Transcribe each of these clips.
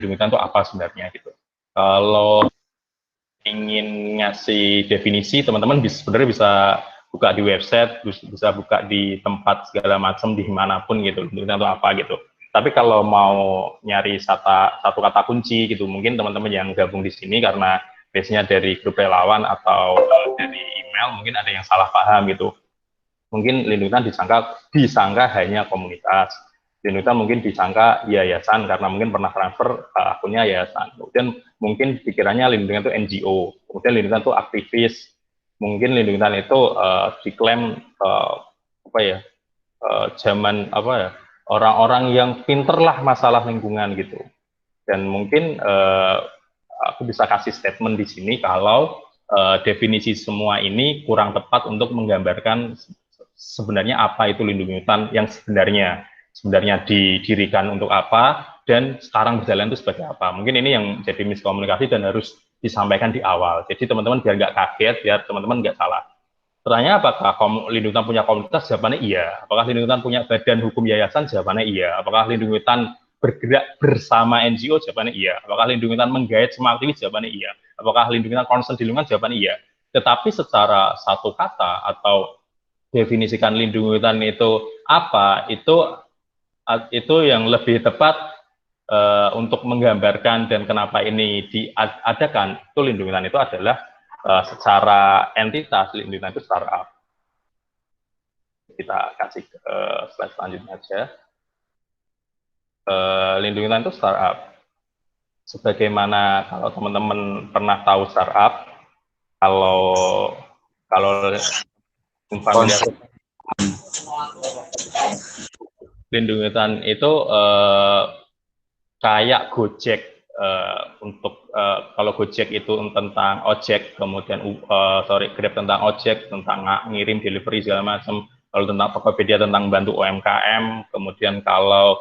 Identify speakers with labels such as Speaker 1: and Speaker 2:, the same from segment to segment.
Speaker 1: lindungi hutan itu apa sebenarnya gitu. Kalau ingin ngasih definisi, teman-teman sebenarnya bisa buka di website, bisa buka di tempat segala macam di manapun gitu, lindungi hutan itu apa gitu. Tapi kalau mau nyari satu kata kunci gitu, mungkin teman-teman yang gabung di sini karena biasanya dari grup relawan atau dari email, mungkin ada yang salah paham gitu. Mungkin lindungi hutan disangka hanya komunitas. Lindungi hutan mungkin disangka yayasan karena mungkin pernah transfer akunnya yayasan. Kemudian mungkin pikirannya lindungi hutan itu NGO. Kemudian lindungi hutan itu aktivis. Mungkin lindungi hutan itu diklaim apa ya, zaman apa ya, orang-orang yang pinter lah masalah lingkungan gitu. Dan mungkin aku bisa kasih statement di sini kalau definisi semua ini kurang tepat untuk menggambarkan sebenarnya apa itu lindungi hutan yang sebenarnya didirikan untuk apa dan sekarang berjalan itu sebagai apa. Mungkin ini yang jadi miskomunikasi dan harus disampaikan di awal. Jadi teman-teman biar nggak kaget, biar teman-teman nggak salah. Pertanyaan apakah lindungi hutan punya komunitas? Jawabannya iya. Apakah lindungi hutan punya badan hukum yayasan? Jawabannya iya. Apakah lindungi hutan bergerak bersama NGO? Jawabannya iya. Apakah lindungi hutan menggait semua aktivis? Jawabannya iya. Apakah lindungi hutan concern di lingkungan? Jawabannya iya. Tetapi secara satu kata atau definisikan lindungi hutan itu apa? Itu yang lebih tepat untuk menggambarkan dan kenapa ini diadakan. Itu lindungi hutan itu adalah secara entitas lindungi hutan itu startup. Kita kasih slide selanjutnya aja. Lindungi hutan itu startup. Sebagaimana kalau teman-teman pernah tahu startup, kalau familiar lindungi hutan itu kayak Gojek untuk kalau Gojek itu tentang ojek, kemudian Grab tentang ojek, tentang ngirim delivery segala macam. Kalau tentang Tokopedia tentang bantu UMKM, kemudian kalau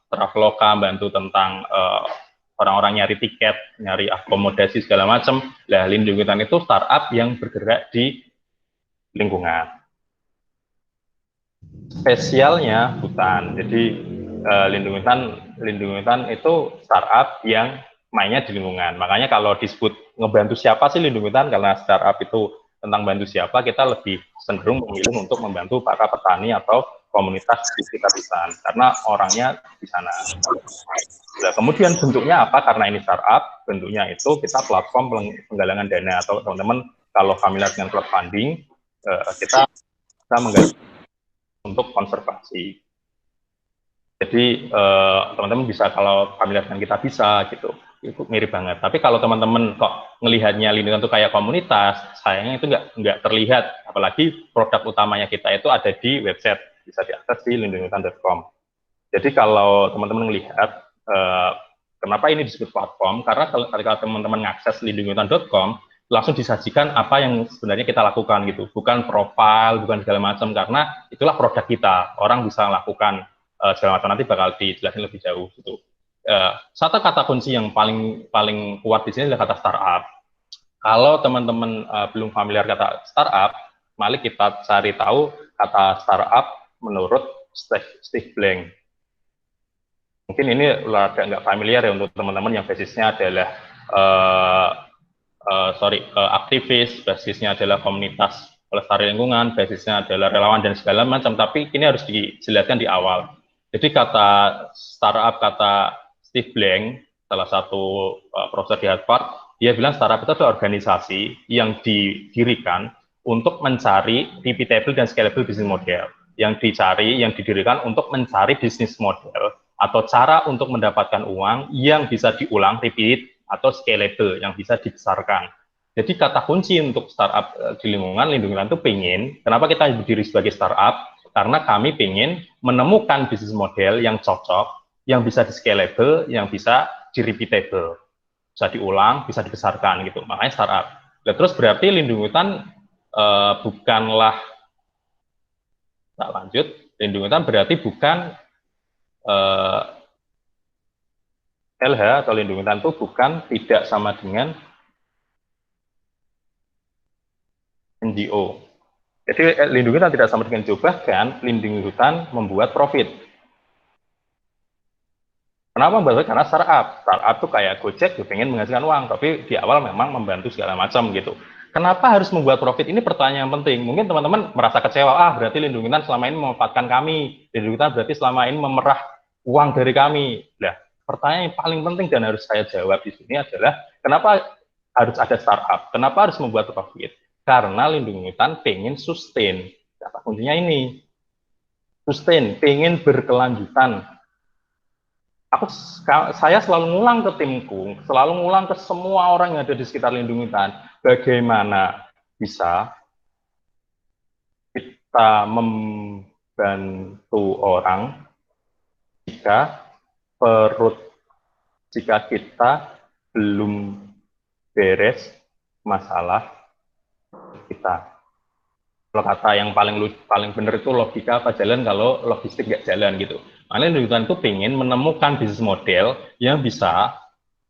Speaker 1: Traveloka bantu tentang orang-orang nyari tiket, nyari akomodasi segala macam. Lah lindungi hutan itu startup yang bergerak di lingkungan. Spesialnya hutan. Jadi lindungi hutan itu startup yang mainnya di lingkungan. Makanya kalau disebut ngebantu siapa sih lindungi hutan, karena startup itu tentang bantu siapa, kita lebih cenderung memilih untuk membantu para petani atau komunitas di sekitar hutan, karena orangnya di sana. Nah, kemudian bentuknya apa? Karena ini startup, bentuknya itu kita platform penggalangan dana, atau teman-teman kalau familiar dengan crowdfunding, kita menggalang untuk konservasi. Jadi teman-teman bisa, kalau familiar dengan kita bisa gitu, itu mirip banget. Tapi kalau teman-teman kok ngelihatnya lindungan itu kayak komunitas, sayangnya itu nggak terlihat. Apalagi produk utamanya kita itu ada di website, bisa diakses di lindungihutan.com. Jadi kalau teman-teman melihat kenapa ini disebut platform, karena kalau teman-teman mengakses lindungihutan.com, langsung disajikan apa yang sebenarnya kita lakukan gitu, bukan profil, bukan segala macam, karena itulah produk kita. Orang bisa melakukan segala macam, nanti bakal dijelasin lebih jauh gitu. Satu kata kunci yang paling kuat di sini adalah kata startup. Kalau teman-teman belum familiar kata startup, mari kita cari tahu kata startup menurut Steve Blank. Mungkin ini agak nggak familiar ya untuk teman-teman yang basisnya adalah aktivis, basisnya adalah komunitas pelestari lingkungan, basisnya adalah relawan dan segala macam. Tapi ini harus dijelaskan di awal. Jadi kata startup, kata Steve Blank, salah satu profesor di Harvard, dia bilang startup itu adalah organisasi yang didirikan untuk mencari repeatable dan scalable business model. Yang didirikan untuk mencari bisnis model atau cara untuk mendapatkan uang yang bisa diulang, repeat, atau scalable, yang bisa dibesarkan. Jadi kata kunci untuk startup di lingkungan lindungi hutan itu pengen, kenapa kita berdiri sebagai startup? Karena kami pengen menemukan bisnis model yang cocok, yang bisa di-scalable, yang bisa di-repeatable, bisa diulang, bisa dibesarkan gitu. Makanya startup. Nah, terus berarti lindungi hutan bukanlah, tak lanjut, lindungi hutan berarti bukan LH atau lindungi hutan itu bukan tidak sama dengan NGO. Jadi lindungi hutan tidak sama dengan NGO, bahkan lindungi hutan membuat profit. Kenapa membantu? Karena startup tuh kayak Gojek, pengen menghasilkan uang, tapi di awal memang membantu segala macam gitu. Kenapa harus membuat profit? Ini pertanyaan yang penting. Mungkin teman-teman merasa kecewa, berarti Lindungitan selama ini memanfaatkan kami, Lindungitan berarti selama ini memerah uang dari kami. Nah, pertanyaan yang paling penting dan harus saya jawab di sini adalah, kenapa harus ada startup? Kenapa harus membuat profit? Karena Lindungitan pengen sustain. Kata kuncinya ini, sustain, pengen berkelanjutan. Saya selalu ngulang ke timku, selalu ngulang ke semua orang yang ada di sekitar Lindungitan, bagaimana bisa kita membantu orang jika perut, jika kita belum beres masalah kita. Kalau kata yang paling benar itu logika apa jalan kalau logistik nggak jalan gitu. Makanya Lindungitan itu pengen menemukan bisnis model yang bisa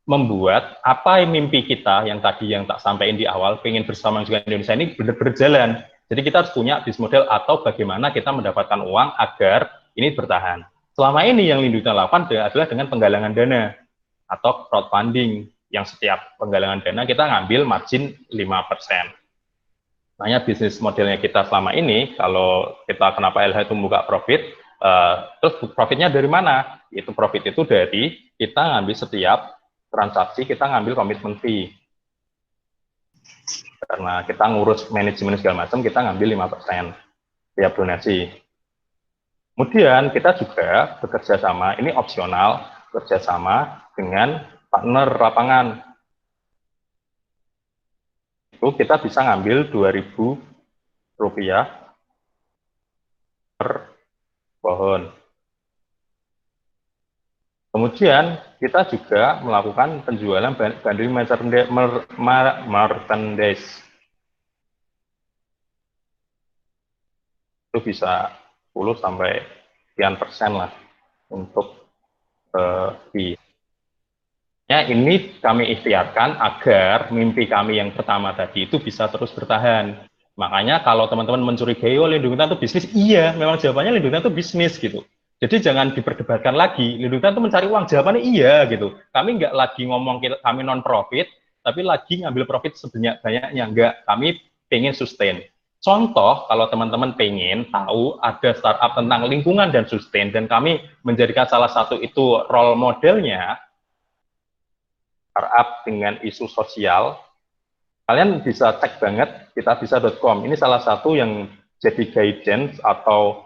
Speaker 1: membuat apa yang mimpi kita yang tadi yang tak sampaikan di awal, pengen bersama juga Indonesia ini benar-benar jalan. Jadi kita harus punya bisnis model atau bagaimana kita mendapatkan uang agar ini bertahan. Selama ini yang Lindungitan lakukan adalah dengan penggalangan dana atau crowdfunding, yang setiap penggalangan dana kita ngambil margin 5%. Makanya bisnis modelnya kita selama ini, kalau kita kenapa LH itu membuka profit, terus profitnya dari mana? Itu profit itu dari kita ngambil setiap transaksi, kita ngambil komitmen fee. Karena kita ngurus manajemen segala macam, kita ngambil 5% tiap donasi. Kemudian kita juga bekerja sama, ini opsional, bekerja sama dengan partner lapangan. Itu kita bisa ngambil Rp2.000 per pohon. Kemudian kita juga melakukan penjualan bundle merchandise. Itu bisa 10 sampai sekian persen lah untuk fee. Ya, ini kami ikhtiarkan agar mimpi kami yang pertama tadi itu bisa terus bertahan. Makanya kalau teman-teman mencurigai, oh Lindungitan itu bisnis, iya, memang jawabannya Lindungitan itu bisnis gitu. Jadi jangan diperdebatkan lagi, Lindungitan itu mencari uang, jawabannya iya gitu. Kami nggak lagi ngomong kami non-profit, tapi lagi ngambil profit sebanyak-banyaknya, nggak. Kami pengen sustain. Contoh, kalau teman-teman pengen tahu ada startup tentang lingkungan dan sustain, dan kami menjadikan salah satu itu role modelnya, startup dengan isu sosial, kalian bisa cek banget kitabisa.com. Ini salah satu yang jadi guidance atau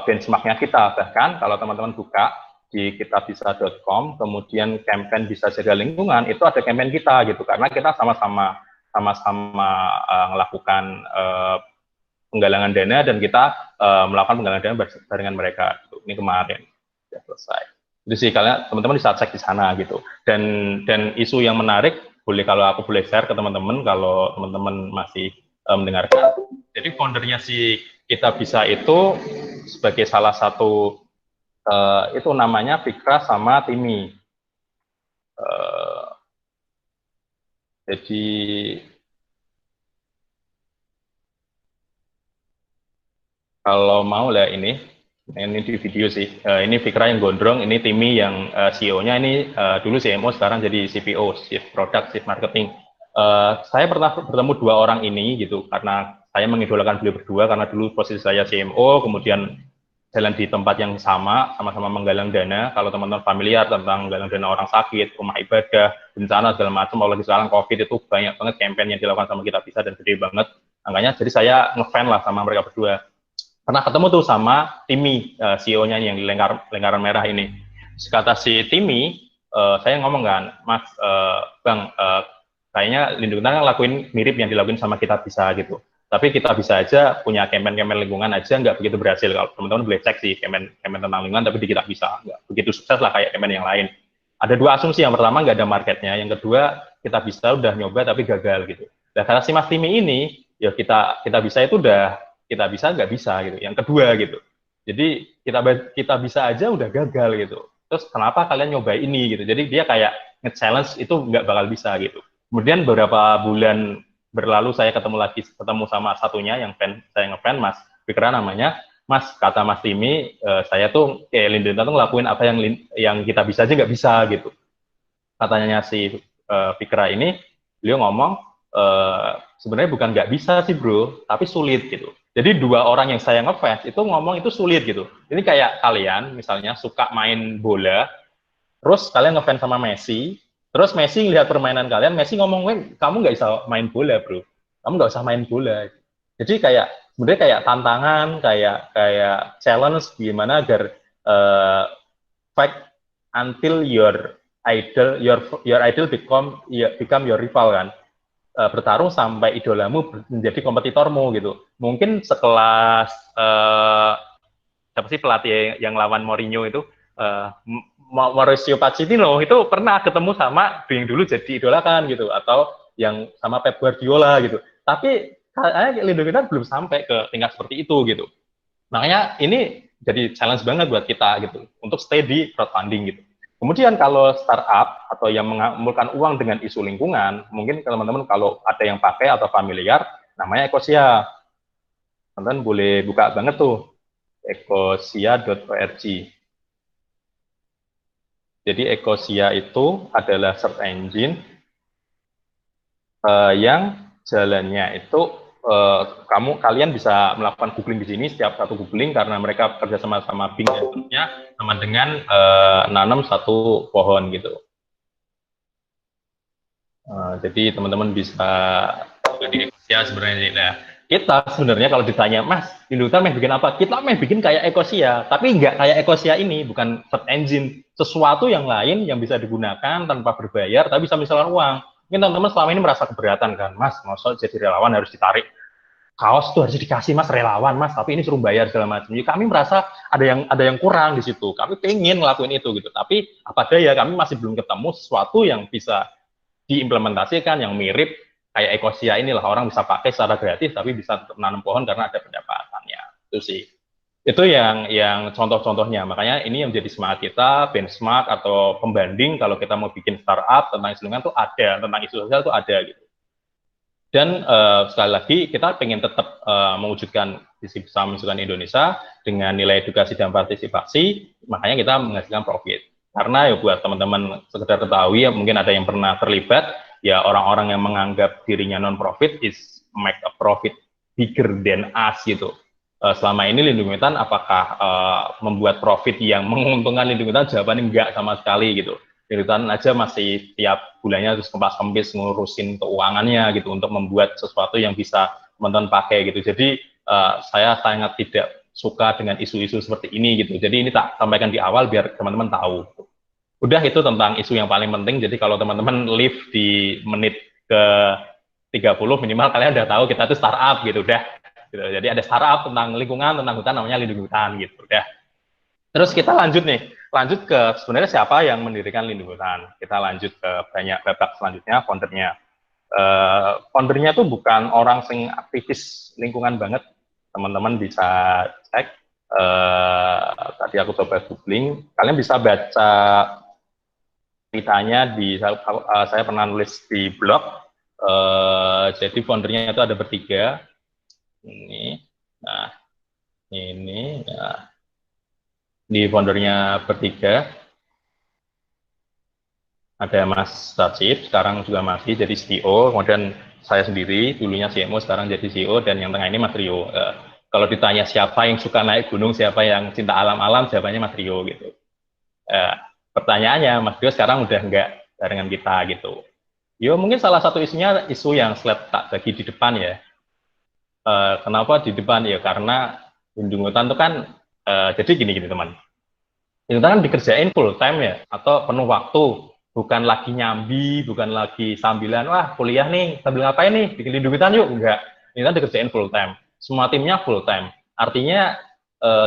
Speaker 1: benchmarknya kita. Bahkan kalau teman-teman buka di kitabisa.com, kemudian campaign bisa jaga lingkungan, itu ada campaign kita gitu. Karena kita sama-sama melakukan penggalangan dana dan kita melakukan penggalangan dana barengan mereka. Gitu. Ini kemarin sudah selesai. Itu sih kalian teman-teman bisa cek di sana gitu. Dan isu yang menarik boleh kalau aku boleh share ke teman-teman kalau teman-teman masih mendengarkan. Jadi foundernya si Kita Bisa itu sebagai salah satu itu namanya Fikra sama Timi. Jadi kalau mau lah ini di video sih. Ini Fikra yang gondrong, ini Timi yang CEO-nya, ini dulu CMO, sekarang jadi CPO, Chief Product, Chief Marketing. Saya pernah bertemu dua orang ini gitu, karena saya mengidolakan beliau berdua, karena dulu posisi saya CMO, kemudian jalan di tempat yang sama-sama menggalang dana. Kalau teman-teman familiar tentang menggalang dana orang sakit, rumah ibadah, bencana, segala macam, apalagi sekarang COVID itu banyak banget campaign yang dilakukan sama Kita Bisa dan gede banget angkanya. Jadi saya ngefan lah sama mereka berdua. Pernah ketemu tuh sama Timi, CEO-nya yang di lingkaran merah ini. Kata si Timi, saya ngomong kan, Mas, Bang, kayaknya Lindungitan lakuin mirip yang dilakuin sama Kita Bisa gitu. Tapi Kita Bisa aja punya campaign lingkungan aja nggak begitu berhasil. Kalau teman-teman boleh cek sih campaign tentang lingkungan, tapi di Kita Bisa nggak begitu sukses lah kayak campaign yang lain. Ada dua asumsi, yang pertama nggak ada marketnya, yang kedua Kita Bisa udah nyoba tapi gagal gitu. Nah, karena si Mas Timi ini, ya kita bisa itu udah Kita Bisa nggak bisa gitu. Yang kedua gitu. Jadi kita bisa aja udah gagal gitu. Terus kenapa kalian nyoba ini gitu. Jadi dia kayak nge-challenge itu nggak bakal bisa gitu. Kemudian beberapa bulan berlalu saya ketemu sama satunya yang saya ngefan, Mas Fikra namanya. Mas, kata Mas Timi, saya tuh kayak Lindunita tuh ngelakuin apa yang kita bisa aja nggak bisa gitu. Katanya si Fikra ini, beliau ngomong, sebenarnya bukan nggak bisa sih bro, tapi sulit gitu. Jadi dua orang yang saya ngefans itu ngomong itu sulit gitu. Ini kayak kalian misalnya suka main bola, terus kalian ngefans sama Messi, terus Messi ngelihat permainan kalian, Messi ngomong, kamu nggak bisa main bola bro, kamu nggak usah main bola. Jadi kayak sebenarnya kayak tantangan, kayak kayak challenge gimana agar uh, fight until your idol become your rival kan. Bertarung sampai idolamu menjadi kompetitormu gitu. Mungkin sekelas siapa sih pelatih yang lawan Mourinho itu, uh, Mauricio Pochettino itu pernah ketemu sama yang dulu jadi idola kan gitu, atau yang sama Pep Guardiola gitu. Tapi kayaknya Lindung kita belum sampai ke tingkat seperti itu gitu. Makanya ini jadi challenge banget buat kita gitu untuk stay di crowdfunding gitu. Kemudian kalau startup atau yang mengumpulkan uang dengan isu lingkungan, mungkin teman-teman kalau ada yang pakai atau familiar, namanya Ecosia. Teman-teman boleh buka banget tuh, ecosia.org. Jadi Ecosia itu adalah search engine yang jalannya itu kalian bisa melakukan googling di sini setiap satu googling karena mereka kerjasama sama Bing dan seterusnya sama dengan nanam satu pohon gitu. Jadi teman-teman bisa di Ecosia sebenarnya. Nah, kita sebenarnya kalau ditanya, Mas, Induta main bikin apa? Kita main bikin kayak Ecosia, tapi nggak kayak Ecosia ini, bukan search engine. Sesuatu yang lain yang bisa digunakan tanpa berbayar, tapi bisa misalkan uang. Mungkin teman-teman selama ini merasa keberatan kan, Mas, maksud jadi relawan harus ditarik kaos tuh harus dikasih Mas relawan Mas, tapi ini suruh bayar segala macam. Ya, kami merasa ada yang kurang di situ. Kami pengen ngelakuin itu gitu, tapi apa daya kami masih belum ketemu sesuatu yang bisa diimplementasikan yang mirip kayak Ecosia inilah, orang bisa pakai secara gratis tapi bisa tetap menanam pohon karena ada pendapatannya. Itu sih. Itu yang contoh-contohnya. Makanya ini yang menjadi semangat kita, benchmark atau pembanding kalau kita mau bikin startup tentang isu lingkungan tuh ada, tentang isu sosial tuh ada gitu. Dan sekali lagi kita pengen tetap mewujudkan visi besar mewujudkan Indonesia dengan nilai edukasi dan partisipasi, makanya kita menghasilkan profit. Karena ya buat teman-teman sekedar ketahui ya mungkin ada yang pernah terlibat, ya orang-orang yang menganggap dirinya non-profit is make a profit bigger than us gitu. Selama ini Lindung Wetan apakah membuat profit yang menguntungkan Lindung Wetan? Jawabannya enggak sama sekali gitu. Lindung aja masih tiap bulannya terus kempas-kempis ngurusin keuangannya gitu untuk membuat sesuatu yang bisa teman-teman pakai gitu. Jadi saya sangat tidak suka dengan isu-isu seperti ini gitu. Jadi ini tak sampaikan di awal biar teman-teman tahu. Udah itu tentang isu yang paling penting. Jadi kalau teman-teman live di menit ke 30 minimal kalian udah tahu kita tuh startup gitu udah. Gitu. Jadi ada startup tentang lingkungan, tentang hutan namanya Lindung Hutan gitu udah. Terus kita lanjut nih, lanjut ke sebenarnya siapa yang mendirikan Lindung Hutan. Kita lanjut ke banyak babak selanjutnya, foundernya. Foundernya tuh bukan orang sing aktivis lingkungan banget, teman-teman bisa cek. Tadi aku coba googling, kalian bisa baca ceritanya di saya pernah nulis di blog. Jadi foundernya itu ada bertiga. Ini, nah ini, nah, di foundernya bertiga ada Mas Rachid, sekarang juga masih jadi CEO, kemudian saya sendiri, dulunya CMO, sekarang jadi CEO, dan yang tengah ini Mas Rio. Kalau ditanya siapa yang suka naik gunung, siapa yang cinta alam-alam, jawabannya Mas Rio gitu. Pertanyaannya, Mas Rio sekarang udah enggak barengan kita gitu. Yo mungkin salah satu isunya isu yang slide tak bagi di depan ya. Kenapa di depan ya? Karena Lindung Hutan itu kan, jadi gini-gini teman. Itu kan dikerjain full time ya, atau penuh waktu, bukan lagi nyambi, bukan lagi sambilan, wah kuliah nih, sambil ngapain nih, bikin Lindung Hutan yuk, enggak. Ini kan dikerjain full time, semua timnya full time. Artinya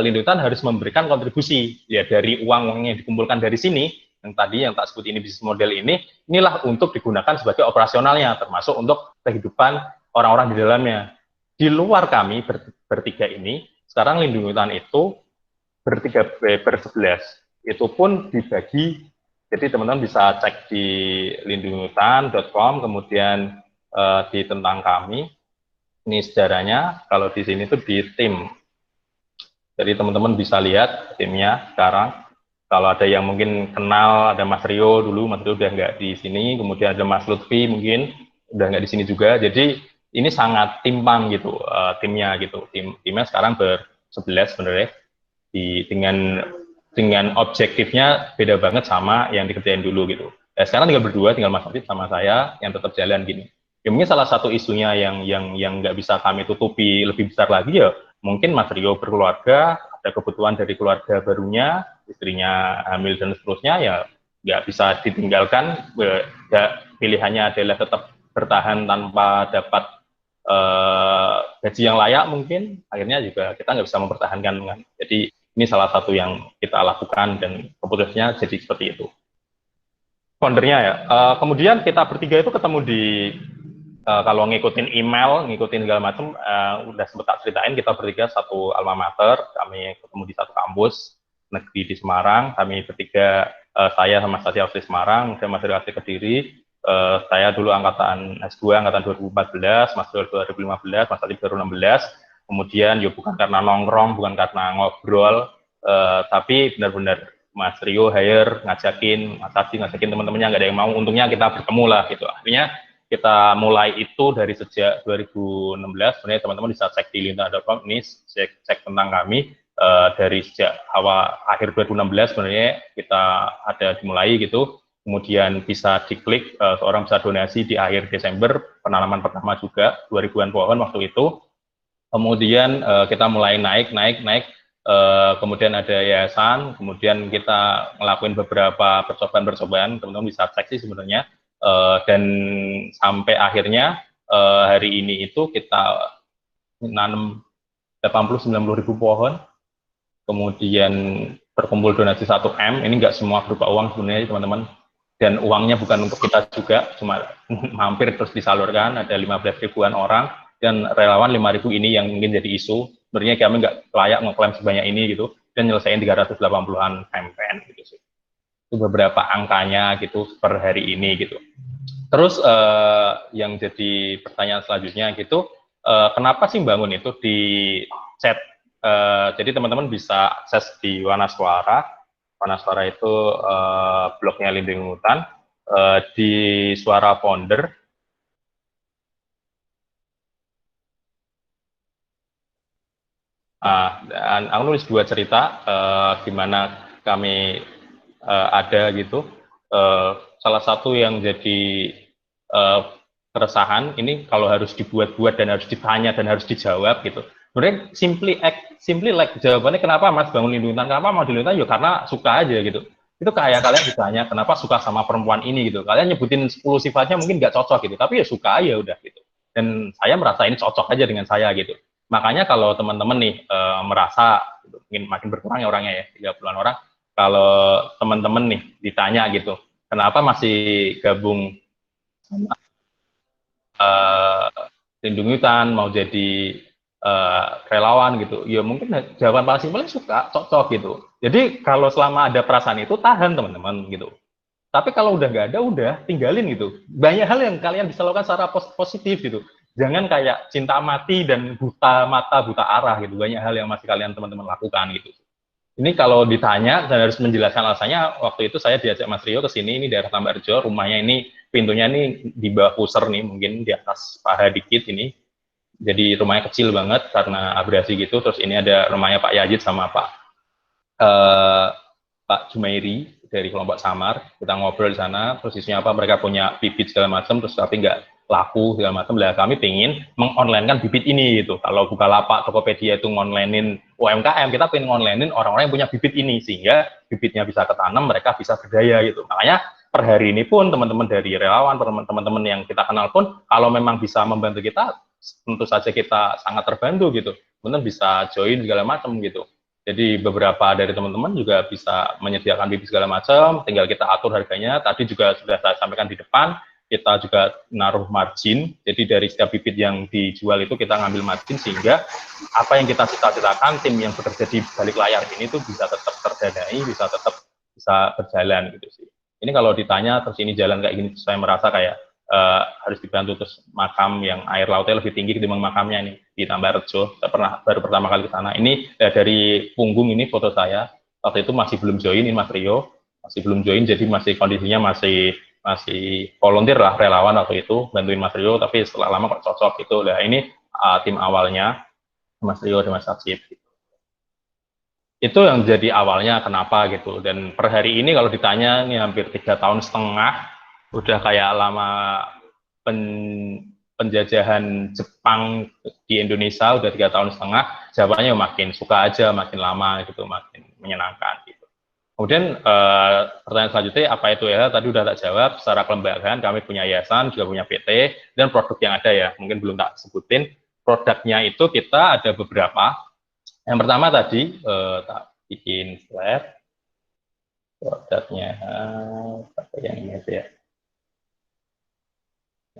Speaker 1: Lindung Hutan harus memberikan kontribusi, ya dari uang yang dikumpulkan dari sini, yang tadi yang tak sebut ini bisnis model ini, inilah untuk digunakan sebagai operasionalnya, termasuk untuk kehidupan orang-orang di dalamnya. Di luar kami bertiga ini, sekarang Lindung Hutan itu bertiga bersebelas, itu pun dibagi, jadi teman-teman bisa cek di lindunghutan.com, kemudian di tentang kami, ini sejarahnya, kalau di sini tuh di tim Jadi teman-teman bisa lihat timnya sekarang. Kalau ada yang mungkin kenal, ada Mas Rio dulu, Mas Rio udah nggak di sini, kemudian ada Mas Lutfi mungkin udah nggak di sini juga. Jadi ini sangat timpang gitu timnya gitu. Timnya sekarang ber-11 sebenarnya dengan objektifnya beda banget sama yang dikerjain dulu gitu. Sekarang tinggal berdua, tinggal Mas Afif sama saya yang tetap jalan gini. Ya mungkin salah satu isunya yang nggak bisa kami tutupi lebih besar lagi ya mungkin Mas Rio berkeluarga, ada kebutuhan dari keluarga barunya, istrinya hamil dan seterusnya, ya nggak bisa ditinggalkan. Ya, pilihannya adalah tetap bertahan tanpa dapat gaji yang layak mungkin. Akhirnya juga kita nggak bisa mempertahankan kan. Jadi ini salah satu yang kita lakukan dan keputusannya jadi seperti itu. Foundernya ya. Kemudian kita bertiga itu ketemu di kalau ngikutin email, ngikutin segala macam, udah sempat tak ceritain kita bertiga satu alma mater, kami ketemu di satu kampus negeri di Semarang, kami bertiga, saya sama Satya di Semarang, saya Mas Rio Kediri, saya dulu angkatan S2, angkatan 2014, Mas Rio 2015, Mas Satya 2016, kemudian ya bukan karena nongkrong, bukan karena ngobrol, tapi benar-benar Mas Rio hire, ngajakin, Mas Satya ngajakin teman-temannya, nggak ada yang mau, untungnya kita bertemu lah gitu, akhirnya kita mulai itu dari sejak 2016. Sebenarnya teman-teman bisa cek di linta.com, ini cek tentang kami dari sejak akhir 2016 sebenarnya kita ada dimulai gitu, kemudian bisa diklik, seorang bisa donasi di akhir Desember, penanaman pertama juga 2000-an pohon waktu itu, kemudian kita mulai naik, kemudian ada yayasan, kemudian kita ngelakuin beberapa percobaan, teman-teman bisa cek sih sebenarnya. Dan sampai akhirnya hari ini itu kita nanam 80-90 ribu pohon, kemudian terkumpul donasi 1 M, ini nggak semua berupa uang sebenarnya teman-teman, dan uangnya bukan untuk kita juga, cuma hampir terus disalurkan, ada 15 ribuan orang, dan relawan 5 ribu ini yang mungkin jadi isu, sebenarnya kami nggak layak ngeklaim sebanyak ini gitu, dan nyelesain 380-an campaign gitu sih. Itu beberapa angkanya gitu per hari ini gitu. Terus yang jadi pertanyaan selanjutnya gitu, kenapa sih bangun itu di chat? Jadi teman-teman bisa akses di Wanaswara. Wanaswara itu blognya Lindung Hutan, di Suara Founder. Dan aku nulis 2 cerita gimana kami ada gitu. Salah satu yang jadi keresahan ini kalau harus dibuat-buat dan harus ditanya dan harus dijawab gitu. Sebenarnya simply like jawabannya kenapa Mas bangun Lindungan, kenapa mau di Lindungan? Ya karena suka aja gitu. Itu kayak kalian ditanya kenapa suka sama perempuan ini gitu. Kalian nyebutin 10 sifatnya mungkin nggak cocok gitu, tapi ya suka aja udah gitu. Dan saya merasa ini cocok aja dengan saya gitu. Makanya kalau teman-teman nih merasa gitu, mungkin makin berkurang ya orangnya ya, 30-an orang, kalau teman-teman nih ditanya gitu, kenapa masih gabung lindungi hutan, mau jadi relawan gitu, ya mungkin jawaban paling simpelnya suka, cocok gitu. Jadi kalau selama ada perasaan itu tahan teman-teman gitu. Tapi kalau udah nggak ada, udah tinggalin gitu. Banyak hal yang kalian bisa lakukan secara positif gitu. Jangan kayak cinta mati dan buta mata, buta arah gitu. Banyak hal yang masih kalian teman-teman lakukan gitu. Ini kalau ditanya dan harus menjelaskan alasannya, waktu itu saya diajak Mas Rio ke sini, ini daerah Tambarjo, rumahnya ini, pintunya ini di bawah puser nih, mungkin di atas paha dikit ini. Jadi rumahnya kecil banget karena abrasi gitu, terus ini ada rumahnya Pak Yazid sama Pak Jumairi dari kelompok Samar, kita ngobrol di sana, terus isinya apa, mereka punya bibit segala macam, terus tapi nggak laku segala macam, lah kami pengen mengonlinekan bibit ini gitu. Kalau Bukalapak, Tokopedia itu ngonlinein UMKM, kita pengen ngonlinein orang-orang yang punya bibit ini, sehingga bibitnya bisa ketanam, mereka bisa berdaya gitu. Makanya per hari ini pun teman-teman dari relawan, teman-teman yang kita kenal pun, kalau memang bisa membantu kita, tentu saja kita sangat terbantu gitu. Teman-teman bisa join segala macam gitu. Jadi beberapa dari teman-teman juga bisa menyediakan bibit segala macam, tinggal kita atur harganya. Tadi juga sudah saya sampaikan di depan, kita juga naruh margin. Jadi dari setiap bibit yang dijual itu kita ngambil margin, sehingga apa yang kita cita-citakan, tim yang bekerja di balik layar ini tuh bisa tetap terdanai, bisa berjalan gitu sih. Ini kalau ditanya terus ini jalan kayak gini, saya merasa kayak harus dibantu, terus makam yang air lautnya lebih tinggi ketimbang makamnya nih di Tambarejo. Saya baru pertama kali ke sana. Ini dari punggung ini foto saya. Waktu itu masih belum join, ini Mas Rio masih belum join, jadi masih kondisinya masih volunteer lah, relawan waktu itu bantuin Mas Rio, tapi setelah lama kok cocok gitu. Nah ini tim awalnya Mas Rio dan Mas Atsip. Itu yang jadi awalnya kenapa gitu. Dan per hari ini kalau ditanya ini hampir 3 tahun setengah, udah kayak lama pen, penjajahan Jepang di Indonesia, udah 3 tahun setengah. Jawabannya makin suka aja, makin lama gitu, makin menyenangkan gitu. Kemudian pertanyaan selanjutnya apa itu ya? Tadi udah tak jawab. Secara kelembagaan kami punya yayasan, juga punya PT, dan produk yang ada ya mungkin belum tak sebutin. Produknya itu kita ada beberapa. Yang pertama tadi tak bikin slide produknya, yang ini aja ya.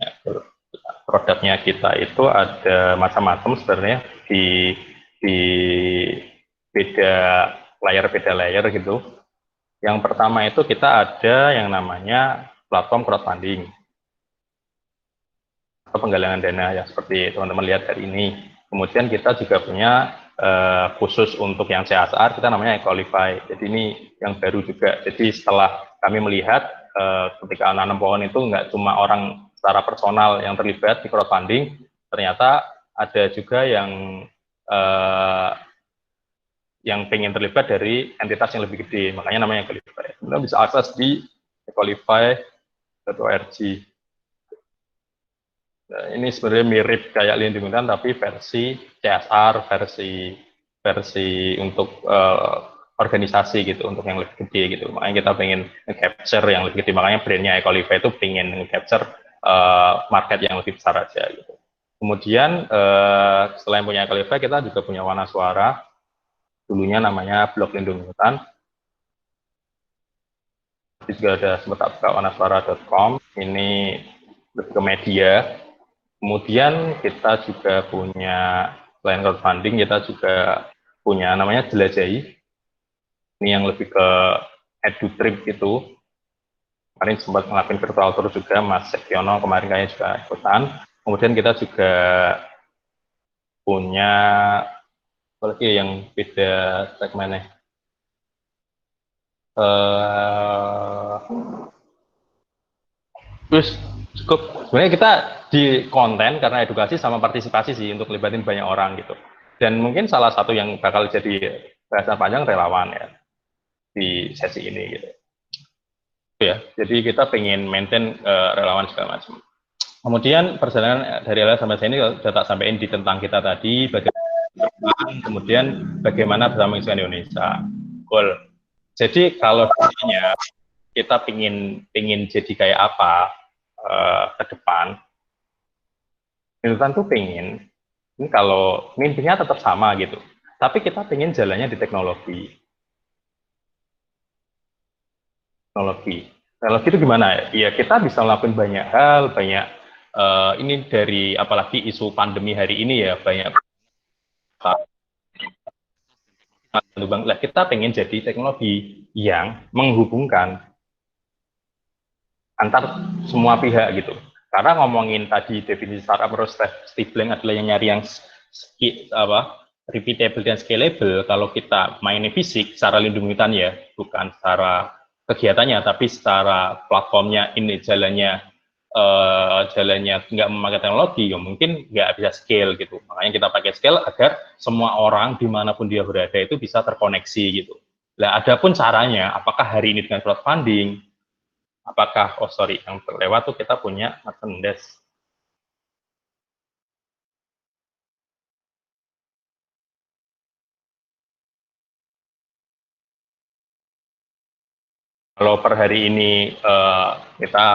Speaker 1: Ya, produknya kita itu ada macam-macam sebenarnya di beda layer gitu. Yang pertama itu kita ada yang namanya platform crowdfunding atau penggalangan dana yang seperti teman-teman lihat hari ini. Kemudian kita juga punya khusus untuk yang CSR, kita namanya Equalify. Jadi ini yang baru juga. Jadi setelah kami melihat ketika nanam pohon itu nggak cuma orang secara personal yang terlibat di crowdfunding, ternyata ada juga yang pengen terlibat dari entitas yang lebih gede, makanya namanya Equalify. Kita bisa akses di equalify.org. Nah, ini sebenarnya mirip kayak Lindung Hutan, tapi versi CSR, versi untuk organisasi gitu, untuk yang lebih gede gitu. Makanya kita pengen nge-capture yang lebih gede, makanya brandnya Equalify itu pengen nge-capture market yang lebih besar aja gitu. Kemudian selain punya Equalify, kita juga punya Wana Suara, dulunya namanya blog Lindung Hutan. Juga ada sempat buka wanasuara.com, ini lebih ke media. Kemudian kita juga punya, selain crowdfunding, kita juga punya namanya Jelajahi. Ini yang lebih ke edu-trip gitu. Kemarin sempat ngelakuin virtual tour juga, Mas Sekiono kemarin kayaknya juga ikutan. Kemudian kita juga punya, apalagi yang beda segmennya. Terus cukup, sebenarnya kita di konten karena edukasi sama partisipasi sih untuk libatin banyak orang gitu. Dan mungkin salah satu yang bakal jadi bahasan panjang relawan ya di sesi ini gitu. Ya, jadi kita pengen maintain relawan segala macam. Kemudian perjalanan dari awal sampai sini sudah tak sampaikan di tentang kita tadi, bagaimana, kemudian bagaimana bersama Indonesia. Cool. Jadi kalau misalnya kita pingin jadi kayak apa ke depan, Milton tuh pengen, ini kalau mimpinya tetap sama gitu, tapi kita pengen jalannya di teknologi. Teknologi itu gimana? Ya kita bisa melakukan banyak hal, ini dari apalagi isu pandemi hari ini ya, banyak lah, kita pengen jadi teknologi yang menghubungkan antar semua pihak gitu. Karena ngomongin tadi definisi startup, menurut Steve Blank adalah yang nyari yang repeatable dan scalable. Kalau kita mainnya fisik secara lindung hutan ya, bukan secara kegiatannya, tapi secara platformnya ini jalannya nggak memakai teknologi, ya mungkin nggak bisa scale gitu. Makanya kita pakai scale agar semua orang dimanapun dia berada itu bisa terkoneksi gitu. Nah, adapun caranya, apakah hari ini dengan crowdfunding, apakah, yang terlewat tuh kita punya merchandise. Kalau per hari ini kita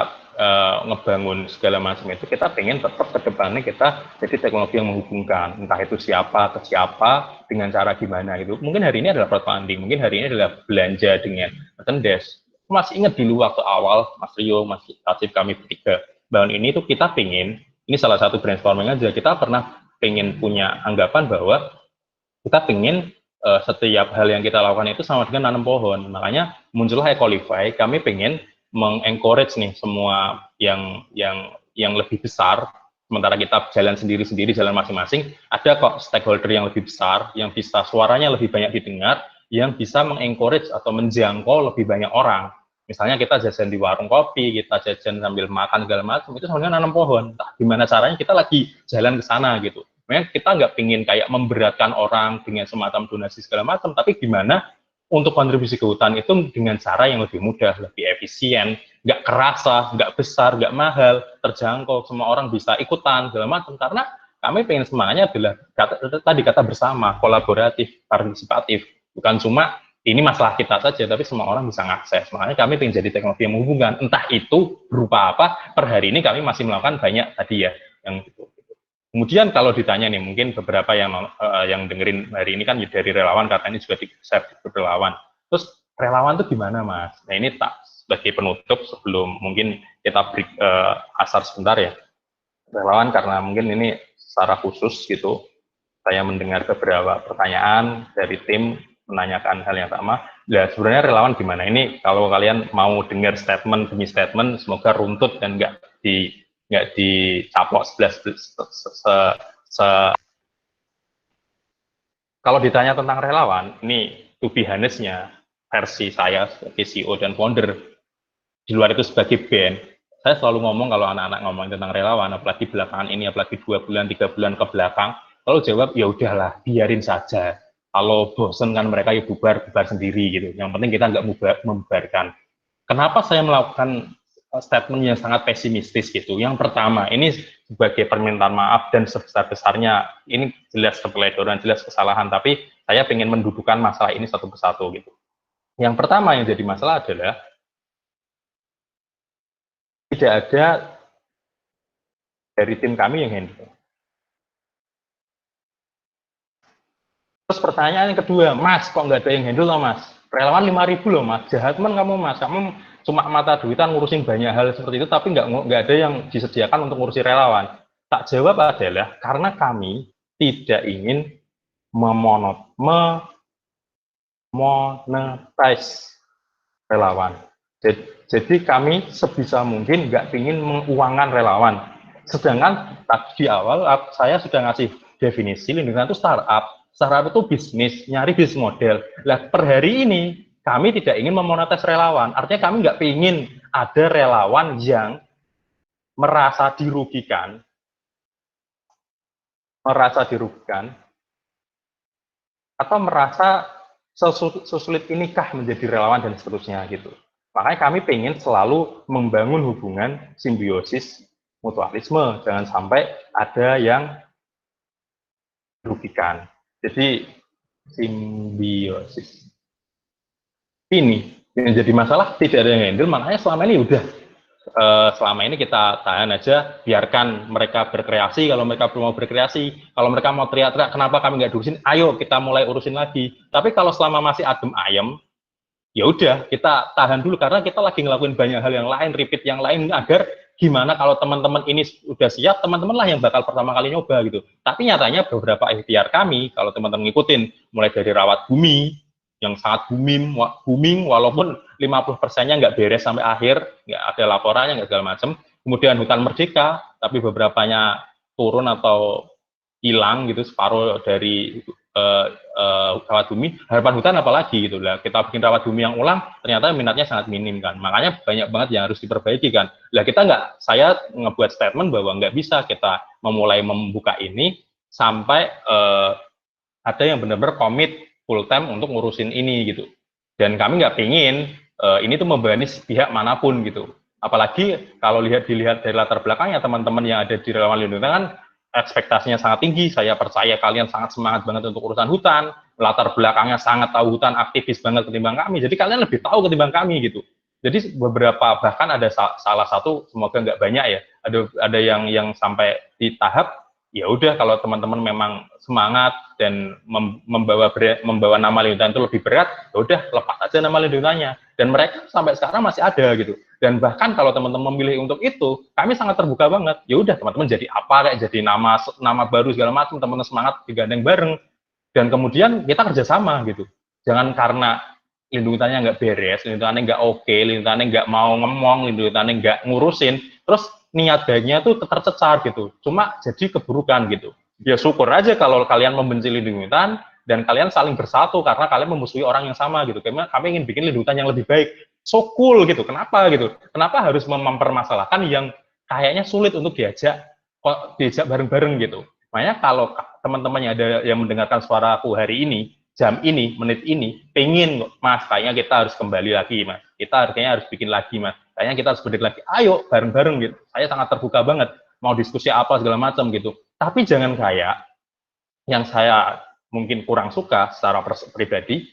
Speaker 1: ngebangun segala macam itu, kita pengen tetap ke depannya kita jadi teknologi yang menghubungkan, entah itu siapa ke siapa, dengan cara gimana gitu. Mungkin hari ini adalah crowdfunding, mungkin hari ini adalah belanja dengan merchandise. Masih ingat dulu waktu awal, Mas Rio, Mas Asif, kami bertiga bangun ini tuh kita pengen, ini salah satu brainstorming aja, kita pernah pengen punya anggapan bahwa kita pengen setiap hal yang kita lakukan itu sama dengan nanam pohon. Makanya muncullah Equalify, kami pengen mengencourage nih semua yang yang lebih besar, sementara kita jalan sendiri-sendiri, jalan masing-masing, ada kok stakeholder yang lebih besar, yang bisa suaranya lebih banyak didengar, yang bisa mengencourage atau menjangkau lebih banyak orang. Misalnya kita jajan di warung kopi, kita jajan sambil makan segala macam, itu sebenarnya nanam pohon. Entah gimana caranya kita lagi jalan ke sana gitu. Memang kita nggak pingin kayak memberatkan orang dengan semacam donasi segala macam, tapi gimana untuk kontribusi ke hutan itu dengan cara yang lebih mudah, lebih efisien, nggak kerasa, nggak besar, nggak mahal, terjangkau, semua orang bisa ikutan segala macam. Karena kami pengen semangatnya adalah tadi kata bersama, kolaboratif, partisipatif, bukan cuma ini masalah kita saja, tapi semua orang bisa mengakses. Makanya kami ingin jadi teknologi yang menghubungkan. Entah itu berupa apa, per hari ini kami masih melakukan banyak tadi ya, yang itu. Kemudian kalau ditanya nih, mungkin beberapa yang dengerin hari ini kan dari relawan, karena ini juga di-share relawan. Terus relawan itu gimana, Mas? Nah ini tak sebagai penutup sebelum mungkin kita break asar sebentar ya. Relawan karena mungkin ini secara khusus gitu, saya mendengar beberapa pertanyaan dari tim menanyakan hal yang sama. Nah, sebenarnya relawan gimana? Ini kalau kalian mau dengar statement demi statement, semoga runtut dan nggak dicaplok kalau ditanya tentang relawan, ini to be honest-nya versi saya sebagai CEO dan founder, di luar itu sebagai band, saya selalu ngomong kalau anak-anak ngomong tentang relawan, apalagi belakangan ini, apalagi 2 bulan, 3 bulan ke belakang, lalu jawab, ya udahlah, biarin saja. Kalau bosen kan mereka ya bubar sendiri gitu. Yang penting kita nggak membubarkan. Kenapa saya melakukan statement yang sangat pesimistis gitu? Yang pertama, ini sebagai permintaan maaf dan sebesar-besarnya, ini jelas keteledoran, jelas kesalahan, tapi saya ingin mendudukan masalah ini satu persatu gitu. Yang pertama yang jadi masalah adalah tidak ada dari tim kami yang handle. Terus pertanyaan yang kedua, Mas, kok nggak ada yang handle loh, Mas? Relawan 5.000 loh, Mas. Jahat man kamu, Mas. Kamu cuma mata duitan ngurusin banyak hal seperti itu, tapi nggak ada yang disediakan untuk ngurusi relawan. Tak jawab adalah karena kami tidak ingin memonetize relawan. Jadi kami sebisa mungkin nggak ingin menguangkan relawan. Sedangkan di awal saya sudah ngasih definisi lingkungan itu startup. Startup itu bisnis, nyari bisnis model. Nah, per hari ini kami tidak ingin memonetis relawan. Artinya kami nggak ingin ada relawan yang merasa dirugikan atau merasa sesulit inikah menjadi relawan dan seterusnya gitu. Makanya kami pengen selalu membangun hubungan simbiosis mutualisme, jangan sampai ada yang dirugikan. Jadi simbiosis. Ini yang jadi masalah tidak ada yang handle, makanya selama ini selama ini kita tahan aja, biarkan mereka berkreasi. Kalau mereka belum mau berkreasi, kalau mereka mau teriak-teriak, kenapa kami nggak urusin? Ayo kita mulai urusin lagi. Tapi kalau selama masih adem ayem, ya udah kita tahan dulu karena kita lagi ngelakuin banyak hal yang lain, repeat yang lain agar gimana kalau teman-teman ini udah siap, teman-teman lah yang bakal pertama kali nyoba gitu. Tapi nyatanya beberapa ikhtiar kami, kalau teman-teman ngikutin, mulai dari rawat bumi yang sangat booming walaupun 50%-nya nggak beres sampai akhir, nggak ada laporannya, nggak segala macam. Kemudian hutan merdeka, tapi beberapanya turun atau hilang gitu, separuh dari rawat bumi. Harapan hutan apalagi gitu lah, kita bikin rawat bumi yang ulang, ternyata minatnya sangat minim kan, makanya banyak banget yang harus diperbaiki kan. Lah kita nggak, saya ngebuat statement bahwa nggak bisa kita memulai membuka ini sampai ada yang benar-benar komit full time untuk ngurusin ini gitu. Dan kami nggak pingin ini tuh membebani pihak manapun gitu. Apalagi kalau dilihat dari latar belakangnya teman-teman yang ada di relawan lindung kan ekspektasinya sangat tinggi. Saya percaya kalian sangat semangat banget untuk urusan hutan. Latar belakangnya sangat tahu hutan, aktivis banget ketimbang kami. Jadi kalian lebih tahu ketimbang kami gitu. Jadi beberapa bahkan ada salah satu, semoga nggak banyak ya. Ada yang sampai di tahap ya udah kalau teman-teman memang semangat dan membawa nama lingkungan itu lebih berat, ya udah lepas aja nama lingkungannya. Dan mereka sampai sekarang masih ada gitu. Dan bahkan kalau teman-teman memilih untuk itu, kami sangat terbuka banget. Ya udah teman-teman jadi apa kayak jadi nama baru segala macam, teman-teman semangat digandeng bareng. Dan kemudian kita kerjasama gitu. Jangan karena lingkungannya nggak beres, lingkungannya nggak oke, lingkungannya nggak mau ngomong, lingkungannya nggak ngurusin, terus niat baiknya tuh tercecar gitu, cuma jadi keburukan gitu. Ya syukur aja kalau kalian membenci lindung hutan dan kalian saling bersatu karena kalian memusuhi orang yang sama gitu. Karena kami ingin bikin lindung hutan yang lebih baik. So cool gitu. Kenapa gitu? Kenapa harus mempermasalahkan yang kayaknya sulit untuk diajak bareng-bareng gitu. Makanya kalau teman-temannya ada yang mendengarkan suara aku hari ini, jam ini, menit ini, pengen mas, kayaknya kita harus kembali lagi mas, kita kayaknya harus bikin lagi mas, kayaknya kita harus berdiri lagi, ayo bareng-bareng gitu. Saya sangat terbuka banget, mau diskusi apa segala macam gitu. Tapi jangan kayak yang saya mungkin kurang suka secara pribadi,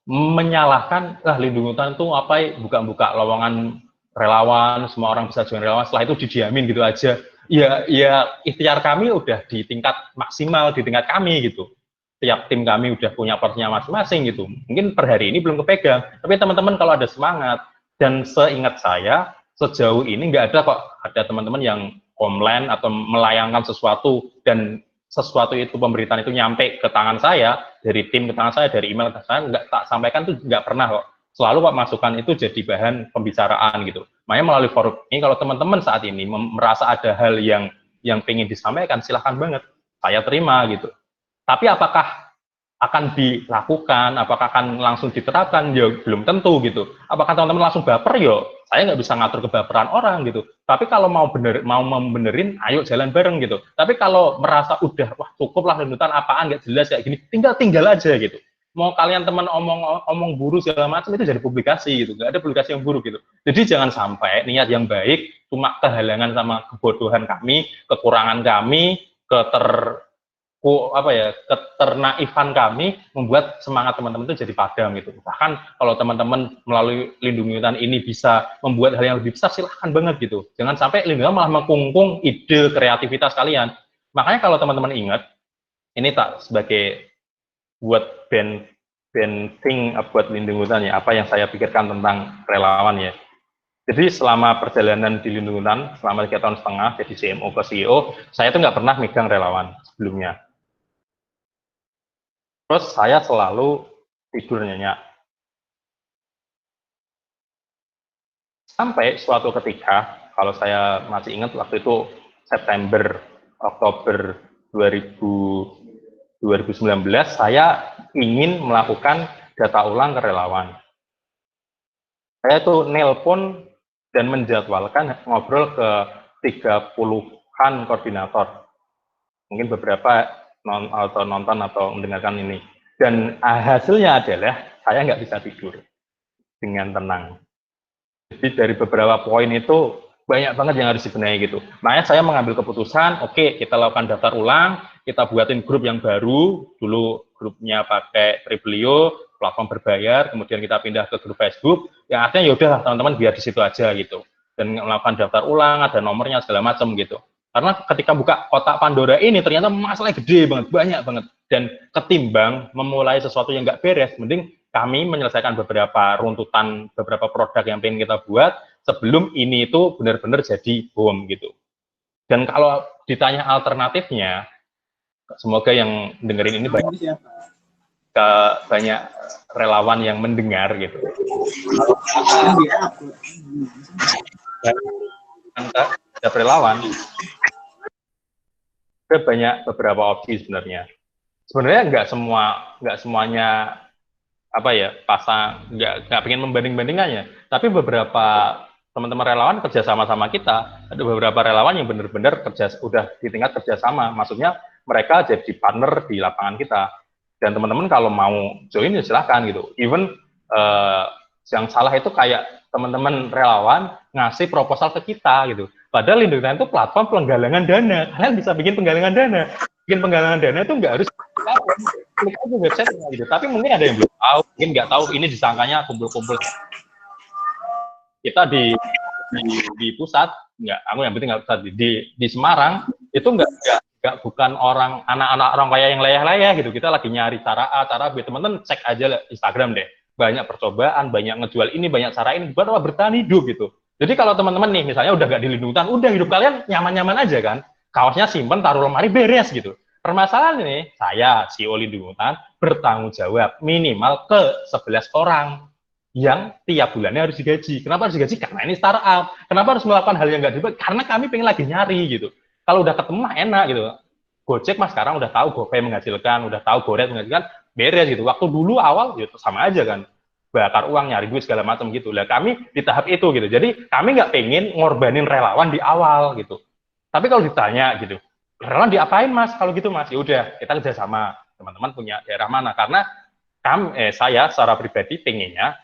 Speaker 1: menyalahkan lindung hutan itu apa, buka-buka lowongan relawan, semua orang bisa join relawan, setelah itu didiamin gitu aja. Ya ikhtiar kami udah di tingkat maksimal, di tingkat kami gitu. Tiap tim kami udah punya porsinya masing-masing gitu. Mungkin per hari ini belum kepegang, tapi teman-teman kalau ada semangat, dan seingat saya, sejauh ini nggak ada kok ada teman-teman yang komplain atau melayangkan sesuatu, dan sesuatu itu pemberitaan itu nyampe ke tangan saya, dari tim ke tangan saya, dari email ke saya, nggak tak sampaikan tuh nggak pernah kok. Selalu kok masukan itu jadi bahan pembicaraan gitu. Makanya melalui forum ini, kalau teman-teman saat ini merasa ada hal yang pengen disampaikan, silahkan banget, saya terima gitu. Tapi apakah akan dilakukan, apakah akan langsung diterapkan, ya belum tentu gitu. Apakah teman-teman langsung baper, yo saya nggak bisa ngatur kebaperan orang gitu. Tapi kalau mau membenerin, ayo jalan bareng gitu. Tapi kalau merasa udah, wah cukup lah tuntutan apaan, nggak jelas kayak gini, tinggal aja gitu. Mau kalian teman omong buruk segala macam, itu jadi publikasi gitu, nggak ada publikasi yang buruk gitu. Jadi jangan sampai niat yang baik cuma kehalangan sama kebodohan kami, kekurangan kami, keternaifan kami membuat semangat teman-teman itu jadi padam gitu. Bahkan kalau teman-teman melalui lindungi hutan ini bisa membuat hal yang lebih besar, silahkan banget gitu. Jangan sampai lindungi hutan malah mengkungkung ide kreativitas kalian. Makanya kalau teman-teman ingat, ini tak sebagai buat thing buat lindungi hutan ya, apa yang saya pikirkan tentang relawan ya. Jadi selama perjalanan di lindungi hutan, selama 3 tahun setengah jadi CMO ke CEO, saya tuh nggak pernah megang relawan sebelumnya. Terus saya selalu tidur nyenyak. Sampai suatu ketika, kalau saya masih ingat waktu itu September, Oktober 2019, saya ingin melakukan data ulang ke relawan. Saya tuh nelpon dan menjadwalkan ngobrol ke 30-an koordinator. Mungkin beberapa nonton atau mendengarkan ini. Dan hasilnya adalah saya nggak bisa tidur dengan tenang. Jadi dari beberapa poin itu banyak banget yang harus dibenahi gitu. Makanya saya mengambil keputusan, oke, kita lakukan daftar ulang, kita buatin grup yang baru, dulu grupnya pakai Triplio, platform berbayar, kemudian kita pindah ke grup Facebook, yang artinya yaudah teman-teman biar di situ aja gitu. Dan melakukan daftar ulang, ada nomornya segala macam gitu. Karena ketika buka kotak Pandora ini ternyata masalahnya gede banget, banyak banget. Dan ketimbang memulai sesuatu yang nggak beres, mending kami menyelesaikan beberapa runtutan, beberapa produk yang pengen kita buat sebelum ini itu benar-benar jadi bom gitu. Dan kalau ditanya alternatifnya, semoga yang dengerin ini banyak relawan yang mendengar gitu. Ada relawan, ada banyak beberapa opsi sebenarnya. Sebenarnya nggak semuanya apa ya nggak pengen membanding-bandingkannya, tapi beberapa teman-teman relawan kerja sama kita, ada beberapa relawan yang benar-benar udah di tingkat kerjasama, maksudnya mereka jadi partner di lapangan kita, dan teman-teman kalau mau join ya silahkan gitu. Even yang salah itu kayak teman-teman relawan ngasih proposal ke kita gitu, padahal Lindungan itu platform penggalangan dana, kalian bisa bikin penggalangan dana itu nggak harus klik aja website gitu. Tapi mungkin ada yang belum tahu, mungkin nggak tahu ini disangkanya kumpul-kumpul. Kita di pusat, nggak, aku yang penting nggak pusat di Semarang itu nggak bukan anak-anak orang kaya yang layah-layah gitu. Kita lagi nyari cara A, cara B. Teman-teman cek aja Instagram deh. Banyak percobaan, banyak ngejual ini, banyak cara ini buat bertahan hidup gitu. Jadi kalau teman-teman nih misalnya udah nggak dilindungi, udah hidup kalian nyaman-nyaman aja kan. Kaosnya simpen, taruh lemari, beres gitu. Permasalahan ini, saya CEO Lindungi Hutan bertanggung jawab minimal ke 11 orang. yang tiap bulannya harus digaji. Kenapa harus digaji? Karena ini startup. Kenapa harus melakukan hal yang nggak dibuat? Karena kami pengen lagi nyari gitu. Kalau udah ketemu enak gitu. Gojek mas sekarang udah tahu GoPay menghasilkan, udah tahu GoRed menghasilkan, beres gitu. Waktu dulu awal ya sama aja kan, bakar uang, nyari duit segala macam gitu. Lah kami di tahap itu gitu. Jadi kami nggak pengen ngorbanin relawan di awal gitu. Tapi kalau ditanya gitu, relawan diapain mas? Kalau gitu mas, ya udah kita kerjasama. Teman-teman punya daerah mana? Karena saya secara pribadi pengennya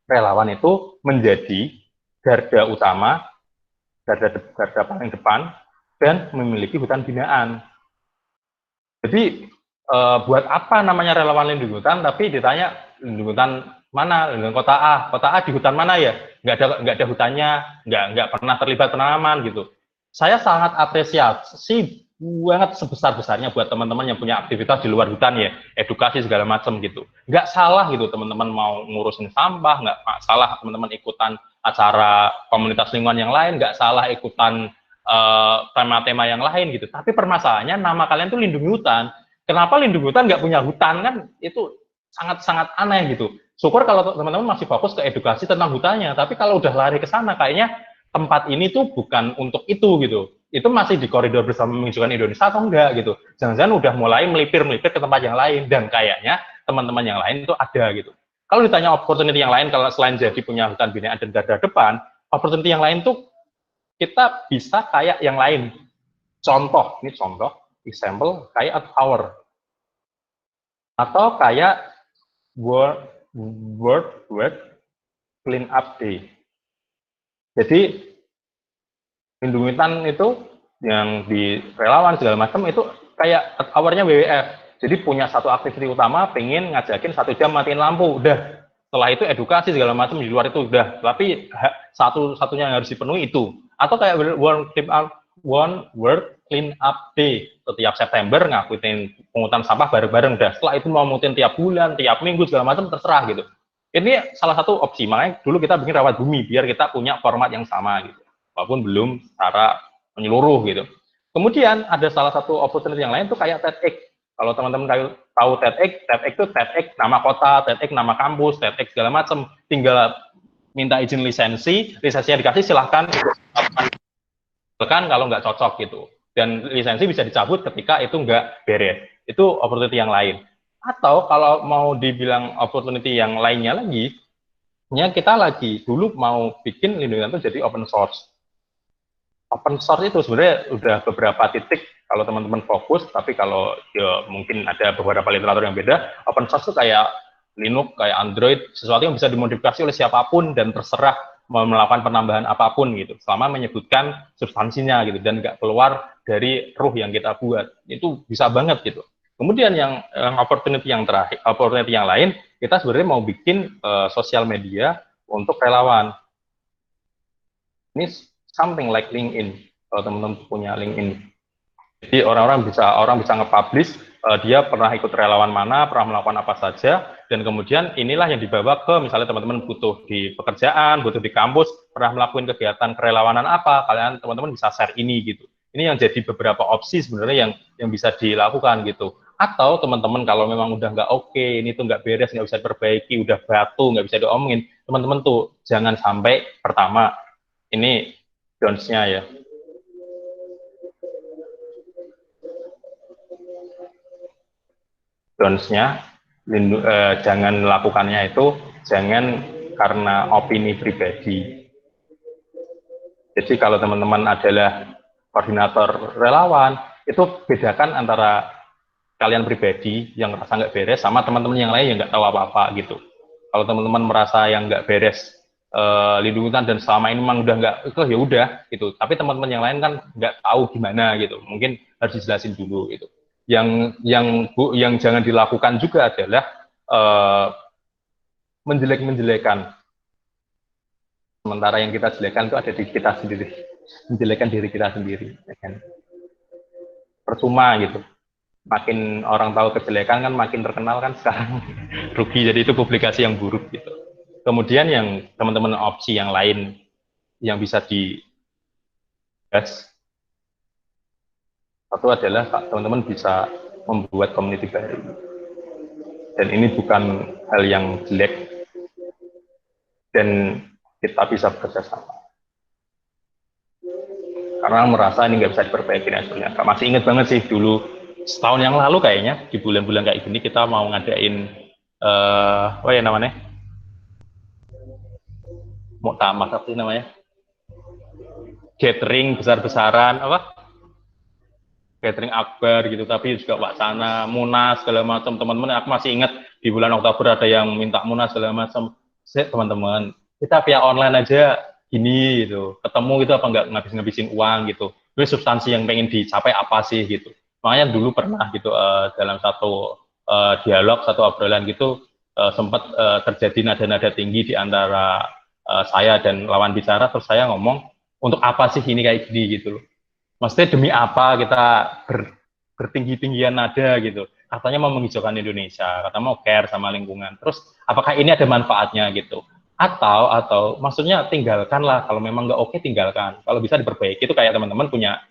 Speaker 1: relawan itu menjadi garda utama, garda paling depan, dan memiliki hutan binaan. Jadi buat apa namanya relawan lindung hutan? Tapi ditanya lindung hutan mana? Lindung kota A. Kota A di hutan mana ya? Nggak ada hutannya, nggak pernah terlibat penanaman gitu. Saya sangat apresiasi banget sebesar-besarnya buat teman-teman yang punya aktivitas di luar hutan ya, edukasi segala macam gitu. Nggak salah gitu teman-teman mau ngurusin sampah, nggak salah teman-teman ikutan acara komunitas lingkungan yang lain, nggak salah ikutan tema-tema yang lain gitu. Tapi permasalahannya nama kalian tuh lindungi hutan. Kenapa lindungi hutan nggak punya hutan kan? Itu sangat-sangat aneh gitu. Syukur kalau teman-teman masih fokus ke edukasi tentang hutannya. Tapi kalau udah lari ke sana, kayaknya tempat ini tuh bukan untuk itu gitu. Itu masih di koridor bersama menunjukkan Indonesia atau enggak gitu. Jangan-jangan udah mulai melipir-melipir ke tempat yang lain. Dan kayaknya teman-teman yang lain itu ada gitu. Kalau ditanya opportunity yang lain, kalau selain jadi punya hutan binaan dan garda depan, opportunity yang lain tuh kita bisa kayak yang lain. Contoh, ini contoh, example, kayak Earth atau kayak World Clean Up Day. Jadi, lindungi hutan itu yang di relawan segala macam itu kayak Earth Hour-nya WWF. Jadi punya satu aktiviti utama, pengen ngajakin 1 jam matiin lampu, udah. Setelah itu edukasi segala macam di luar itu udah. Tapi satu-satunya yang harus dipenuhi itu. Atau kayak World Clean Up Day. Setiap September ngakutin pungutan sampah bareng-bareng udah. Setelah itu mau mutin tiap bulan, tiap minggu segala macam terserah gitu. Ini salah satu opsi. Makanya dulu kita bikin rawat bumi biar kita punya format yang sama gitu. Walaupun belum secara menyeluruh gitu. Kemudian ada salah satu opportunity yang lain tuh kayak TEDx. Kalau teman-teman tahu TEDx itu TEDx nama kota, TEDx nama kampus, TEDx segala macam. Tinggal minta izin lisensinya dikasih silahkan. Bahkan kalau nggak cocok gitu. Dan lisensi bisa dicabut ketika itu nggak beres. Itu opportunity yang lain. Atau kalau mau dibilang opportunity yang lainnya lagi, ya kita lagi dulu mau bikin lindungan itu jadi open source. Open source itu sebenarnya udah beberapa titik kalau teman-teman fokus, tapi kalau ya mungkin ada beberapa literatur yang beda, open source itu kayak Linux, kayak Android, sesuatu yang bisa dimodifikasi oleh siapapun dan terserah melakukan penambahan apapun gitu, selama menyebutkan substansinya gitu dan nggak keluar dari ruh yang kita buat, itu bisa banget gitu. Kemudian yang opportunity yang terakhir, opportunity yang lain, kita sebenarnya mau bikin sosial media untuk relawan. Ini something like LinkedIn, kalau teman-teman punya LinkedIn. Jadi orang bisa nge-publish dia pernah ikut relawan mana, pernah melakukan apa saja, dan kemudian inilah yang dibawa ke misalnya teman-teman butuh di pekerjaan, butuh di kampus, pernah melakukan kegiatan kerelawanan apa, kalian teman-teman bisa share ini gitu. Ini yang jadi beberapa opsi sebenarnya yang bisa dilakukan gitu. Atau teman-teman kalau memang udah nggak oke, ini tuh nggak beres, nggak bisa diperbaiki, udah batu, nggak bisa diomongin, teman-teman tuh jangan sampai pertama ini downs-nya ya. Downs-nya jangan lakukannya itu jangan karena opini pribadi. Jadi kalau teman-teman adalah koordinator relawan, itu bedakan antara kalian pribadi yang merasa nggak beres sama teman-teman yang lain yang nggak tahu apa-apa gitu. Kalau teman-teman merasa yang nggak beres lindungi hutan dan selama ini memang udah nggak itu ya udah gitu. Tapi teman-teman yang lain kan nggak tahu gimana gitu. Mungkin harus dijelasin dulu gitu. Yang jangan dilakukan juga adalah menjelek-menjelekan. Sementara yang kita jelekan itu ada di kita sendiri, menjelekan diri kita sendiri. Ya kan? Percuma gitu. Makin orang tahu kejelekan kan makin terkenal kan sekarang rugi. Jadi itu publikasi yang buruk gitu. Kemudian yang teman-teman opsi yang lain yang bisa dibahas, satu adalah teman-teman bisa membuat community baru. Dan ini bukan hal yang jelek, dan kita bisa bekerja sama. Karena merasa ini nggak bisa diperbaiki hasilnya. Masih inget banget sih dulu setahun yang lalu kayaknya di bulan-bulan kayak gini kita mau ngadain apa ya namanya, mau tamat apa sih namanya, gathering besar-besaran apa, gathering akbar gitu, tapi juga wacana munas segala macam. Teman-teman aku masih ingat di bulan Oktober ada yang minta munas segala macam. Teman-teman, kita via online aja gini gitu, ketemu gitu apa nggak ngabis-ngabisin uang gitu. Terus substansi yang pengen dicapai apa sih gitu. Makanya dulu pernah gitu dalam satu dialog, satu obrolan gitu sempat terjadi nada-nada tinggi di antara saya dan lawan bicara. Terus saya ngomong, untuk apa sih ini kayak gini gitu loh. Maksudnya demi apa kita bertinggi-tinggian nada gitu. Katanya mau menghijaukan Indonesia, katanya mau care sama lingkungan. Terus apakah ini ada manfaatnya gitu? Atau maksudnya tinggalkanlah, kalau memang nggak oke tinggalkan. Kalau bisa diperbaiki, itu kayak teman-teman punya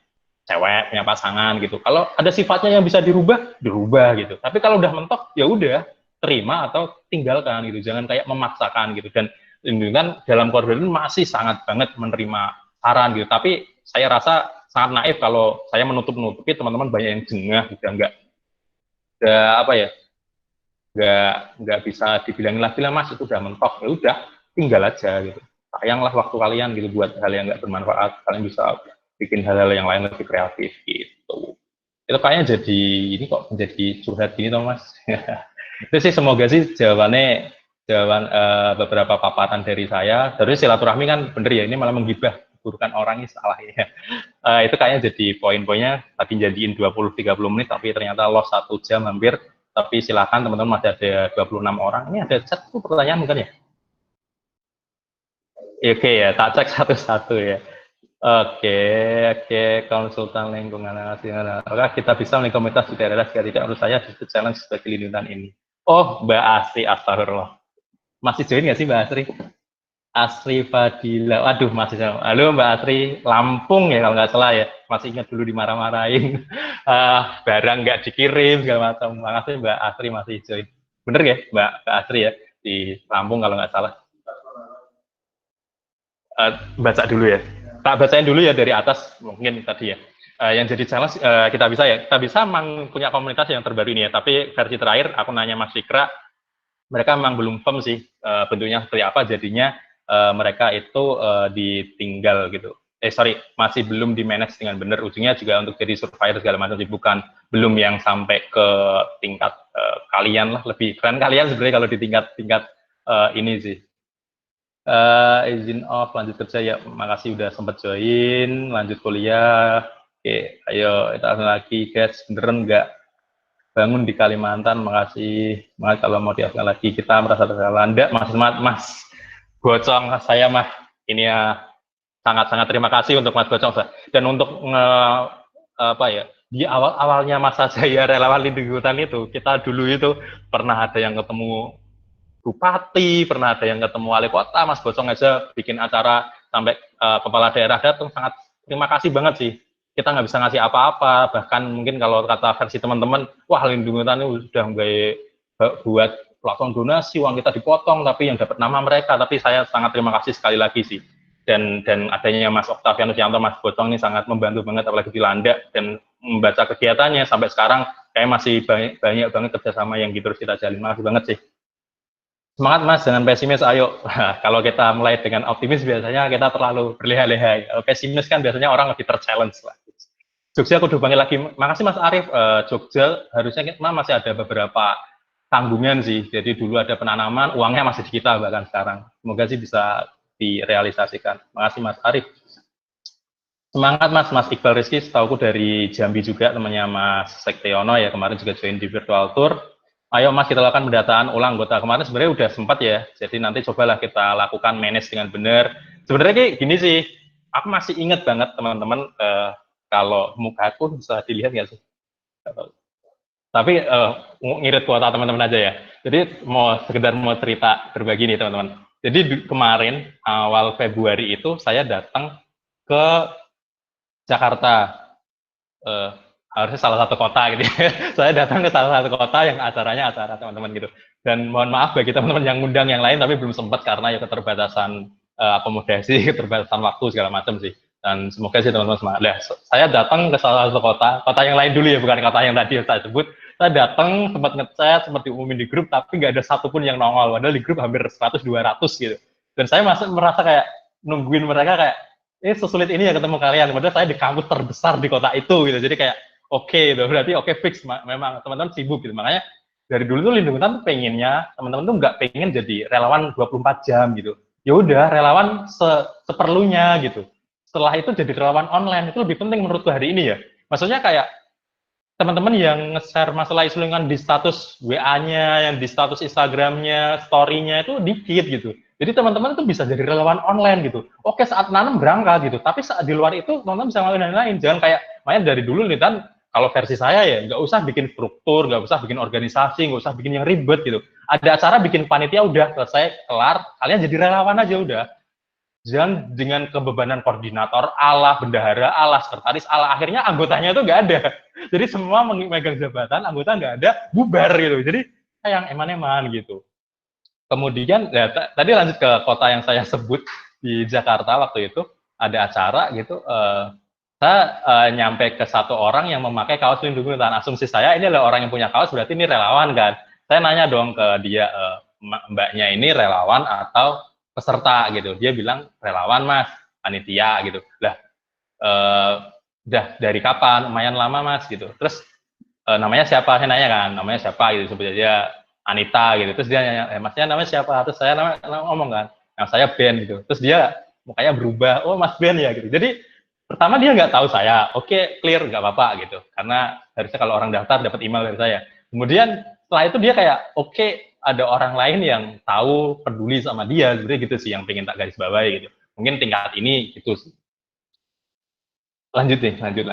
Speaker 1: cewek, punya pasangan gitu. Kalau ada sifatnya yang bisa dirubah, dirubah gitu. Tapi kalau udah mentok, ya udah terima atau tinggalkan gitu. Jangan kayak memaksakan gitu. Dan lingkungan dalam koridor ini masih sangat banget menerima saran gitu. Tapi saya rasa sangat naif kalau saya menutup-nutupi, teman-teman banyak yang jengah gitu, nggak apa ya, nggak bisa dibilangin lagi lah mas itu udah mentok, ya udah tinggal aja gitu. Sayanglah waktu kalian gitu buat hal yang nggak bermanfaat. Kalian bisa bikin hal-hal yang lain lebih kreatif gitu. Itu kayaknya jadi ini kok menjadi curhat gini toh mas. Itu sih semoga sih jawaban beberapa paparan dari saya. Terus silaturahmi kan bener ya, ini malah menggibah burukan orang, ini salah ya. Itu kayaknya jadi poin-poinnya, tadi jadiin 20-30 menit tapi ternyata loss 1 jam hampir. Tapi silakan teman-teman, masih ada 26 orang. Ini ada satu pertanyaan mungkin ya? Oke ya, tak cek satu-satu ya. Oke, oke, konsultan lingkungan nasional. Apakah kita bisa memiliki komunitas di daerah jika tidak menurut saya justru challenge sebagai lingkungan ini? Oh, Mbak Asri, astagfirullah. Masih join nggak sih Mbak Asri? Asri Fadila, waduh masih sama. Halo Mbak Asri, Lampung ya kalau nggak salah ya. Masih ingat dulu dimarah-marahin, barang nggak dikirim segala macam. Makasih Mbak Asri masih join. Bener ya Mbak Asri ya, di Lampung kalau nggak salah. Baca dulu ya. Tak bacain dulu ya dari atas mungkin tadi ya. Yang jadi challenge kita bisa ya, kita bisa memang punya komunitas yang terbaru ini ya. Tapi versi terakhir aku nanya Mas Fikra, mereka memang belum firm sih bentuknya seperti apa, jadinya mereka itu ditinggal gitu. Sorry, masih belum di manage dengan benar. Ujungnya juga untuk jadi survivor segala macam, bukan, belum yang sampai ke tingkat kalian lah, lebih keren kalian sebenarnya kalau di tingkat ini sih. Izin off, lanjut kerja ya, makasih udah sempat join, lanjut kuliah. Oke, ayo kita langsung lagi guys, beneran nggak bangun di Kalimantan, makasih banget kalau mau diangkat lagi, kita merasa tersalah. Enggak, mas Gocong, saya mah ini ya sangat-sangat terima kasih untuk Mas Gocong. Dan untuk apa ya, di awal-awalnya masa saya relawan lindung hutan itu, kita dulu itu pernah ada yang ketemu bupati, pernah ada yang ketemu wali kota, Mas Gocong aja bikin acara sampai kepala daerah datang, sangat terima kasih banget sih. Kita nggak bisa ngasih apa-apa, bahkan mungkin kalau kata versi teman-teman, wah lindung hutan itu udah nggak buat platform donasi, uang kita dipotong, tapi yang dapat nama mereka. Tapi saya sangat terima kasih sekali lagi sih. Dan adanya Mas Oktavianus Yanto, Mas Gocong ini sangat membantu banget, apalagi di Landak, dan membaca kegiatannya sampai sekarang kayak masih banyak banget kerjasama yang terus kita jalin. Makasih banget sih. Semangat Mas, jangan pesimis, ayo. Kalau kita mulai dengan optimis biasanya kita terlalu berleha-leha. Kalau pesimis kan biasanya orang lebih terchallenge lah. Jogja aku udah panggil lagi. Makasih Mas Arief. Jogja harusnya kita masih ada beberapa tanggungan sih. Jadi dulu ada penanaman, uangnya masih di kita bahkan sekarang. Semoga sih bisa direalisasikan. Makasih Mas Arief. Semangat Mas, Mas Iqbal Rizky, setauku dari Jambi juga, temannya Mas Sektiono ya, kemarin juga join di virtual tour. Ayo Mas, kita lakukan pendataan ulang anggota. Kemarin sebenarnya udah sempat ya, jadi nanti cobalah kita lakukan manage dengan benar. Sebenarnya kayak gini sih, aku masih ingat banget teman-teman, kalau muka aku bisa dilihat nggak sih? Tapi ngirit kuota teman-teman aja ya. Jadi sekedar mau cerita berbagi nih teman-teman. Jadi kemarin awal Februari itu saya datang ke Jakarta, harusnya salah satu kota gitu. Saya datang ke salah satu kota yang acaranya acara teman-teman gitu. Dan mohon maaf bagi teman-teman yang ngundang yang lain tapi belum sempat karena ya keterbatasan akomodasi, keterbatasan waktu segala macam sih. Dan semoga sih teman-teman semangat. Nah, saya datang ke salah satu kota yang lain dulu ya, bukan kota yang tadi saya sebut. Saya datang, sempat ngechat, sempat diumumin di grup, tapi nggak ada satupun yang nongol. Padahal di grup hampir 100-200 gitu. Dan saya masih merasa kayak nungguin mereka kayak, sesulit ini ya ketemu kalian. Padahal saya di kampus terbesar di kota itu gitu. Jadi kayak, oke, gitu. Berarti oke, fix. Memang teman-teman sibuk gitu. Makanya dari dulu tuh Lindung Hutan tuh pengennya, teman-teman tuh nggak pengen jadi relawan 24 jam gitu. Ya udah, relawan seperlunya gitu. Setelah itu jadi relawan online, itu lebih penting menurutku hari ini ya. Maksudnya kayak teman-teman yang nge-share masalah isu lingkungan di status WA-nya, yang di status Instagram-nya, story-nya itu dikit gitu. Jadi teman-teman itu bisa jadi relawan online gitu. Oke, saat nanam berangkat gitu, tapi saat di luar itu teman-teman bisa ngelakuin lain-lain. Jangan kayak, makanya dari dulu nih kan, kalau versi saya ya, nggak usah bikin struktur, nggak usah bikin organisasi, nggak usah bikin yang ribet gitu. Ada acara bikin panitia udah selesai, kelar, kalian jadi relawan aja udah. Jangan dengan kebebanan koordinator Allah, bendahara Allah, sekretaris Allah, akhirnya anggotanya itu nggak ada. Jadi semua memegang jabatan, anggota nggak ada, bubar gitu. Jadi yang eman-eman gitu. Kemudian ya, tadi lanjut ke kota yang saya sebut di Jakarta waktu itu, ada acara gitu, saya nyampe ke satu orang yang memakai kaos Lindung Hutan. Asumsi saya ini adalah orang yang punya kaos, berarti ini relawan kan. Saya nanya dong ke dia, mbaknya ini relawan atau peserta gitu. Dia bilang relawan mas, panitia gitu. Lah, udah dari kapan? Lumayan lama mas gitu. Terus namanya siapa? Saya nanya kan, namanya siapa gitu. Sebut aja Anita gitu. Terus dia nanya, masnya namanya siapa? Terus saya ngomong kan, nah saya Ben gitu. Terus dia mukanya berubah, oh mas Ben ya gitu. Jadi pertama dia nggak tahu saya, oke clear nggak apa-apa gitu. Karena harusnya kalau orang daftar dapat email dari saya. Kemudian setelah itu dia kayak, oke ada orang lain yang tahu peduli sama dia, sebenarnya gitu sih yang pengen tak garis bawahi gitu. Mungkin tingkat ini gitu sih. Lanjut nih, lanjut.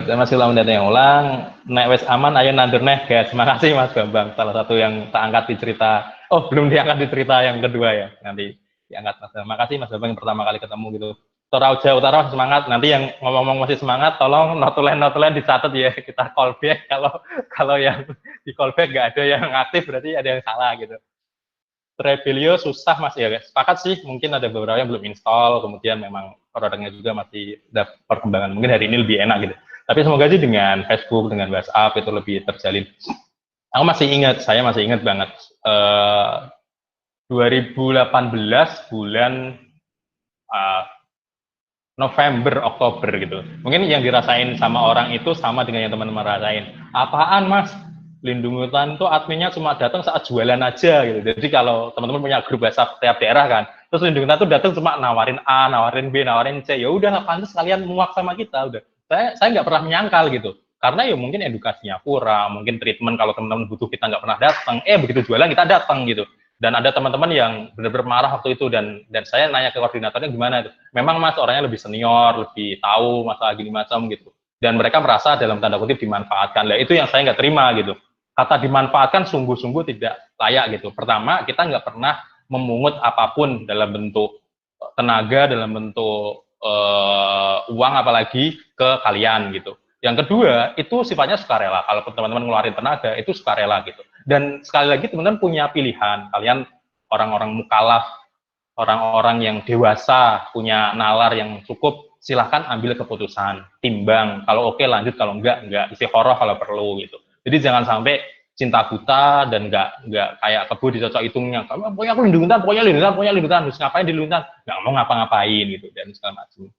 Speaker 1: Masih ulang data yang ulang. Nek wes aman, ayo nandur neh, guys. Terima kasih Mas Bambang. Salah satu yang tak angkat di cerita. Oh, belum diangkat di cerita yang kedua ya. Nanti diangkat Mas. Terima kasih Mas Bambang yang pertama kali ketemu gitu. Toraja Utara semangat. Nanti yang ngomong-ngomong masih semangat, tolong notulen dicatat ya. Kita callback kalau yang di callback nggak ada yang aktif berarti ada yang salah gitu. Trebelio susah mas ya guys. Sepakat sih, mungkin ada beberapa yang belum install, kemudian memang produknya juga masih ada perkembangan. Mungkin hari ini lebih enak gitu. Tapi semoga sih dengan Facebook, dengan WhatsApp itu lebih terjalin. Aku masih ingat, saya masih ingat banget. 2018 bulan November, Oktober gitu. Mungkin yang dirasain sama orang itu sama dengan yang teman-teman rasain. Apaan mas? Lindung Hutan tuh adminnya cuma datang saat jualan aja gitu. Jadi kalau teman-teman punya grup WhatsApp setiap daerah kan, terus Lindung Hutan tuh datang cuma nawarin A, nawarin B, nawarin C. Ya udah, pantas kalian muak sama kita udah. Saya nggak pernah menyangkal gitu. Karena ya mungkin edukasinya kurang, mungkin treatment kalau teman-teman butuh kita nggak pernah datang. Begitu jualan kita datang gitu. Dan ada teman-teman yang benar-benar marah waktu itu dan saya nanya ke koordinatornya gimana itu. Memang mas orangnya lebih senior, lebih tahu masalah gini macam gitu. Dan mereka merasa dalam tanda kutip dimanfaatkan. Nah itu yang saya nggak terima gitu. Kata dimanfaatkan sungguh-sungguh tidak layak gitu. Pertama, kita nggak pernah memungut apapun dalam bentuk tenaga, dalam bentuk uang apalagi ke kalian gitu. Yang kedua, itu sifatnya sukarela. Kalau teman-teman ngeluarin tenaga, itu sukarela gitu. Dan sekali lagi teman-teman punya pilihan. Kalian orang-orang mukalaf, orang-orang yang dewasa, punya nalar yang cukup, silahkan ambil keputusan. Timbang, kalau oke lanjut, kalau enggak isi horoh kalau perlu gitu. Jadi jangan sampai cinta buta dan nggak kayak kebo dicocok hitungnya. Pokoknya aku Lindung Hutan, pokoknya Lindung Hutan, terus ngapain di Lindung Hutan? Nggak mau ngapa-ngapain gitu dan segala macam.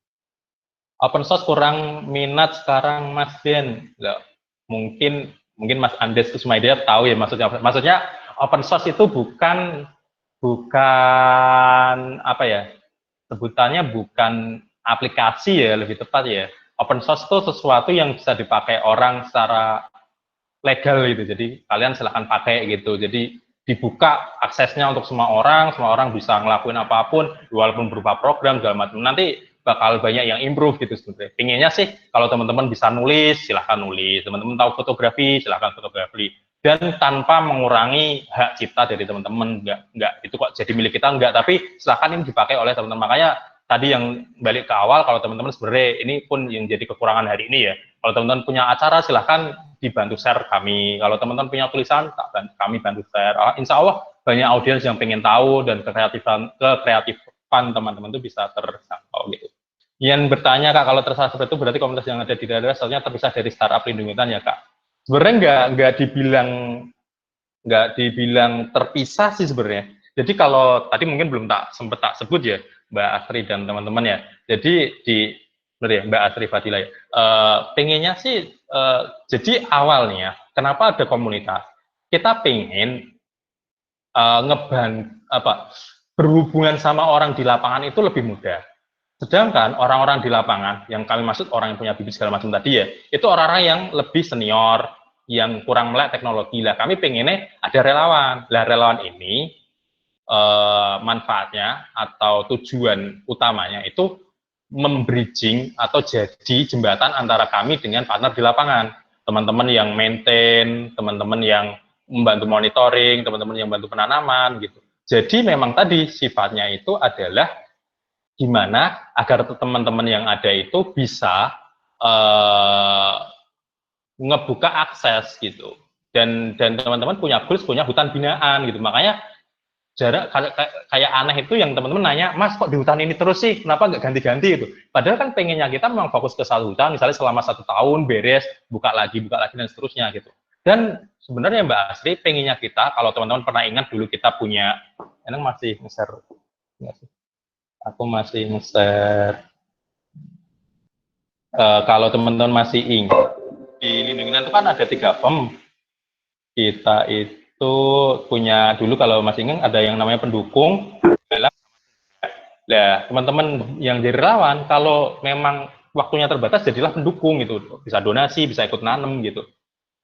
Speaker 1: Open source kurang minat sekarang Mas Ben. Mungkin Mas Andes Kusmaidia tahu ya maksudnya open source itu bukan apa ya, sebutannya bukan aplikasi ya, lebih tepat ya. Open source itu sesuatu yang bisa dipakai orang secara legal gitu. Jadi kalian silahkan pakai gitu. Jadi dibuka aksesnya untuk semua orang bisa ngelakuin apapun, walaupun berupa program segala macam. Nanti bakal banyak yang improve gitu sebenarnya. Pinginnya sih kalau teman-teman bisa nulis, silahkan nulis. Teman-teman tahu fotografi, silahkan fotografi. Dan tanpa mengurangi hak cipta dari teman-teman, enggak itu kok jadi milik kita, enggak. Tapi silahkan ini dipakai oleh teman-teman. Makanya tadi yang balik ke awal, kalau teman-teman sebenarnya ini pun yang jadi kekurangan hari ini ya, Kalau teman-teman punya acara, silahkan dibantu share kami. Kalau teman-teman punya tulisan, kami bantu share. Insya Allah banyak audiens yang pengen tahu, dan kreatifan teman-teman itu bisa terjangkau gitu. Yang bertanya, Kak, kalau terpisah seperti itu berarti komunitas yang ada di daerah seharusnya terpisah dari startup lindung hutan ya, Kak? Sebenarnya nggak dibilang terpisah sih sebenarnya. Jadi kalau tadi mungkin belum sempat tak sebut ya, Mbak Asri dan teman-teman ya. Jadi Mbak Asri Fadila ya. Pengennya sih, jadi awalnya kenapa ada komunitas? Kita pengen berhubungan sama orang di lapangan itu lebih mudah. Sedangkan orang-orang di lapangan, yang kami maksud orang yang punya bibit segala macam tadi ya, itu orang-orang yang lebih senior, yang kurang melek teknologi. Lah kami pengennya ada relawan. Lah relawan ini manfaatnya atau tujuan utamanya itu membridging atau jadi jembatan antara kami dengan partner di lapangan. Teman-teman yang maintain, teman-teman yang membantu monitoring, teman-teman yang membantu penanaman gitu. Jadi memang tadi sifatnya itu adalah gimana agar teman-teman yang ada itu bisa ngebuka akses gitu, dan teman-teman punya goals, punya hutan binaan gitu. Makanya jarak kayak aneh itu yang teman-teman nanya, Mas kok di hutan ini terus sih, kenapa nggak ganti-ganti gitu. Padahal kan pengennya kita memang fokus ke satu hutan, misalnya selama 1 tahun beres, buka lagi dan seterusnya gitu. Dan sebenarnya Mbak Asri pengennya kita, kalau teman-teman pernah ingat dulu kita punya, eneng masih nge-share, aku masih nge-share, kalau teman-teman masih ingat, di lindungan itu kan ada 3 PEM. Kita itu punya dulu, kalau masih ingat, ada yang namanya pendukung. Nah, teman-teman yang jadi relawan, kalau memang waktunya terbatas, jadilah pendukung gitu. Bisa donasi, bisa ikut nanem gitu.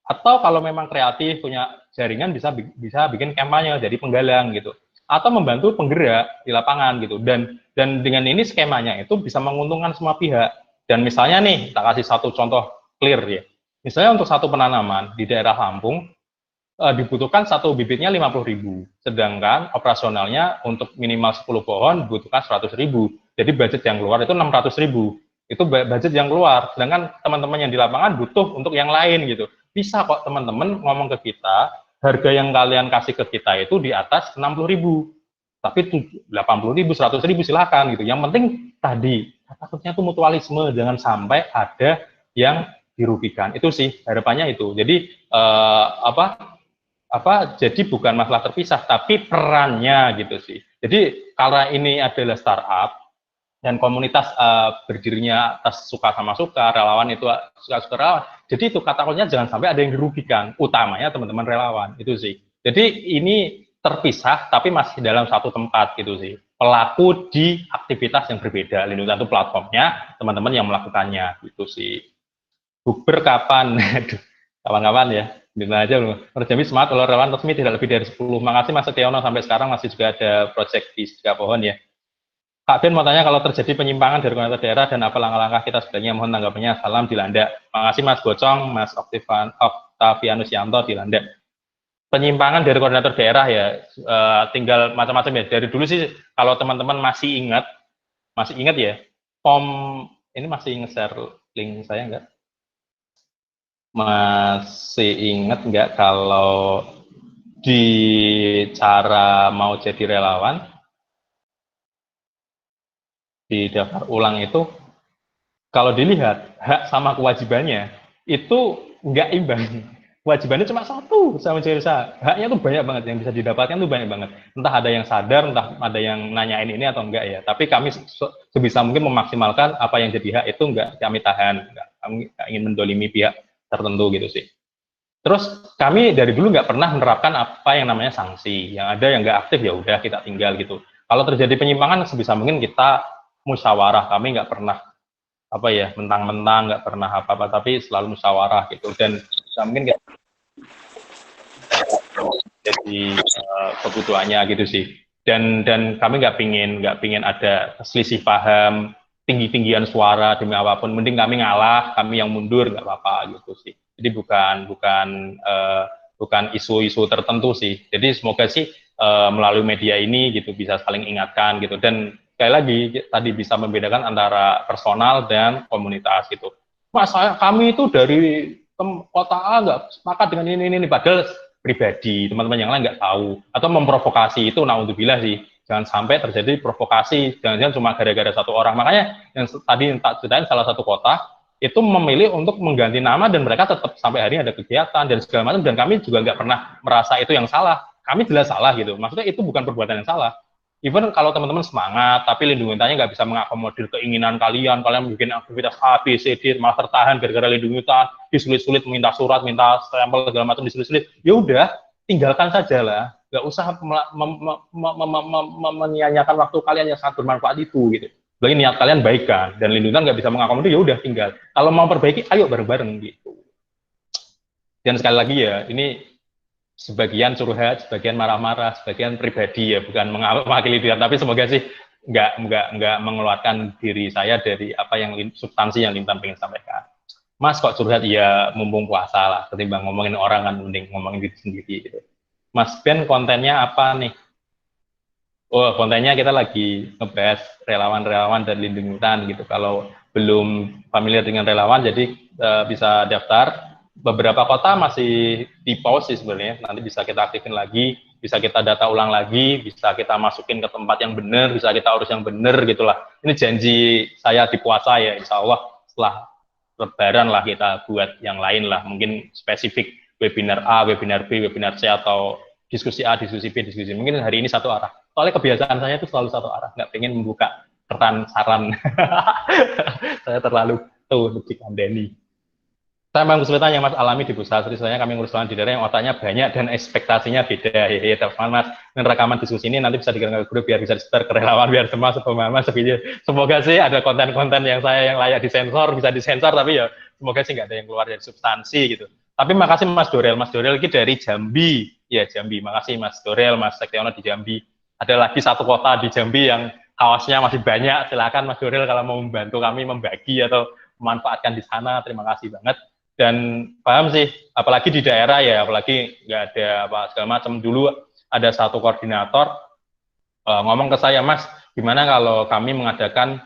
Speaker 1: Atau kalau memang kreatif, punya jaringan, bisa bikin kampanye, jadi penggalang gitu. Atau membantu penggerak di lapangan gitu. Dan dengan ini skemanya itu bisa menguntungkan semua pihak. Dan misalnya nih, tak kasih satu contoh clear ya. Misalnya untuk satu penanaman di daerah Lampung, dibutuhkan satu bibitnya 50.000, sedangkan operasionalnya untuk minimal 10 pohon dibutuhkan 100.000. Jadi budget yang keluar itu 600.000. Itu budget yang keluar, sedangkan teman-teman yang di lapangan butuh untuk yang lain gitu. Bisa kok teman-teman ngomong ke kita, harga yang kalian kasih ke kita itu di atas 60.000, tapi 80.000, 100.000 silakan gitu. Yang penting tadi takutnya itu mutualisme, jangan sampai ada yang dirugikan. Itu sih harapannya itu. Jadi jadi bukan masalah terpisah, tapi perannya gitu sih. Jadi karena ini adalah startup dan komunitas berdirinya atas suka sama suka, relawan itu suka-suka relawan. Jadi itu kata kuncinya jangan sampai ada yang dirugikan, utamanya teman-teman relawan itu sih. Jadi ini terpisah tapi masih dalam satu tempat gitu sih. Pelaku di aktivitas yang berbeda. Lindung itu platformnya, teman-teman yang melakukannya gitu sih. Bukber kapan? Kapan-kapan ya. Gimana aja loh. Perjami semangat, kalau relawan resmi tidak lebih dari 10. Makasih Mas Setiono, sampai sekarang masih juga ada project di Tiga Pohon ya. Kak Ben mau tanya, kalau terjadi penyimpangan dari koordinator daerah dan apa langkah-langkah kita sebenarnya, mohon tanggapannya. Salam di Landa. Makasih Mas Gocong, Mas Octavianus Yanto di Landa. Penyimpangan dari koordinator daerah ya, tinggal macam-macam ya. Dari dulu sih, kalau teman-teman masih ingat ya, POM ini masih nge-share link saya nggak? Masih ingat nggak kalau di cara mau jadi relawan di daftar ulang itu, kalau dilihat hak sama kewajibannya itu nggak imbang. Kewajibannya cuma satu sama jadi usaha, haknya tuh banyak banget, yang bisa didapatkan tuh banyak banget. Entah ada yang sadar, entah ada yang nanyain ini atau enggak ya. Tapi kami sebisa mungkin memaksimalkan apa yang jadi hak itu nggak kami tahan, kami nggak ingin mendolimi pihak tertentu gitu sih. Terus kami dari dulu nggak pernah menerapkan apa yang namanya sanksi. Yang ada yang nggak aktif ya udah kita tinggal gitu. Kalau terjadi penyimpangan sebisa mungkin kita musyawarah. Kami nggak pernah mentang-mentang, nggak pernah apa-apa, tapi selalu musyawarah gitu. Dan sebisa mungkin nggak jadi kebutuhannya gitu sih. Dan kami nggak pingin ada selisih paham, tinggi-tinggian suara demi apapun. Mending kami ngalah, kami yang mundur nggak apa-apa gitu sih. Jadi bukan isu-isu tertentu sih. Jadi semoga sih melalui media ini gitu bisa saling ingatkan gitu. Dan sekali lagi tadi bisa membedakan antara personal dan komunitas gitu. Mas, kami itu dari kota A nggak sepakat dengan ini, padahal pribadi, teman-teman yang lain nggak tahu, atau memprovokasi itu, naudzubillah sih, jangan sampai terjadi provokasi, jangan-jangan cuma gara-gara satu orang. Makanya yang tadi tak ceritain, salah satu kota itu memilih untuk mengganti nama dan mereka tetap sampai hari ini ada kegiatan dan segala macam, dan kami juga nggak pernah merasa itu yang salah. Kami jelas salah gitu, maksudnya itu bukan perbuatan yang salah. Even kalau teman-teman semangat, tapi lindung hutannya nggak bisa mengakomodir keinginan kalian, kalian bikin aktivitas A, B, C, D, malah tertahan gara-gara lindung hutan, disulit-sulit minta surat, minta stempel segala macam, disulit-sulit. Ya udah, tinggalkan saja lah, nggak usah menyanyiakan waktu kalian yang sangat bermanfaat itu gitu. Bagi niat kalian baik kan, dan lindung hutan nggak bisa mengakomodir, ya udah tinggal. Kalau mau perbaiki, ayo bareng-bareng gitu. Dan sekali lagi ya, ini sebagian curhat, sebagian marah-marah, sebagian pribadi ya, bukan mewakili dia, tapi semoga sih nggak mengeluarkan diri saya dari apa yang substansi yang Lintan pengen sampaikan. Mas kok curhat ya mumpung puasa lah, ketimbang ngomongin orang kan mending ngomongin diri sendiri gitu. Mas Ben kontennya apa nih? Oh kontennya kita lagi ngebahas relawan-relawan dan lindung hutan gitu. Kalau belum familiar dengan relawan, jadi bisa daftar. Beberapa kota masih di pause sih sebenarnya, nanti bisa kita aktifin lagi, bisa kita data ulang lagi, bisa kita masukin ke tempat yang benar, bisa kita urus yang benar gitulah. Ini janji saya di puasa ya, insya Allah setelah lebaran lah kita buat yang lain lah, mungkin spesifik webinar A, webinar B, webinar C, atau diskusi A, diskusi B, diskusi. Mungkin hari ini satu arah. Soalnya kebiasaan saya itu selalu satu arah, nggak pengen membuka keran saran. Saya terlalu tuh dikandani. Saya memang kesulitan yang Mas alami di pusat, soalnya kami ngurus di daerah yang otaknya banyak dan ekspektasinya beda. Ya, teman Mas, dengan rekaman diskusi ini nanti bisa dikirim ke grup biar bisa disebar ke relawan, biar semua sepemahaman sevideo. Semoga sih ada konten-konten yang saya yang layak disensor, bisa disensor, tapi ya semoga sih nggak ada yang keluar dari substansi gitu. Tapi makasih Mas Dorel ini dari Jambi. Ya Jambi, makasih Mas Dorel, Mas Sektiono di Jambi. Ada lagi satu kota di Jambi yang kaosnya masih banyak, silakan Mas Dorel kalau mau membantu kami membagi atau memanfaatkan di sana, terima kasih banget. Dan paham sih, apalagi di daerah ya, apalagi nggak ada apa segala macam. Dulu ada satu koordinator ngomong ke saya, Mas, gimana kalau kami mengadakan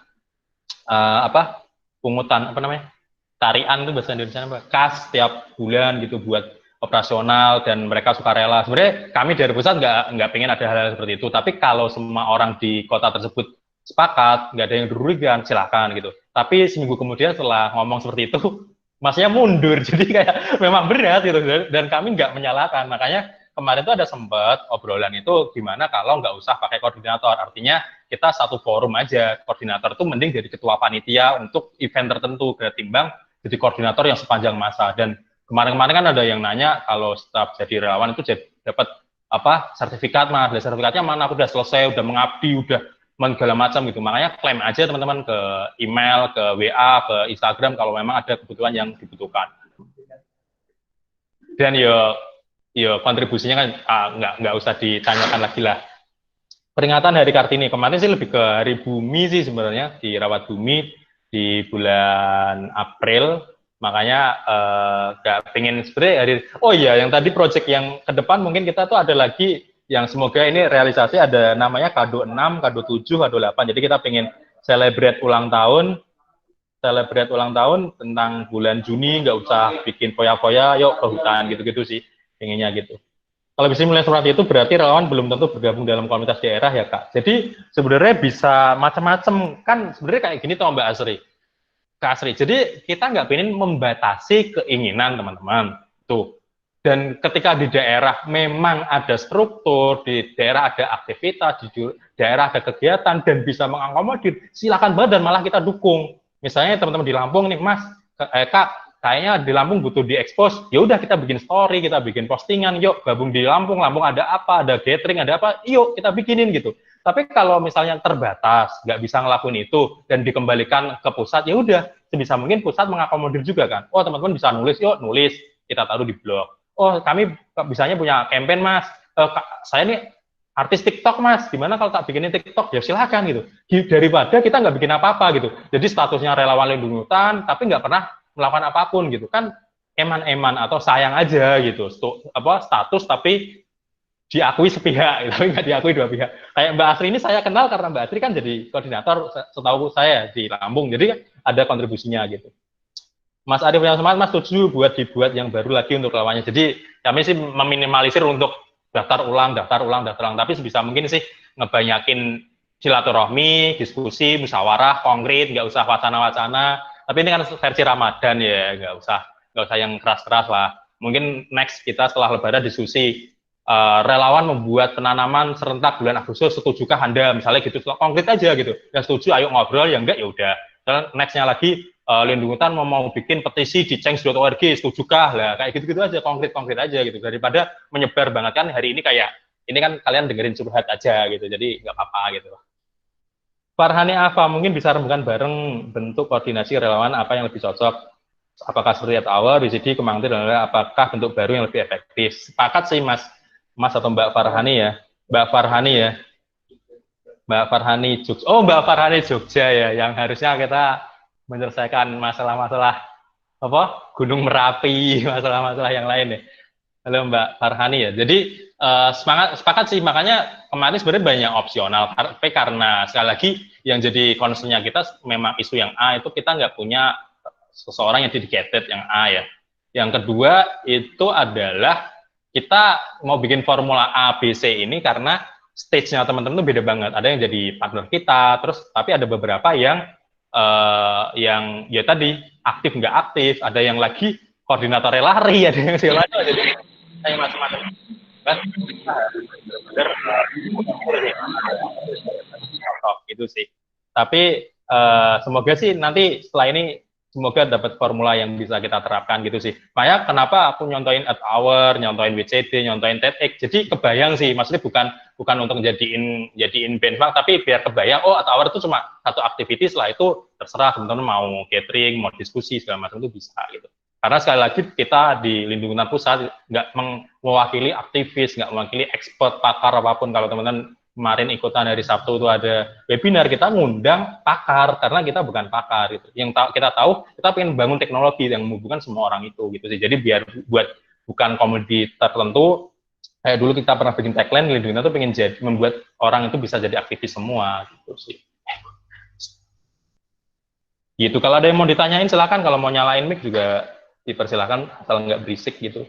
Speaker 1: apa pungutan apa namanya tarian itu bahasa Indonesia apa? Kas setiap bulan gitu buat operasional dan mereka suka rela. Sebenarnya kami dari pusat nggak pengen ada hal-hal seperti itu, tapi kalau semua orang di kota tersebut sepakat, nggak ada yang dirugikan, silakan gitu. Tapi seminggu kemudian setelah ngomong seperti itu, masnya mundur, jadi kayak memang berat gitu, dan kami nggak menyalahkan. Makanya kemarin tuh ada sempat obrolan itu gimana kalau nggak usah pakai koordinator, artinya kita satu forum aja, koordinator itu mending jadi ketua panitia untuk event tertentu ketimbang jadi koordinator yang sepanjang masa. Dan kemarin-kemarin kan ada yang nanya kalau staf jadi relawan itu dapat apa sertifikat, Mas, sertifikatnya mana, aku udah selesai, udah mengabdi, udah segala macam gitu. Makanya klaim aja teman-teman ke email, ke WA, ke Instagram kalau memang ada kebutuhan yang dibutuhkan. Dan yo kontribusinya kan nggak usah ditanyakan lagi lah. Peringatan Hari Kartini kemarin sih lebih ke Hari Bumi sih sebenarnya, di Rawat Bumi di bulan April. Makanya nggak pengen sebenarnya hari. Oh iya, yang tadi project yang ke depan mungkin kita tuh ada lagi yang semoga ini realisasi, ada namanya kado 6, kado 7, kado 8. Jadi kita pengen celebrate ulang tahun tentang bulan Juni, nggak usah bikin foya-foya, yuk ke hutan gitu-gitu sih, pengennya gitu. Kalau bisa mulai seperti itu berarti relawan belum tentu bergabung dalam komunitas daerah ya Kak. Jadi sebenarnya bisa macam-macam, kan sebenarnya kayak gini tuh Mbak Asri. Kak Asri, jadi kita nggak pengen membatasi keinginan teman-teman. Tuh. Dan ketika di daerah memang ada struktur, di daerah ada aktivitas, di daerah ada kegiatan dan bisa mengakomodir, silakan banget dan malah kita dukung. Misalnya teman-teman di Lampung nih, Mas, Kak, kayaknya di Lampung butuh diekspos, ya udah kita bikin story, kita bikin postingan, yuk gabung di Lampung, Lampung ada apa, ada gathering, ada apa, yuk kita bikinin gitu. Tapi kalau misalnya terbatas, nggak bisa ngelakuin itu dan dikembalikan ke pusat, ya udah sebisa mungkin pusat mengakomodir juga kan. Oh teman-teman bisa nulis, yuk nulis, kita taruh di blog. Oh kami bisanya punya campaign Mas, saya nih artis TikTok Mas, gimana kalau tak bikinin TikTok? Ya silakan gitu. Daripada kita nggak bikin apa-apa gitu. Jadi statusnya relawan lindung hutan, tapi nggak pernah melakukan apapun gitu kan, eman-eman atau sayang aja gitu. Status tapi diakui sepihak, tapi nggak diakui dua pihak. Kayak Mbak Asri ini saya kenal karena Mbak Asri kan jadi koordinator setahu saya di Lampung, jadi ada kontribusinya gitu. Mas Arief yang semangat, Mas setuju buat dibuat yang baru lagi untuk relawannya. Jadi kami sih meminimalisir untuk daftar ulang, daftar ulang, daftar ulang. Tapi sebisa mungkin sih ngebanyakin silaturahmi, diskusi, musyawarah, konkret, nggak usah wacana-wacana. Tapi ini kan versi Ramadan ya, nggak usah yang keras-keras lah. Mungkin next kita setelah Lebaran diskusi relawan membuat penanaman serentak bulan Agustus, setujukah Anda? Misalnya gitu, konkret aja gitu. Yang setuju, ayo ngobrol, yang enggak ya udah. Dan nextnya lagi Lindung Hutan mau bikin petisi di change.org, setujukah lah, kayak gitu-gitu aja, konkret-konkret aja gitu, daripada menyebar banget kan hari ini kayak ini kan kalian dengerin curhat aja gitu, jadi nggak apa-apa gitu. Farhani apa mungkin bisa rembukan bareng bentuk koordinasi relawan apa yang lebih cocok, apakah seperti Tower, BCD, Kemangtir, dan apakah bentuk baru yang lebih efektif. Sepakat sih Mas atau Mbak Farhani ya, Mbak Farhani ya, Mbak Farhani Jogja. Oh, Mbak Farhani Jogja ya, yang harusnya kita menyelesaikan masalah-masalah apa Gunung Merapi, masalah-masalah yang lain ya. Halo Mbak Farhani ya. Jadi sepakat sih, makanya kemarin sebenarnya banyak opsional. Tapi karena sekali lagi yang jadi concernnya kita memang isu yang A itu kita nggak punya seseorang yang dedicated yang A ya. Yang kedua itu adalah kita mau bikin formula A, B, C ini karena stage-nya teman-teman itu beda banget. Ada yang jadi partner kita, terus tapi ada beberapa yang ya tadi aktif nggak aktif, ada yang lagi koordinatornya lari, ada yang segala macam, jadi kayak macam-macam kan benar itu sih. Tapi semoga sih nanti setelah ini semoga dapat formula yang bisa kita terapkan gitu sih. Makanya kenapa aku nyontoin at hour, nyontoin WCD, nyontoin TEDx. Jadi kebayang sih, maksudnya bukan untuk jadiin benchmark, tapi biar kebayang, oh at hour itu cuma satu aktivitas lah, itu terserah teman-teman mau catering, mau diskusi segala macam itu bisa gitu. Karena sekali lagi kita di Lindung Hutan Pusat nggak mewakili aktivis, nggak mewakili expert, pakar apapun. Kalau teman-teman kemarin ikutan hari Sabtu itu ada webinar, kita ngundang pakar karena kita bukan pakar gitu. Yang kita tahu kita pengen bangun teknologi yang menghubungkan semua orang itu gitu sih. Jadi biar buat bukan komoditi tertentu, kayak dulu kita pernah bikin tagline Lindung Hutan itu pengen jadi membuat orang itu bisa jadi aktivis semua gitu sih. Gitu. Kalau ada yang mau ditanyain silakan, kalau mau nyalain mic juga dipersilakan asal nggak berisik gitu.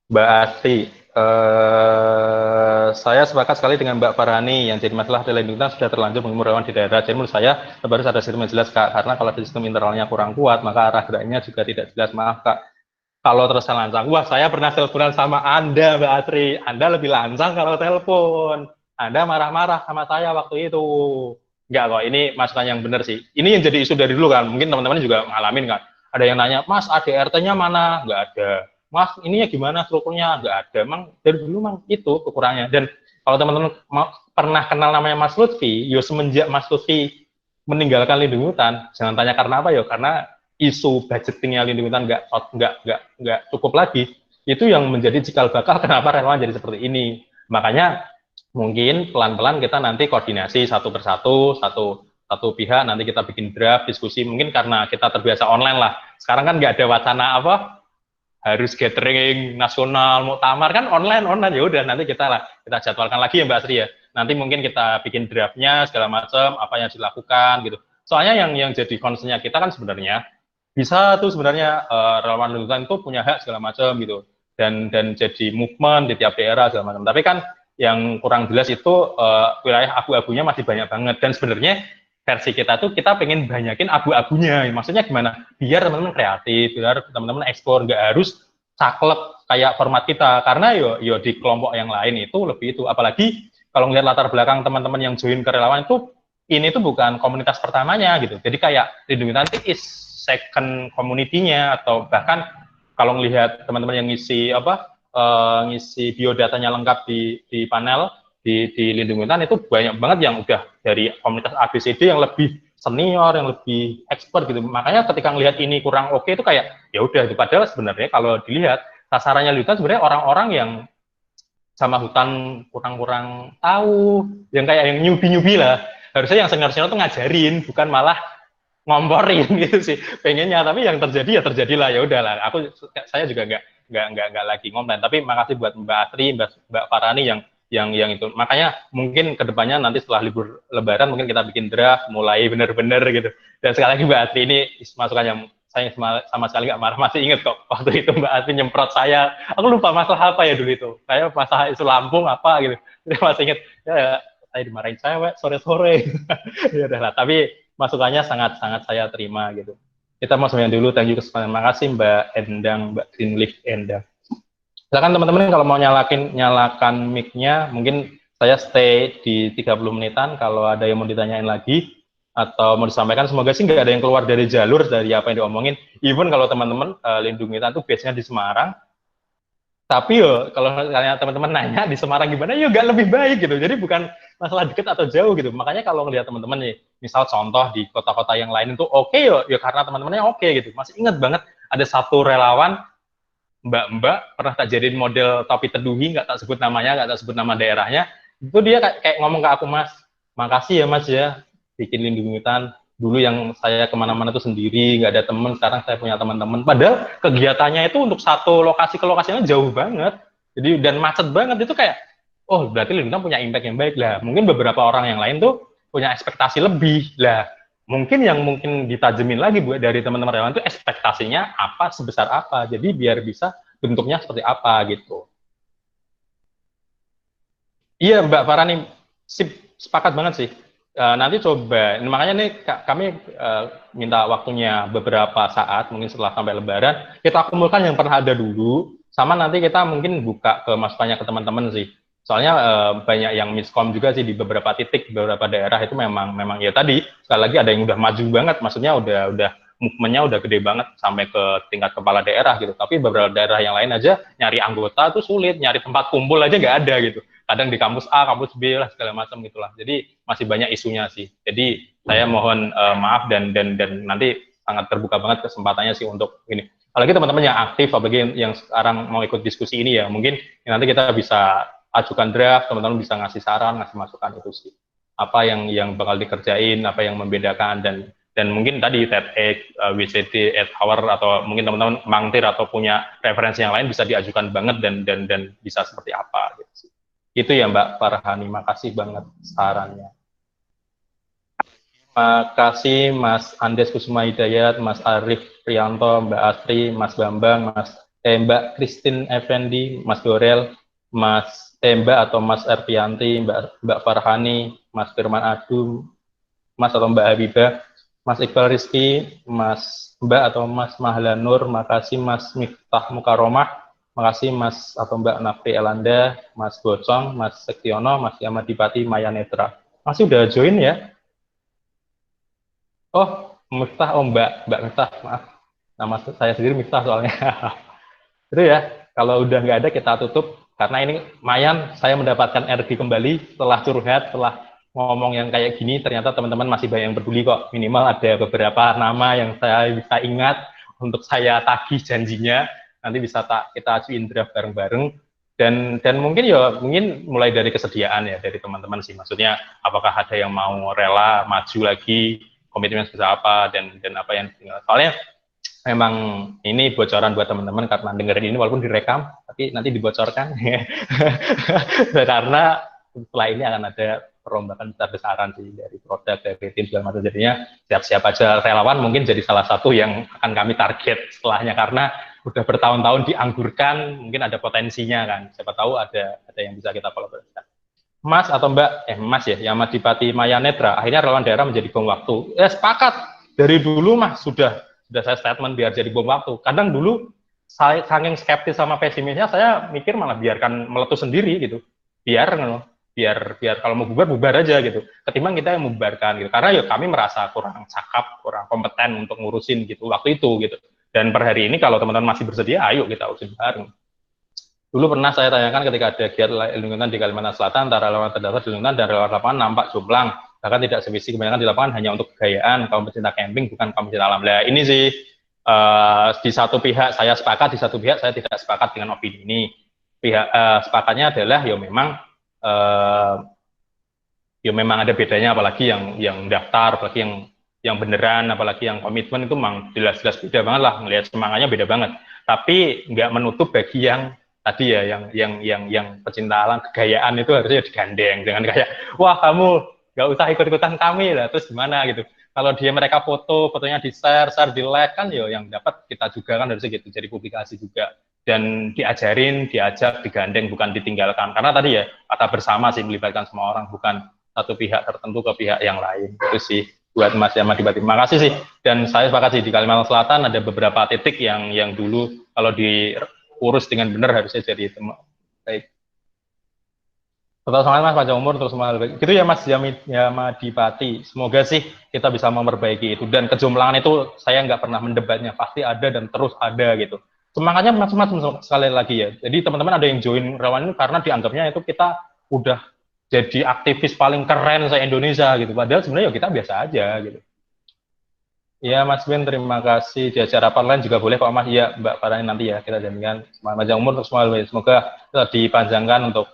Speaker 1: Mbak Asti, saya sepakat sekali dengan Mbak Farhani, yang jadi masalah adalah Lindung sudah terlanjur mengumur relawan di daerah. Jadi menurut saya harus ada sistem yang jelas Kak, karena kalau sistem internalnya kurang kuat, maka arah geraknya juga tidak jelas. Maaf Kak, kalau terus lancang. Wah, saya pernah teleponan sama Anda Mbak Asri, Anda lebih lancang kalau telepon. Anda marah-marah sama saya waktu itu. Enggak kok, ini masukan yang benar sih. Ini yang jadi isu dari dulu kan, mungkin teman-teman juga ngalamin kan. Ada yang nanya, Mas ADRT-nya mana? Enggak ada. Mas ininya gimana strukturnya? Enggak ada. Emang dari dulu memang itu kekurangannya. Dan kalau teman-teman pernah kenal namanya Mas Lutfi, yo semenjak Mas Lutfi meninggalkan Lindung Hutan, jangan tanya karena apa yo, karena isu budgetingnya Lindung Hutan nggak cukup lagi, itu yang menjadi cikal bakal kenapa relawan jadi seperti ini. Makanya mungkin pelan-pelan kita nanti koordinasi satu persatu, satu pihak, nanti kita bikin draft, diskusi, mungkin karena kita terbiasa online lah. Sekarang kan nggak ada wacana apa, harus gathering nasional, muktamar kan online, ya udah nanti kita jadwalkan lagi ya Mbak Sri ya. Nanti mungkin kita bikin draftnya segala macam, apa yang dilakukan gitu. Soalnya yang jadi concernnya kita kan sebenarnya bisa tuh sebenarnya relawan lingkungan itu punya hak segala macam gitu, dan jadi movement di tiap daerah segala macam. Tapi kan yang kurang jelas itu wilayah abu-abunya masih banyak banget, dan sebenarnya versi kita tuh kita pengen banyakin abu-abunya. Maksudnya gimana? Biar teman-teman kreatif, biar teman-teman eksplor, nggak harus saklek kayak format kita. Karena yo di kelompok yang lain itu lebih itu. Apalagi kalau ngeliat latar belakang teman-teman yang join ke relawan itu, ini tuh bukan komunitas pertamanya gitu. Jadi kayak Lindung Hutan is second community-nya, atau bahkan kalau melihat teman-teman yang ngisi ngisi biodatanya lengkap di panel di Lindung Hutan, itu banyak banget yang udah dari komunitas ABCD yang lebih senior, yang lebih expert gitu. Makanya ketika ngelihat ini kurang oke itu kayak ya udah itu, padahal sebenarnya kalau dilihat sasarannya Lindung Hutan sebenarnya orang-orang yang sama hutan kurang tahu, yang kayak yang nyubi-nyubi lah. Harusnya yang senior-senior tuh ngajarin, bukan malah ngomporin gitu sih pengennya, tapi yang terjadi ya terjadilah, ya udahlah, saya juga nggak lagi ngomplain. Tapi makasih buat Mbak Atri, Mbak Farani yang itu, makanya mungkin kedepannya nanti setelah libur Lebaran mungkin kita bikin draft mulai bener-bener gitu. Dan sekali lagi Mbak Atri, ini masukan yang saya sama sekali nggak marah, masih inget kok waktu itu Mbak Atri nyemprot saya, aku lupa masalah apa ya dulu itu, saya masalah isu Lampung apa gitu, saya masih inget ya, saya dimarahin cewek sore-sore. Ya udahlah, tapi masukannya sangat-sangat saya terima gitu. Kita mau semuanya dulu, thank you kesempatan. Makasih Mbak Endang, Mbak Greenleaf Endang. Silakan teman-teman kalau mau nyalakan mic-nya, mungkin saya stay di 30 menitan kalau ada yang mau ditanyain lagi atau mau disampaikan. Semoga sih nggak ada yang keluar dari jalur dari apa yang diomongin. Even kalau teman-teman Lindung Witan tuh base-nya di Semarang, tapi yo kalau kalian teman-teman nanya di Semarang gimana, yo nggak lebih baik gitu. Jadi bukan masalah deket atau jauh gitu. Makanya kalau ngelihat teman-teman nih, misal contoh di kota-kota yang lain itu oke yo karena teman-temannya oke gitu. Masih ingat banget ada satu relawan mbak-mbak pernah tak jadiin model topi teduhi, nggak tak sebut namanya, nggak tak sebut nama daerahnya. Itu dia kayak ngomong ke aku, Mas, makasih ya Mas ya bikin lindungi hutan. Dulu yang saya kemana-mana tuh sendiri, nggak ada teman, sekarang saya punya teman-teman. Padahal kegiatannya itu untuk satu lokasi ke lokasinya jauh banget. Jadi dan macet banget itu kayak, oh berarti Lindungi punya impact yang baik lah. Mungkin beberapa orang yang lain tuh punya ekspektasi lebih lah. Mungkin yang mungkin ditajemin lagi buat dari teman-teman relawan itu ekspektasinya apa, sebesar apa. Jadi biar bisa bentuknya seperti apa gitu. Iya Mbak Farani, sip, sepakat banget sih. Nanti coba, makanya nih kami minta waktunya beberapa saat, mungkin setelah sampai Lebaran, kita kumpulkan yang pernah ada dulu, sama nanti kita mungkin buka ke masukannya ke teman-teman sih. Soalnya banyak yang miskom juga sih di beberapa titik, beberapa daerah itu memang ya tadi, sekali lagi ada yang udah maju banget, maksudnya udah movementnya udah gede banget sampai ke tingkat kepala daerah gitu. Tapi beberapa daerah yang lain aja nyari anggota tuh sulit, nyari tempat kumpul aja nggak ada gitu, kadang di kampus A, kampus B lah segala macam gitulah. Jadi masih banyak isunya sih. Jadi saya mohon maaf dan nanti sangat terbuka banget kesempatannya sih untuk ini. Apalagi teman-teman yang aktif, apalagi yang sekarang mau ikut diskusi ini ya, mungkin nanti kita bisa ajukan draft, teman-teman bisa ngasih saran, ngasih masukan itu sih. Apa yang bakal dikerjain, apa yang membedakan dan mungkin tadi TEDx, WCD, Hour atau mungkin teman-teman mangtir atau punya referensi yang lain bisa diajukan banget dan bisa seperti apa gitu sih. Itu ya Mbak Farhani, makasih banget sarannya. Makasih Mas Andes Kusuma Hidayat, Mas Arif Prianto, Mbak Astri, Mas Bambang, Mbak Christine Effendi, Mas Dorel, Mbak atau Mas Erpianti, Mbak Farhani, Mas Firman Adu, Mas atau Mbak Habibah, Mas Iqbal Rizky, Mas Mbak atau Mas Mahlanur, makasih Mas Miftah Mukaromah, makasih Mas atau Mbak Nafri Elanda, Mas Bocong, Mas Sektiono, Mas Yamadipati Maya Netra. Masih udah join ya? Oh, Miftah, oh Mbak Miftah, maaf. Nama saya sendiri Miftah soalnya. Itu ya, kalau udah nggak ada kita tutup, karena ini lumayan saya mendapatkan energi kembali setelah curhat, setelah ngomong yang kayak gini, ternyata teman-teman masih banyak yang peduli kok. Minimal ada beberapa nama yang saya bisa ingat untuk saya tagih janjinya, nanti bisa kita ajuin draft bareng-bareng. Dan mungkin ya mungkin mulai dari kesediaan ya dari teman-teman sih, maksudnya apakah ada yang mau rela maju lagi, komitmen sebesar apa dan apa yang soalnya memang ini bocoran buat teman-teman karena dengerin ini walaupun direkam tapi nanti dibocorkan karena setelah ini akan ada perombakan besar-besaran sih dari produk, dari tim segala macam, jadinya siap-siap aja relawan mungkin jadi salah satu yang akan kami target setelahnya, karena udah bertahun-tahun dianggurkan, mungkin ada potensinya kan, siapa tahu ada yang bisa kita kolaborasikan. Mas atau Mbak, Mas ya, yang Yamadipati Maya Netra, akhirnya relawan daerah menjadi bom waktu. Sepakat. Dari dulu Mas sudah saya statement biar jadi bom waktu. Kadang dulu saya saking skeptis sama pesimisnya, saya mikir malah biarkan meletus sendiri gitu. Biar kalau mau bubar aja gitu. Ketimbang kita yang membubarkan gitu. Karena ya kami merasa kurang cakap, kurang kompeten untuk ngurusin gitu waktu itu gitu. Dan per hari ini kalau teman-teman masih bersedia, ayo kita urusin bareng. Dulu pernah saya tanyakan ketika ada giat lingkungan di Kalimantan Selatan, antara relawan terdaftar di lingkungan dan relawan lapangan nampak jomplang, bahkan tidak sevisi, kebanyakan di lapangan hanya untuk kegayaan, kaum pecinta camping, bukan kaum pecinta alam. Nah, ini sih di satu pihak saya sepakat, di satu pihak saya tidak sepakat dengan opini ini. Sepakatnya adalah ya memang ada bedanya, apalagi yang daftar, apalagi yang yang beneran, apalagi yang komitmen itu memang jelas-jelas beda banget lah, ngelihat semangatnya beda banget. Tapi nggak menutup bagi yang tadi ya, yang pecinta alam, kegayaan itu harusnya digandeng, jangan kayak wah kamu nggak usah ikut-ikutan kami lah, terus gimana gitu. Kalau dia mereka fotonya di share di like kan ya yang dapat kita juga kan harusnya gitu, jadi publikasi juga dan diajarin, diajak, digandeng bukan ditinggalkan. Karena tadi ya kata bersama sih melibatkan semua orang, bukan satu pihak tertentu ke pihak yang lain. Itu sih buat Mas Yama Dibati. Terima kasih sih. Dan saya sepakat sih di Kalimantan Selatan ada beberapa titik yang dulu kalau diurus dengan benar harusnya jadi baik. Total semangat Mas, panjang umur terus semua baik. Gitu ya Mas Yama Dipati. Semoga sih kita bisa memperbaiki itu. Dan kejumlahan itu saya nggak pernah mendebatnya, pasti ada dan terus ada gitu. Semangatnya macam-macam sekali lagi ya. Jadi teman-teman ada yang join relawan ini karena dianggapnya itu kita udah jadi aktivis paling keren se-Indonesia gitu. Padahal sebenarnya ya kita biasa aja gitu. Ya Mas Ben, terima kasih. Di acara lain juga boleh Pak Mas. Ya Mbak Farani nanti ya kita jadikan panjang umur untuk semua. Semoga dipanjangkan untuk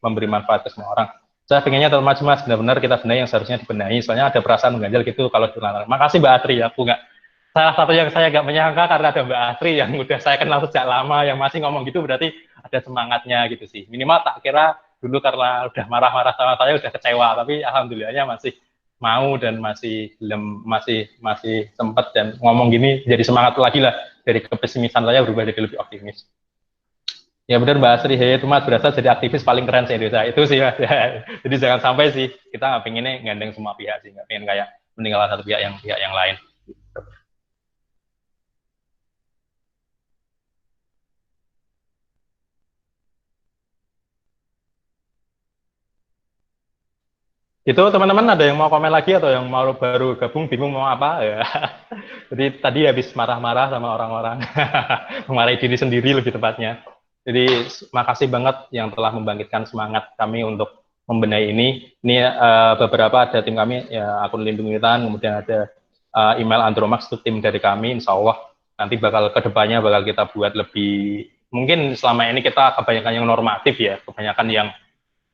Speaker 1: memberi manfaat ke semua orang. Saya pengennya terus Mas, benar-benar kita benahi yang seharusnya dibenahi. Soalnya ada perasaan mengganjal gitu kalau dilarang. Makasih Mbak Atri, aku nggak salah satu yang saya nggak menyangka karena ada Mbak Atri yang udah saya kenal sejak lama yang masih ngomong gitu berarti ada semangatnya gitu sih. Minimal tak kira dulu karena udah marah-marah sama saya udah kecewa, tapi alhamdulillahnya masih mau dan masih belum masih sempat dan ngomong gini jadi semangat lagi lah, dari kepesimisan saya berubah jadi lebih optimis. Ya benar Mbak Asri, hey, itu Mas berasa jadi aktivis paling keren se Indonesia itu sih Mas. Jadi jangan sampai sih kita nggak pengennya gandeng semua pihak sih, nggak pengen kayak meninggalkan satu pihak yang lain. Itu teman-teman ada yang mau komen lagi atau yang mau baru gabung bingung mau apa ya. Jadi tadi habis marah-marah sama orang-orang, memarahi diri sendiri lebih tepatnya. Jadi makasih banget yang telah membangkitkan semangat kami untuk membenahi ini. Ini beberapa ada tim kami, ya, akun Lindungi Hutan, kemudian ada email Andromax, itu tim dari kami. Insya Allah nanti bakal kedepannya bakal kita buat lebih, mungkin selama ini kita kebanyakan yang normatif ya, kebanyakan yang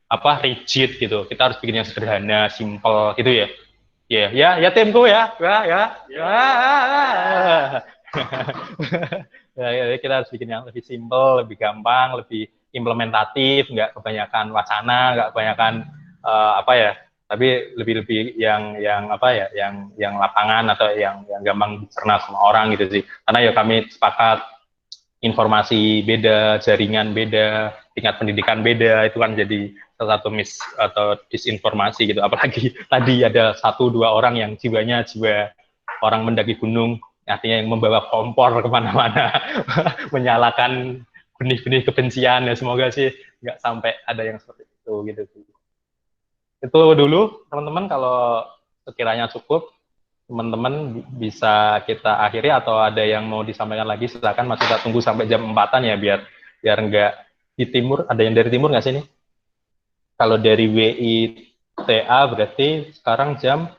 Speaker 1: apa rigid gitu. Kita harus bikin yang sederhana, simple gitu ya. Ya timku ya. Ya, kita harus bikin yang lebih simple, lebih gampang, lebih implementatif, nggak kebanyakan wacana, nggak kebanyakan apa ya, tapi lebih yang apa ya, yang lapangan atau yang gampang dicerna sama orang gitu sih. Karena ya kami sepakat informasi beda, jaringan beda, tingkat pendidikan beda, itu kan jadi salah satu atau disinformasi gitu. Apalagi tadi ada 1-2 orang yang jiwanya jiwa orang mendaki gunung, artinya yang membawa kompor kemana-mana, menyalakan benih-benih kebencian ya. Semoga sih nggak sampai ada yang seperti itu gitu. Itu dulu teman-teman, kalau sekiranya cukup teman-teman bisa kita akhiri atau ada yang mau disampaikan lagi silakan. Masih kita tunggu sampai jam 4-an ya biar biar nggak di timur. Ada yang dari timur nggak sih ini? Kalau dari WITA berarti sekarang jam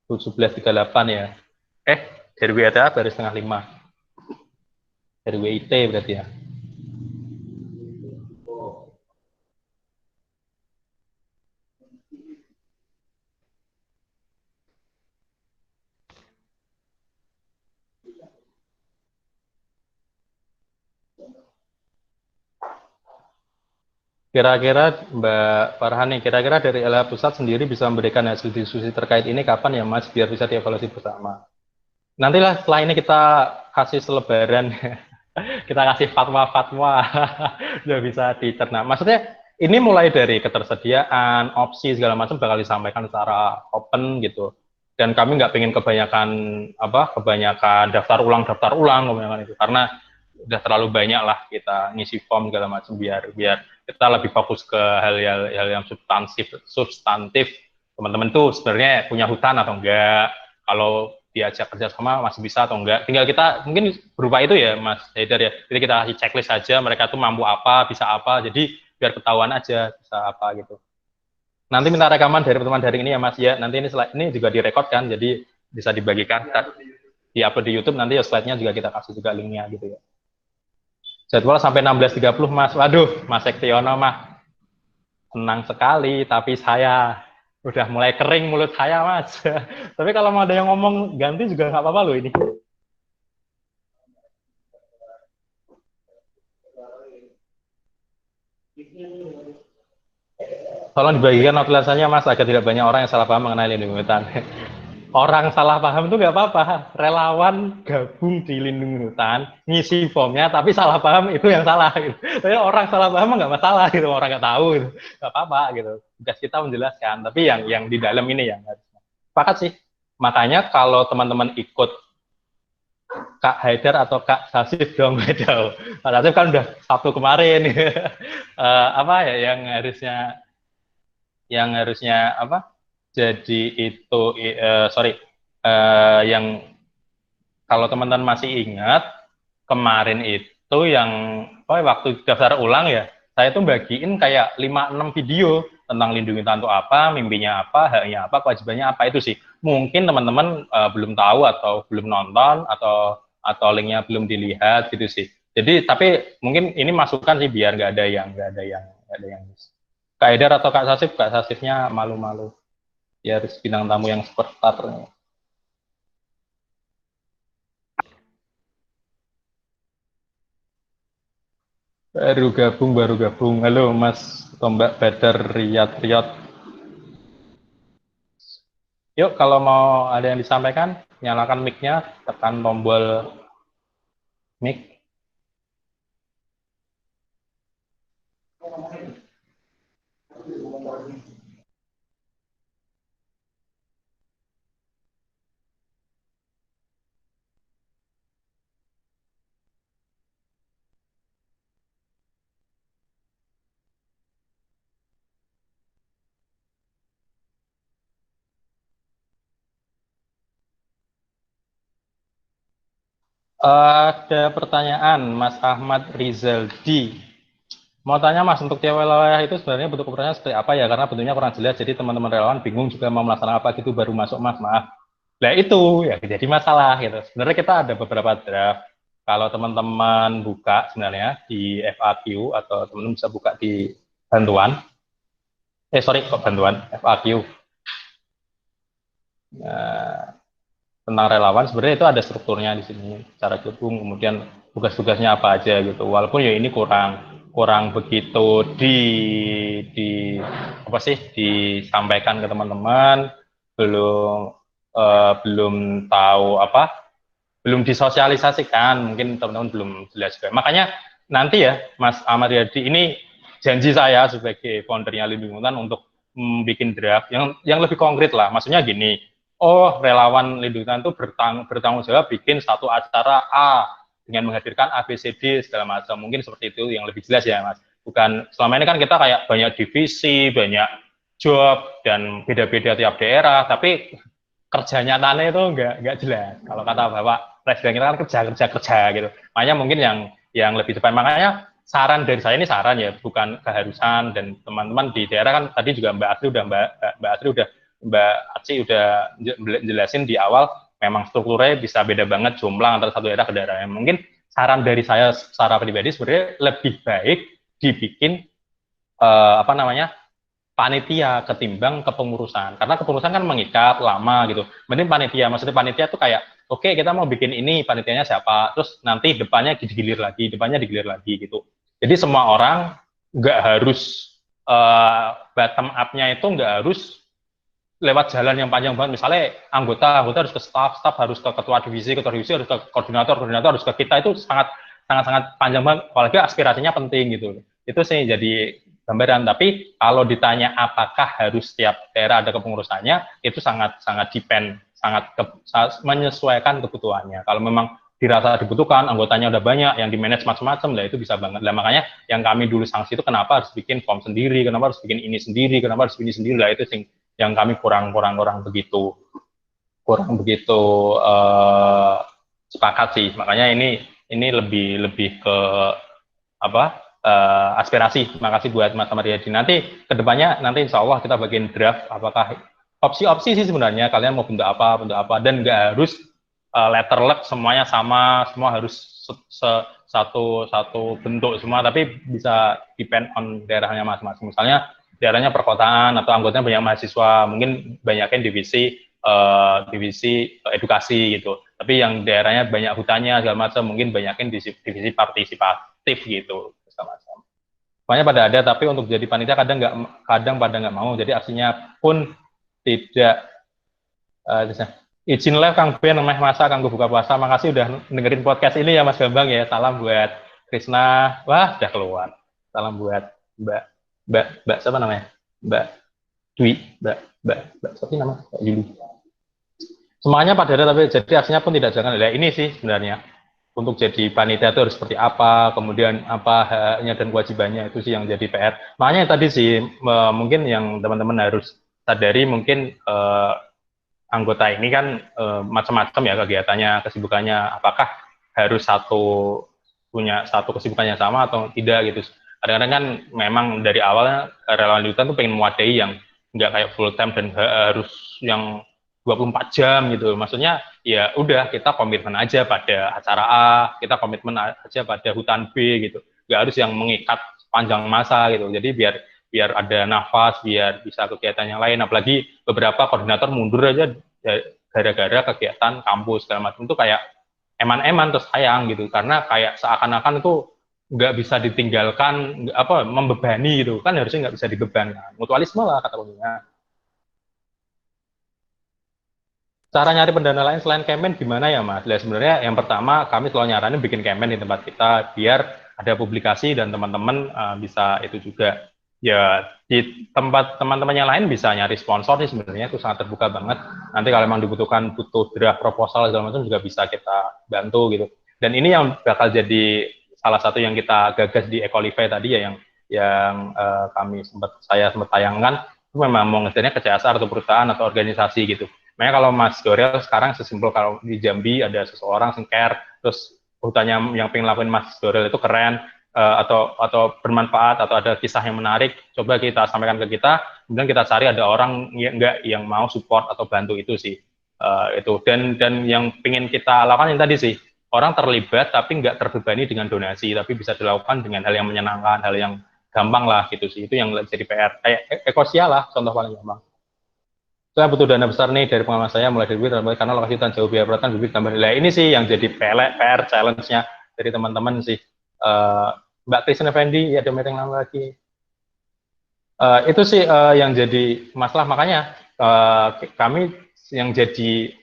Speaker 1: 17.38 ya. Dari WITA baru setengah 5. Dari WIT berarti ya. Kira-kira Mbak Farhani, kira-kira dari LH Pusat sendiri bisa memberikan hasil diskusi terkait ini kapan ya Mas, biar bisa dievaluasi bersama. Nantilah setelah ini kita kasih selebaran, kita kasih fatwa-fatwa, udah bisa dicerna. Maksudnya ini mulai dari ketersediaan, opsi segala macam bakal disampaikan secara open gitu. Dan kami nggak pengen kebanyakan daftar ulang kebanyakan itu, karena udah terlalu banyak lah kita ngisi form segala macam, biar biar kita lebih fokus ke hal yang substantif. Teman-teman tuh sebenarnya punya hutan atau enggak, kalau diajak kerjasama masih bisa atau enggak, tinggal kita mungkin berupa itu ya Mas Haidar ya, jadi kita kasih checklist aja mereka tuh mampu apa, bisa apa, jadi biar ketahuan aja bisa apa gitu. Nanti minta rekaman dari teman daring ini ya Mas ya, nanti ini juga direkod kan, jadi bisa dibagikan, di upload di YouTube nanti ya, slide-nya juga kita kasih juga linknya gitu ya. Jadwal sampai 16.30 Mas. Waduh, Mas Sektiono mah senang sekali, tapi saya udah mulai kering mulut saya, Mas. Tapi kalau mau ada yang ngomong ganti juga nggak apa-apa loh ini. Tolong dibagikan notulensannya, Mas, agar tidak banyak orang yang salah paham mengenai lindung hutan. Orang salah paham itu nggak apa-apa. Relawan gabung di lindung hutan, ngisi formnya, tapi salah paham itu yang salah. Gitu. Tapi orang salah paham nggak masalah, gitu. Orang nggak tahu, gitu. Nggak apa-apa, gitu. Tugas kita menjelaskan. Tapi yang di dalam ini yang sepakat sih. Makanya kalau teman-teman ikut Kak Haidar atau Kak Sasif dong, beda. Kak Sasif kan udah Sabtu kemarin. Apa ya yang harusnya apa? Jadi itu sorry, yang kalau teman-teman masih ingat kemarin itu yang waktu daftar ulang ya, saya tuh bagiin kayak 5-6 video tentang lindungi tantu apa, mimpinya apa, haknya apa, kewajibannya apa, itu sih. Mungkin teman-teman belum tahu atau belum nonton atau linknya belum dilihat gitu sih. Jadi tapi mungkin ini masukan sih biar nggak ada yang Kak Edar atau Kak Sasifnya malu-malu. Ya harus bintang tamu yang seperti baru gabung. Halo Mas Tombak Badar Riyad Riyad. Yuk kalau mau ada yang disampaikan, nyalakan mic-nya, tekan tombol mic. Ada pertanyaan Mas Ahmad Rizaldi. Mau tanya Mas, untuk wilayah itu sebenarnya bentuk kepercayaan seperti apa ya? Karena bentuknya kurang jelas, jadi teman-teman relawan bingung juga mau melaksanakan apa gitu, baru masuk Mas, maaf. Nah itu ya jadi masalah gitu. Sebenarnya kita ada beberapa draft. Kalau teman-teman buka sebenarnya di FAQ atau teman-teman bisa buka di bantuan. Sorry kok bantuan FAQ. Nah, tentang relawan sebenarnya itu ada strukturnya di sini, cara gabung, kemudian tugas-tugasnya apa aja gitu. Walaupun ya ini kurang kurang begitu di apa sih disampaikan ke teman-teman, belum belum tahu belum disosialisasikan, mungkin teman-teman belum jelas juga. Makanya nanti ya Mas Ahmad Yadi, ini janji saya sebagai foundernya Lindungan untuk bikin draft yang lebih konkret lah. Maksudnya gini, relawan Lindungan itu bertanggung jawab bikin satu acara A dengan menghadirkan A, B, C, D segala macam. Mungkin seperti itu yang lebih jelas ya Mas. Bukan selama ini kan kita kayak banyak divisi, banyak job dan beda-beda tiap daerah, tapi kerja nyatanya itu nggak jelas. Kalau kata Bapak Presiden kita kan kerja gitu. Makanya mungkin yang lebih depan. Makanya saran dari saya, ini saran ya, bukan keharusan. Dan teman-teman di daerah kan tadi juga Mbak Aci udah jelasin di awal, memang strukturnya bisa beda banget jumlah antara satu daerah ke daerah. Mungkin saran dari saya secara pribadi sebenarnya lebih baik dibikin apa namanya panitia ketimbang kepengurusan, karena kepengurusan kan mengikat lama gitu. Mending panitia, maksudnya panitia tuh kayak oke, kita mau bikin ini, panitianya siapa, terus nanti depannya digilir lagi gitu. Jadi semua orang nggak harus bottom up-nya itu nggak harus lewat jalan yang panjang banget. Misalnya anggota harus ke staff harus ke ketua divisi harus ke koordinator harus ke kita, itu sangat sangat sangat panjang banget. Apalagi aspirasinya penting gitu. Itu sih jadi gambaran. Tapi kalau ditanya apakah harus setiap daerah ada kepengurusannya, itu sangat sangat depend, sangat menyesuaikan kebutuhannya. Kalau memang dirasa dibutuhkan, anggotanya udah banyak, yang di manage macam-macam, lah itu bisa banget. Lah makanya yang kami dulu sanksi itu kenapa harus bikin form sendiri, kenapa harus bikin ini sendiri, kenapa harus ini sendiri, lah itu sing yang kami kurang begitu sepakat sih. Makanya ini lebih ke apa aspirasi. Terima kasih buat Mas Mariadi. Nanti kedepannya nanti insya Allah kita bagiin draft apakah opsi-opsi sih sebenarnya, kalian mau bentuk apa, dan nggak harus letter luck semuanya sama, semua harus satu bentuk semua, tapi bisa depend on daerahnya masing-masing. Misalnya daerahnya perkotaan atau anggotanya banyak mahasiswa, mungkin banyakin divisi edukasi gitu. Tapi yang daerahnya banyak hutannya segala macam, mungkin banyakin divisi partisipatif gitu segala macam. Makanya pada ada, tapi untuk jadi panitia kadang pada nggak mau. Jadi aksinya pun tidak izin live Kang Ben, masa Kang buka puasa. Makasih udah dengerin podcast ini ya Mas Bambang ya. Salam buat Krisna. Wah, udah keluar. Salam buat Mbak siapa namanya? Mbak Dwi, Mbak siapa namanya? Mbak Yuli. Semuanya pada ada, tapi jadi aksinya pun tidak jangan. Nah, ini sih sebenarnya untuk jadi panitia itu harus seperti apa, kemudian apa haknya dan kewajibannya, itu sih yang jadi PR. Makanya tadi sih mungkin yang teman-teman harus sadari, mungkin anggota ini kan macam-macam ya kegiatannya, kesibukannya, apakah harus punya satu kesibukannya sama atau tidak gitu. Kadang-kadang kan memang dari awalnya relawan di hutan tuh pengen mewadai yang nggak kayak full time dan harus yang 24 jam gitu. Maksudnya ya udah, kita komitmen aja pada acara A, kita komitmen aja pada hutan B gitu. Nggak harus yang mengikat panjang masa gitu. Jadi biar ada nafas, biar bisa kegiatan yang lain. Apalagi beberapa koordinator mundur aja gara-gara kegiatan kampus segala macam, itu kayak eman-eman terus sayang gitu, karena kayak seakan-akan itu nggak bisa ditinggalkan, membebani gitu kan, harusnya nggak bisa dibebankan. Mutualisme lah kata kuncinya. Cara nyari pendana lain selain Kemen gimana ya Mas? Nah, sebenarnya yang pertama kami selalu nyaranin bikin Kemen di tempat kita biar ada publikasi dan teman-teman bisa itu juga. Ya di tempat teman-teman yang lain bisa nyari sponsor sih, sebenarnya itu sangat terbuka banget. Nanti kalau memang butuh draft proposal segala macam juga bisa kita bantu gitu. Dan ini yang bakal jadi salah satu yang kita gagas di Ecolify tadi ya, yang saya sempat tayangkan, itu memang mau ngejarnya ke CSR atau perusahaan atau organisasi gitu. Makanya kalau Mas Dorel sekarang sesimpel kalau di Jambi ada seseorang sengker, terus hutannya yang pengen lakuin Mas Dorel itu keren, atau bermanfaat, atau ada kisah yang menarik, coba kita sampaikan ke kita, kemudian kita cari ada orang yang mau support atau bantu itu sih. Itu dan yang pengen kita lakukan yang tadi sih, orang terlibat tapi nggak terbebani dengan donasi, tapi bisa dilakukan dengan hal yang menyenangkan, hal yang gampang lah gitu sih. Itu yang jadi PR. Kayak ekosial lah, contoh paling gampang. Saya butuh dana besar nih dari pengalaman saya, mulai dari bibit, karena lokasi hutan jauh biaya perawatan bibit tambah nilai. Ini sih yang jadi PR challenge-nya dari teman-teman sih. Mbak Kristen Effendi, ada meeting lagi. Itu sih yang jadi masalah, makanya kami yang jadi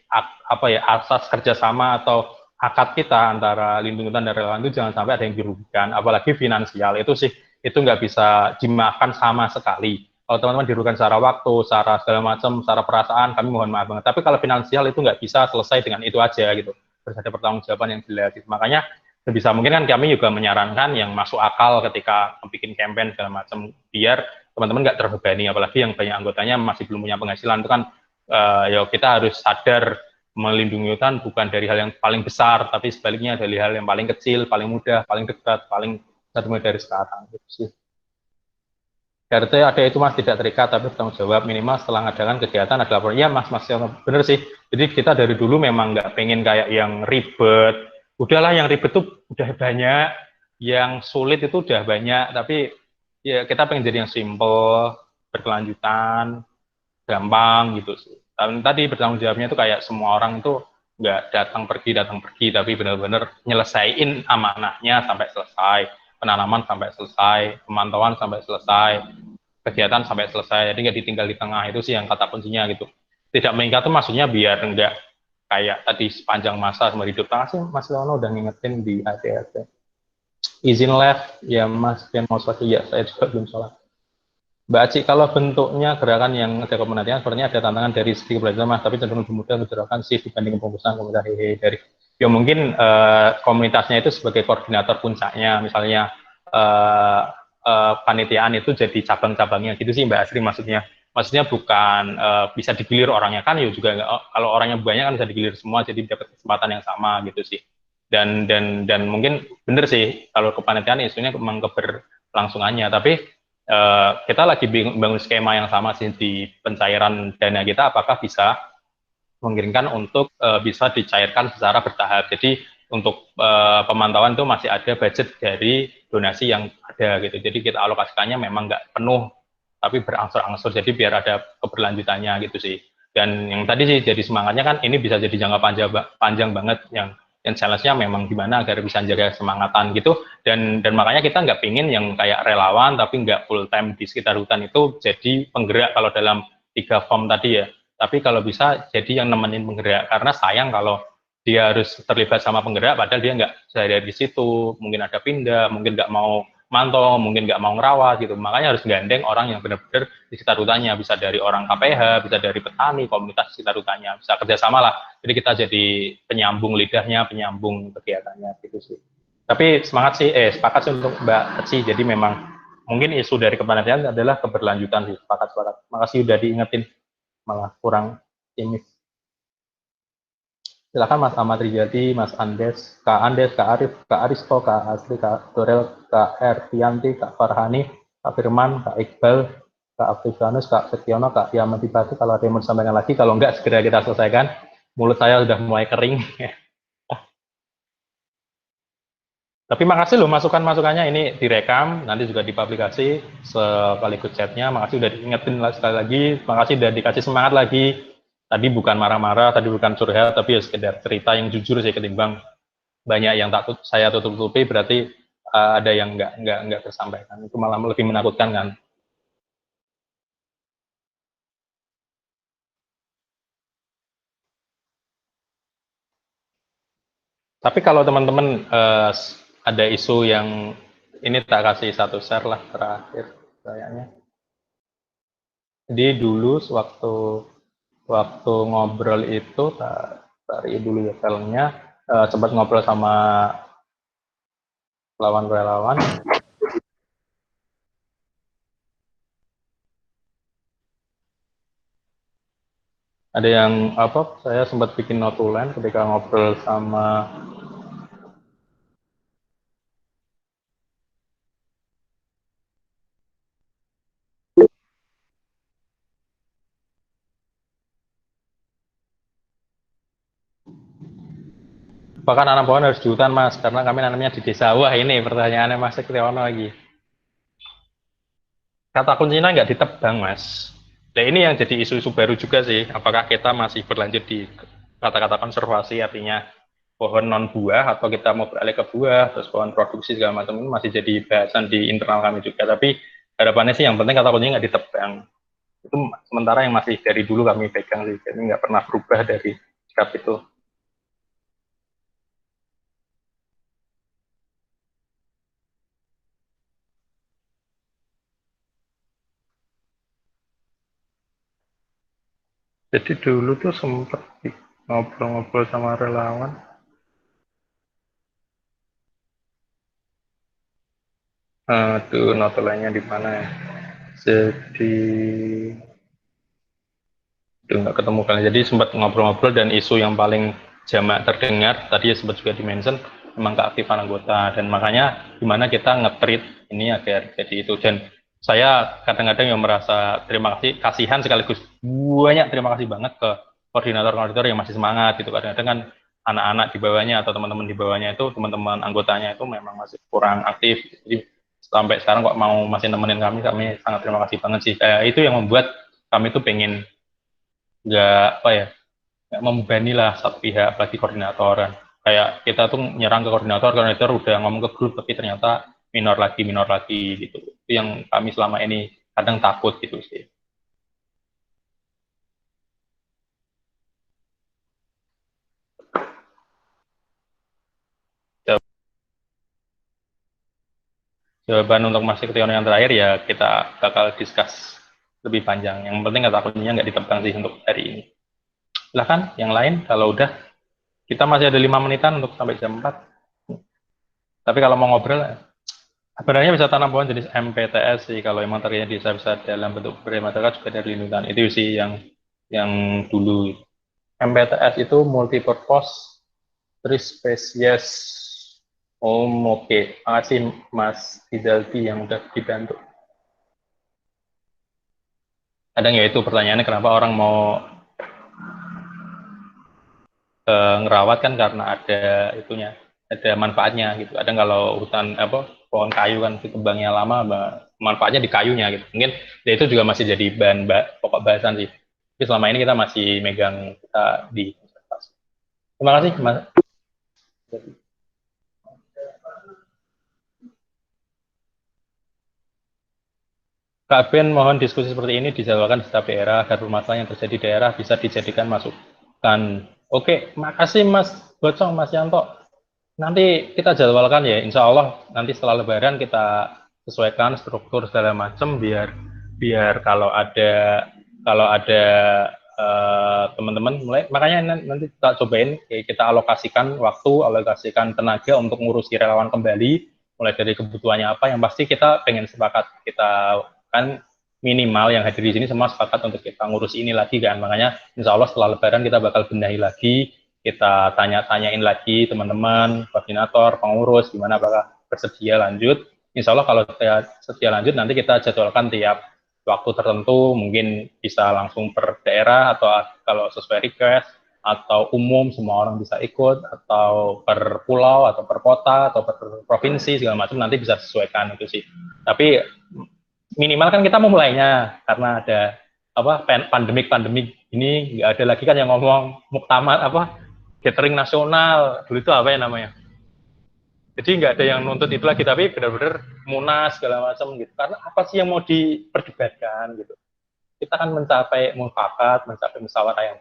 Speaker 1: asas kerjasama atau akad kita antara lindung hutan dan relawan itu jangan sampai ada yang dirugikan, apalagi finansial. Itu sih, itu nggak bisa dimaafkan sama sekali. Kalau teman-teman dirugikan secara waktu, secara segala macam, secara perasaan, kami mohon maaf banget. Tapi kalau finansial itu nggak bisa selesai dengan itu aja gitu. Harus ada pertanggungjawaban yang jelas gitu. Makanya sebisa mungkin kan kami juga menyarankan yang masuk akal ketika bikin campaign segala macam, biar teman-teman nggak terbebani, apalagi yang banyak anggotanya masih belum punya penghasilan. Itu kan ya kita harus sadar, melindungi hutan bukan dari hal yang paling besar, tapi sebaliknya dari hal yang paling kecil, paling mudah, paling dekat, paling satu dari sekarang gitu sih. RT ada itu Mas, tidak terikat tapi bertanggung jawab, minimal setelah mengadakan kegiatan ada laporan. Iya Mas bener sih. Jadi kita dari dulu memang nggak pengen kayak yang ribet. Udahlah, yang ribet tuh udah banyak, yang sulit itu udah banyak. Tapi ya kita pengen jadi yang simple, berkelanjutan, gampang gitu sih. Dan tadi bertanggung jawabnya itu kayak semua orang itu nggak datang pergi, tapi benar-benar nyelesain amanahnya sampai selesai, penanaman sampai selesai, pemantauan sampai selesai, kegiatan sampai selesai. Jadi nggak ditinggal di tengah, itu sih yang kata kuncinya gitu. Tidak mengikat tuh maksudnya biar nggak kayak tadi sepanjang masa semua hidup. Terima kasih Mas Leono udah ngingetin di HTRT. Izin live ya Mas, dan mau sholat ya, saya juga belum sholat. Mbak Aci, kalau bentuknya gerakan yang ada kepentingan, sepertinya ada tantangan dari segi keberagaman, Mas, tapi cenderung lebih mudah menjelaskan sih dibanding pemungkusan komunitas dari. Ya mungkin komunitasnya itu sebagai koordinator puncaknya, misalnya panitiaan itu jadi cabang-cabangnya gitu sih Mbak Asri maksudnya. Maksudnya bukan bisa digilir orangnya, kan ya juga kalau orangnya banyak kan bisa digilir semua, jadi dapat kesempatan yang sama gitu sih. Dan mungkin bener sih kalau kepanitiaan isunya memang keberlangsungannya, tapi kita lagi bangun skema yang sama sih di pencairan dana kita, apakah bisa mengirimkan untuk bisa dicairkan secara bertahap. Jadi untuk pemantauan itu masih ada budget dari donasi yang ada gitu. Jadi kita alokasikannya memang nggak penuh tapi berangsur-angsur, jadi biar ada keberlanjutannya gitu sih. Dan yang tadi sih jadi semangatnya kan ini bisa jadi jangka panjang banget, yang challenge-nya memang gimana agar bisa jaga semangatan gitu. Dan makanya kita nggak pingin yang kayak relawan tapi nggak full time di sekitar hutan itu jadi penggerak kalau dalam 3 form tadi ya. Tapi kalau bisa jadi yang nemenin penggerak, karena sayang kalau dia harus terlibat sama penggerak padahal dia nggak sehari di situ, mungkin ada pindah, mungkin nggak mau mantau, mungkin nggak mau ngerawat gitu. Makanya harus gandeng orang yang benar-benar di sekitar hutannya, bisa dari orang KPH, bisa dari petani, komunitas di sekitar hutannya, bisa kerjasama lah. Jadi kita jadi penyambung lidahnya, penyambung kegiatannya gitu sih. Tapi semangat sih, sepakat sih untuk Mbak Eci. Jadi memang mungkin isu dari kepanitiaan adalah keberlanjutan sih, sepakat. Makasih udah diingetin, malah kurang ini. Silakan Mas Ahmad Rijati, Mas Andes, Kak Arif, Kak Aristo, Kak Asri, Kak Dorel, Kak Ervianti, Kak Farhani, Kak Firman, Kak Iqbal, Kak Afrikanus, Kak Setiono, Kak Yamatibati. Kalau ada yang mau disampaikan lagi, kalau enggak segera kita selesaikan. Mulut saya sudah mulai kering. Tapi makasih loh masukan-masukannya, ini direkam, nanti juga dipublikasi sekaligus chatnya. Makasih udah diingetin sekali lagi, makasih udah dikasih semangat lagi. Tadi bukan marah-marah, tadi bukan curhat, tapi ya sekedar cerita yang jujur sih, ketimbang banyak yang saya tutup-tutupi, berarti ada yang nggak tersampaikan. Itu malah lebih menakutkan kan. Tapi kalau teman-teman ada isu yang ini, tak kasih satu share lah terakhir kayaknya. Jadi dulu waktu waktu ngobrol itu, dari dulu ya filmnya, sempat ngobrol sama relawan-relawan. Ada yang apa? Saya sempat bikin notulen ketika ngobrol sama bahkan nanam pohon harus di hutan Mas, karena kami nanamnya di desa. Wah ini pertanyaannya Mas Kriwono lagi. Kata kuncinya nggak ditebang Mas. Nah ini yang jadi isu-isu baru juga sih. Apakah kita masih berlanjut di kata-kata konservasi, artinya pohon non buah, atau kita mau beralih ke buah, terus pohon produksi segala macam, ini masih jadi bahasan di internal kami juga. Tapi harapannya sih yang penting kata kuncinya nggak ditebang. Itu sementara yang masih dari dulu kami pegang sih. Jadi nggak pernah berubah dari sikap itu. Jadi dulu tuh sempet ngobrol-ngobrol sama relawan. Tuh notulennya di mana ya? Jadi tuh nggak ketemu kan. Jadi sempat ngobrol-ngobrol, dan isu yang paling jamak terdengar tadi sempat juga dimention memang keaktifan anggota, dan makanya gimana kita nge-treat ini agar jadi itu. Dan saya kadang-kadang yang merasa terima kasih, kasihan sekaligus banyak terima kasih banget ke koordinator-koordinator yang masih semangat gitu. Kadang-kadang kan anak-anak di bawahnya atau teman-teman di bawahnya itu, teman-teman anggotanya itu memang masih kurang aktif. Jadi sampai sekarang kok mau masih nemenin kami sangat terima kasih banget sih. Itu yang membuat kami tuh pengen nggak apa ya, nggak membebani lah satu pihak, apalagi koordinatoran. Kayak kita tuh nyerang ke koordinator udah ngomong ke grup tapi ternyata minor lagi gitu. Itu yang kami selama ini kadang takut gitu sih. Jawaban untuk Mas Kriyono yang terakhir ya, kita bakal discuss lebih panjang. Yang penting kata kuncinya nggak ditebang sih untuk hari ini. Silahkan yang lain, kalau udah kita masih ada 5 menitan untuk sampai jam 4. Tapi kalau mau ngobrol, sebenarnya bisa tanam pohon jenis MPTS sih, kalau emang terjadi bisa dalam bentuk bermasyarakat juga dari lindungan. Itu sih yang dulu. MPTS itu multipurpose tree species. Oke. Makasih Mas Izaldi yang udah dibantu. Kadang ya itu pertanyaannya, kenapa orang mau ngerawat kan karena ada itunya. ada manfaatnya gitu. Kadang kalau hutan apa pohon kayu kan kebangnya lama, manfaatnya di kayunya gitu. Mungkin ya itu juga masih jadi bahan pokok bahasan sih. Tapi selama ini kita masih megang kita di konservasi. Terima kasih Mas. Kak Ben, mohon diskusi seperti ini dijadwalkan di setiap daerah agar permasalahan yang terjadi di daerah bisa dijadikan masukan. Oke, makasih Mas Bocong, Mas Yanto. Nanti kita jadwalkan ya, insya Allah nanti setelah Lebaran kita sesuaikan struktur segala macam biar biar kalau ada teman-teman mulai makanya nanti kita cobain kita alokasikan waktu, alokasikan tenaga untuk ngurusi relawan kembali mulai dari kebutuhannya apa yang pasti kita pengen sepakat kita kan minimal yang hadir di sini semua sepakat untuk kita ngurus ini lagi kan makanya insya Allah setelah Lebaran kita bakal benahi lagi kita tanya-tanyain lagi teman-teman, koordinator, pengurus, gimana apakah bersedia lanjut. Insya Allah kalau sedia lanjut nanti kita jadwalkan tiap waktu tertentu, mungkin bisa langsung per daerah atau kalau sesuai request, atau umum semua orang bisa ikut, atau per pulau, atau per kota, atau per provinsi, segala macam nanti bisa sesuaikan itu sih. Tapi minimal kan kita mau mulainya karena ada apa pandemik ini nggak ada lagi kan yang ngomong muktamar apa gathering nasional dulu itu apa ya namanya jadi nggak ada yang nuntut itu lagi tapi benar-benar munas segala macam gitu karena apa sih yang mau diperdebatkan gitu kita kan mencapai mufakat mencapai musyawarah yang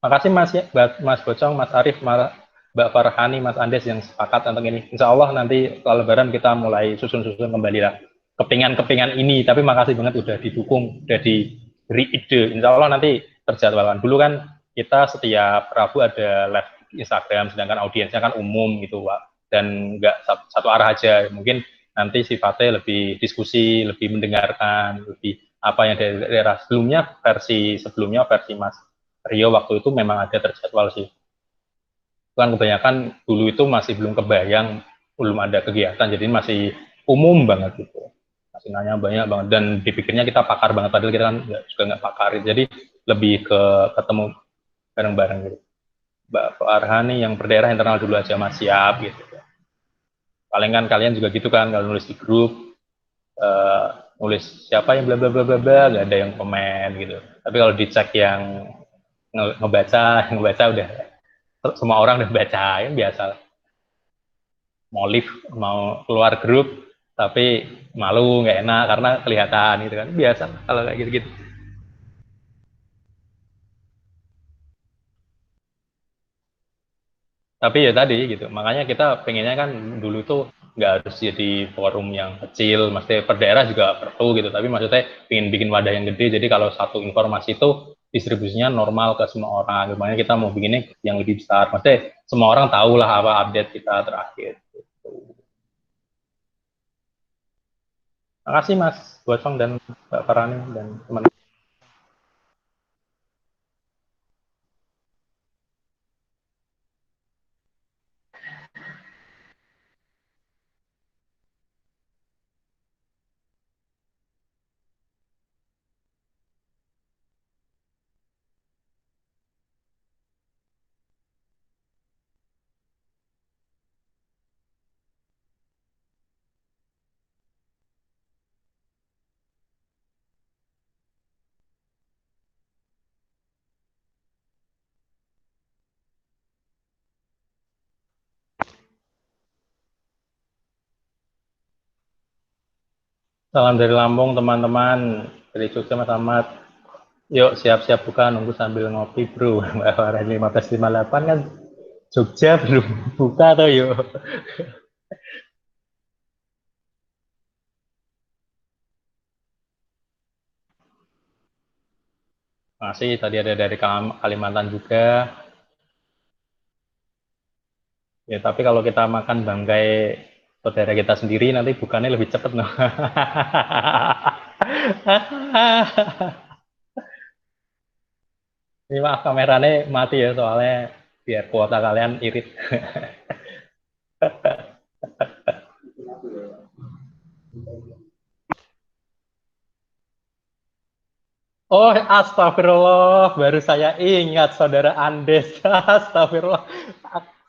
Speaker 1: makasih Mas ya, Mas Bocong, Mas Arief, Mbak Farhani, Mas Andes yang sepakat untuk ini. Insya Allah nanti setelah Lebaran kita mulai susun-susun kembali lah kepingan-kepingan ini. Tapi makasih banget udah didukung, udah diberi ide. Insya Allah nanti terjadwalkan. Dulu kan kita setiap Rabu ada live Instagram, sedangkan audiensnya kan umum gitu, Pak. Dan nggak satu arah aja. Mungkin nanti sifatnya lebih diskusi, lebih mendengarkan, lebih apa yang dari daerah sebelumnya versi Mas Rio waktu itu memang ada terjadwal sih. Kan kebanyakan dulu itu masih belum kebayang, belum ada kegiatan, jadi masih umum banget gitu. Masih nanya banyak banget dan dipikirnya kita pakar banget, padahal kita kan juga nggak pakar. Jadi lebih ke ketemu bareng-bareng gitu. Mbak Arhani yang berdaerah internal dulu aja mas siap gitu. Paling kan kalian juga gitu kan kalau nulis di grup uh, nulis siapa yang bla bla bla bla bla nggak ada yang komen gitu. Tapi kalau dicek yang ngebaca udah semua orang udah baca yang biasa mau live mau keluar grup tapi malu nggak enak karena kelihatan gitu kan biasa kalau kayak gitu-gitu tapi ya tadi gitu makanya kita pengennya kan dulu tuh nggak harus jadi forum yang kecil maksudnya per daerah juga perlu gitu tapi maksudnya pengen bikin wadah yang gede jadi kalau satu informasi itu distribusinya normal ke semua orang makanya kita mau bikinnya yang lebih besar maksudnya semua orang tahu lah apa update kita terakhir gitu. Makasih Mas Bocong dan Mbak Farani dan teman. Salam dari Lampung teman-teman dari Jogja Mas Ahmad. Yuk siap-siap buka nunggu sambil ngopi bro. Mbak Farah 15.58 kan Jogja belum buka tuh yuk. Masih tadi ada dari Kalimantan juga. Ya tapi kalau kita makan bangkai saudara kita sendiri nanti bukannya lebih cepet noh. Ini maaf kameranya mati ya soalnya biar kuota kalian irit. Oh, astagfirullah, baru saya ingat saudara Andes. Astagfirullah.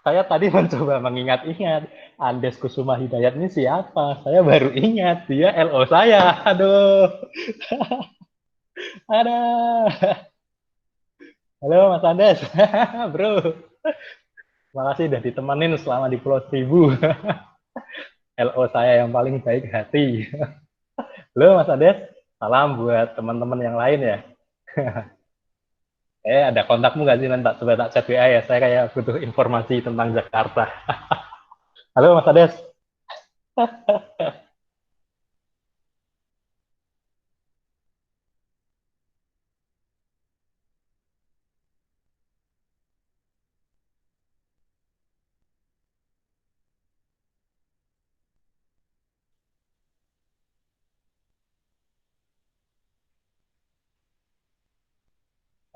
Speaker 1: Saya tadi mencoba mengingat-ingat, Andes Kusuma Hidayat ini siapa? Saya baru ingat, dia LO saya. Aduh, ada. Halo Mas Andes, bro. Makasih udah ditemenin selama di Pulau Seribu. LO saya yang paling baik hati. Halo Mas Andes, salam buat teman-teman yang lain ya. Ada kontakmu nggak sih? Nanti coba tak chat WA ya. Saya kayak butuh informasi tentang Jakarta. Halo Mas Ades.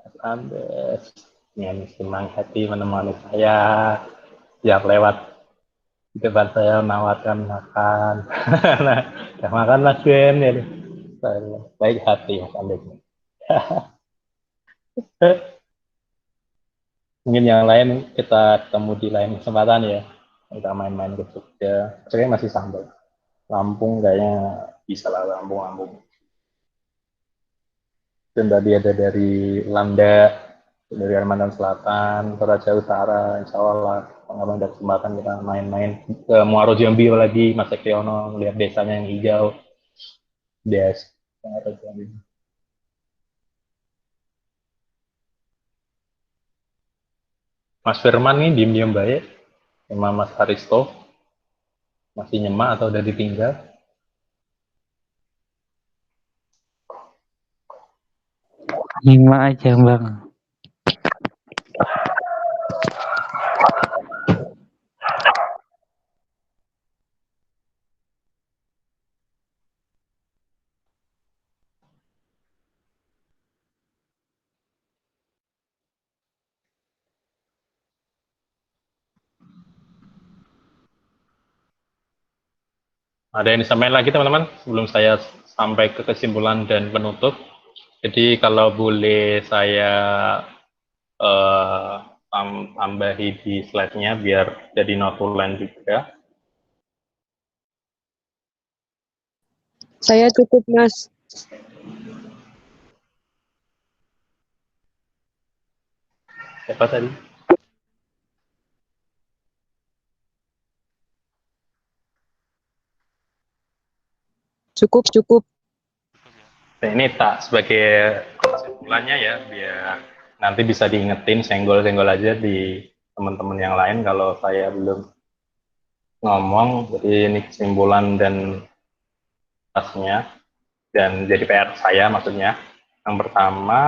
Speaker 1: Mas Andes. Yang senang hati menemani saya. Tiap lewat di depan saya menawarkan makan. Nah, udah makan Mas Ben. Ya. Baik hati Mas Andes. Mungkin yang lain kita ketemu di lain kesempatan ya. Kita main-main ke Jogja. Saya masih sampai. Lampung kayaknya bisa lah Lampung. Dan tadi ada dari Landa, dari Kalimantan Selatan, Toraja Utara, insya Allah pengaruh ada kesempatan kita main-main ke Muaro Jambi lagi, Mas Ekyono, melihat desanya yang hijau, des. Muaro Jambi. Mas Firman nih diem-diem baik, sama Mas Haristo, masih nyemak atau udah ditinggal?
Speaker 2: Nyimak aja bang.
Speaker 1: Ada yang disampaikan lagi teman-teman sebelum saya sampai ke kesimpulan dan penutup. Jadi kalau boleh saya eh, tambahi di slide-nya biar jadi notulen juga.
Speaker 3: Saya cukup, Mas.
Speaker 1: Siapa tadi?
Speaker 3: Cukup, cukup.
Speaker 1: Nah, ini tak sebagai kesimpulannya ya, biar nanti bisa diingetin senggol-senggol aja di teman-teman yang lain kalau saya belum ngomong. Jadi ini kesimpulan dan tasnya dan jadi PR saya maksudnya. Yang pertama,